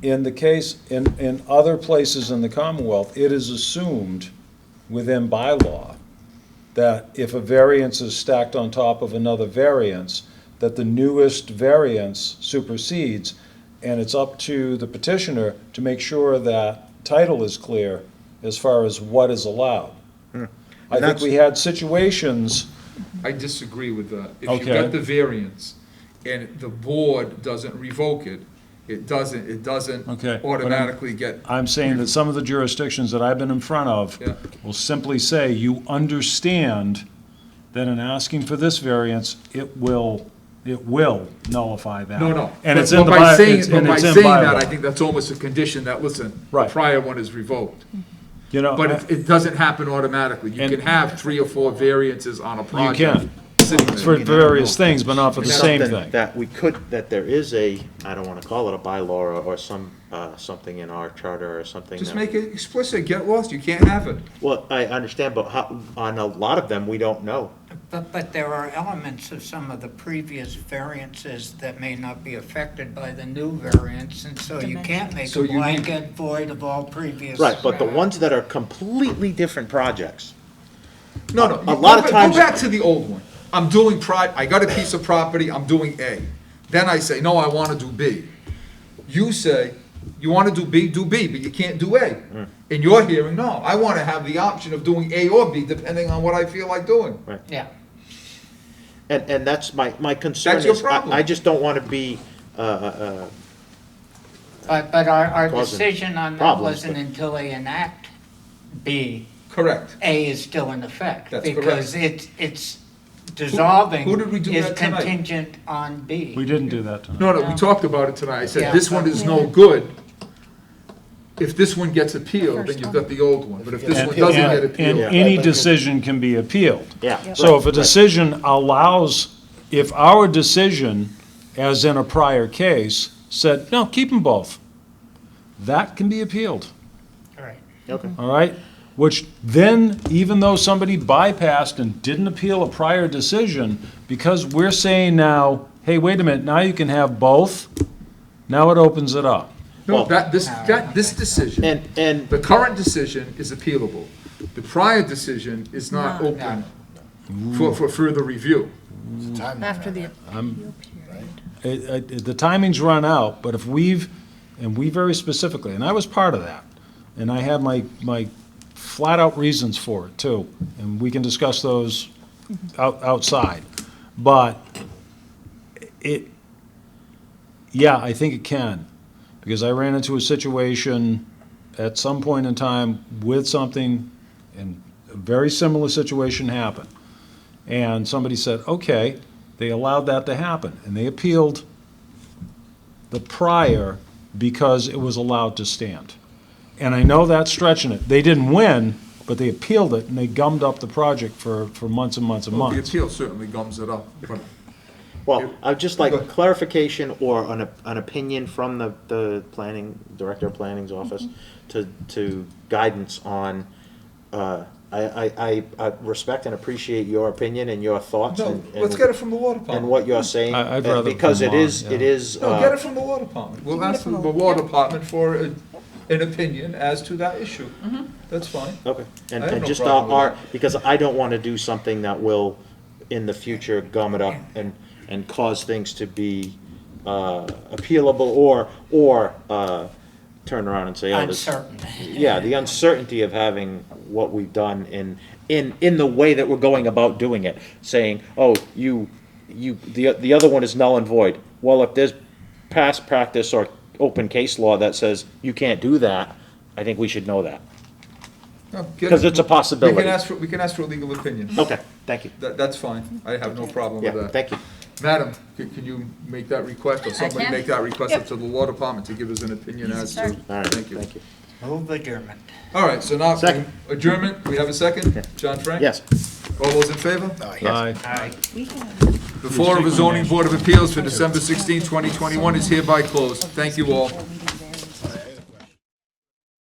in the case, in other places in the Commonwealth, it is assumed within bylaw that if a variance is stacked on top of another variance, that the newest variance supersedes, and it's up to the petitioner to make sure that title is clear as far as what is allowed. I think we had situations. I disagree with that. If you Okay. get the variance and the board doesn't revoke it, it doesn't Okay, but automatically get. I'm saying that some of the jurisdictions that I've been in front of Yeah. will simply say, you understand that in asking for this variance, it will nullify that. No. And But- it's in the but by by, saying- it's but and by it's in saying that, I bylaw. think that's almost a condition that, listen, the Right. prior one is revoked. You know, But it doesn't happen automatically. You And- can have 3 or 4 variances on a project. can. sitting there. for various things, but not for the same Something thing. that we could, that there is a, I don't wanna call it a bylaw or some, something in our charter or something. Just that- make it explicit, get lost, you can't have it. Well, I understand, but how, on a lot of them, we don't know. But there are elements of some of the previous variances that may not be affected by the new variance, and so you can't make So a you need- blanket void of all previous. Right, but the ones that are completely different projects. No, A lot of times- Go back to the old one. I'm doing I got a piece of property, I'm doing A. Then I say, no, I wanna do B. You say, you wanna do B, but you can't do A. In your hearing, no, I wanna have the option of doing A or B, depending on what I feel like doing. Yeah. And that's my concern That's your is, problem. I just don't wanna be, But our Causing decision on that problems, wasn't but- until they enact B. Correct. A is still in effect. That's Because it's dissolving who did we do is that tonight? contingent on B. We didn't do that tonight. No, we talked about it tonight. I said, Yeah. this one is no good. If this one gets appealed, then you've got the old one. But if this And, one doesn't get and appealed, any decision can be appealed. yeah. So if a right. decision allows, if our decision, as in a prior case, said, no, keep them both, that can be appealed, All right. Okay. all right? Which then, even though somebody bypassed and didn't appeal a prior decision, because we're saying now, hey, wait a minute, now you can have both, now it opens it up. no, this decision, And, the current decision is appealable. The prior decision is not open for further review. After the The timing's run out, but if we very specifically, and I was part of that, and I had my flat-out reasons for it, too, and we can discuss those outside. But I think it can, because I ran into a situation at some point in time with something, and a very similar situation happened. And somebody said, okay, they allowed that to happen, and they appealed the prior because it was allowed to stand. And I know that's stretching it. They didn't win, but they appealed it, and they gummed up the project for months and months and Well, the months. appeal certainly gums it up, but well, I'd just like clarification or an opinion from the planning, director of planning's office to guidance on, I respect and appreciate your opinion and your thoughts. no, and let's get it from the law department. And what you're saying. I'd rather Because from it is, law, it yeah. is. No, get it from the law department. We'll ask the law department for an opinion as to that issue. That's fine. Okay, and I have and no just problem with our, that. because I don't want to do something that will, in the future, gum it up and cause things to be appealable or turn around and say, oh, this. Uncertain. Yeah, the uncertainty of having what we've done in the way that we're going about doing it, saying, oh, the other one is null and void. Well, if there's past practice or open case law that says you can't do that, I think we should know that. No, get Because it- it's a possibility. We can ask for a legal opinion. Okay, thank you. That's fine. I have no problem with Yeah, that. thank you. Madam, can you make that request, or somebody can. make that request Yep. up to the law department to give us an opinion as to? All right, Thank you. thank you. Move adjournment. All right, so now, Second. adjournment, we have a second? John Frank? Yes. All those in favor? Aye. All right. The floor of the zoning board of appeals for December 16, 2021 is hereby closed. Thank you all.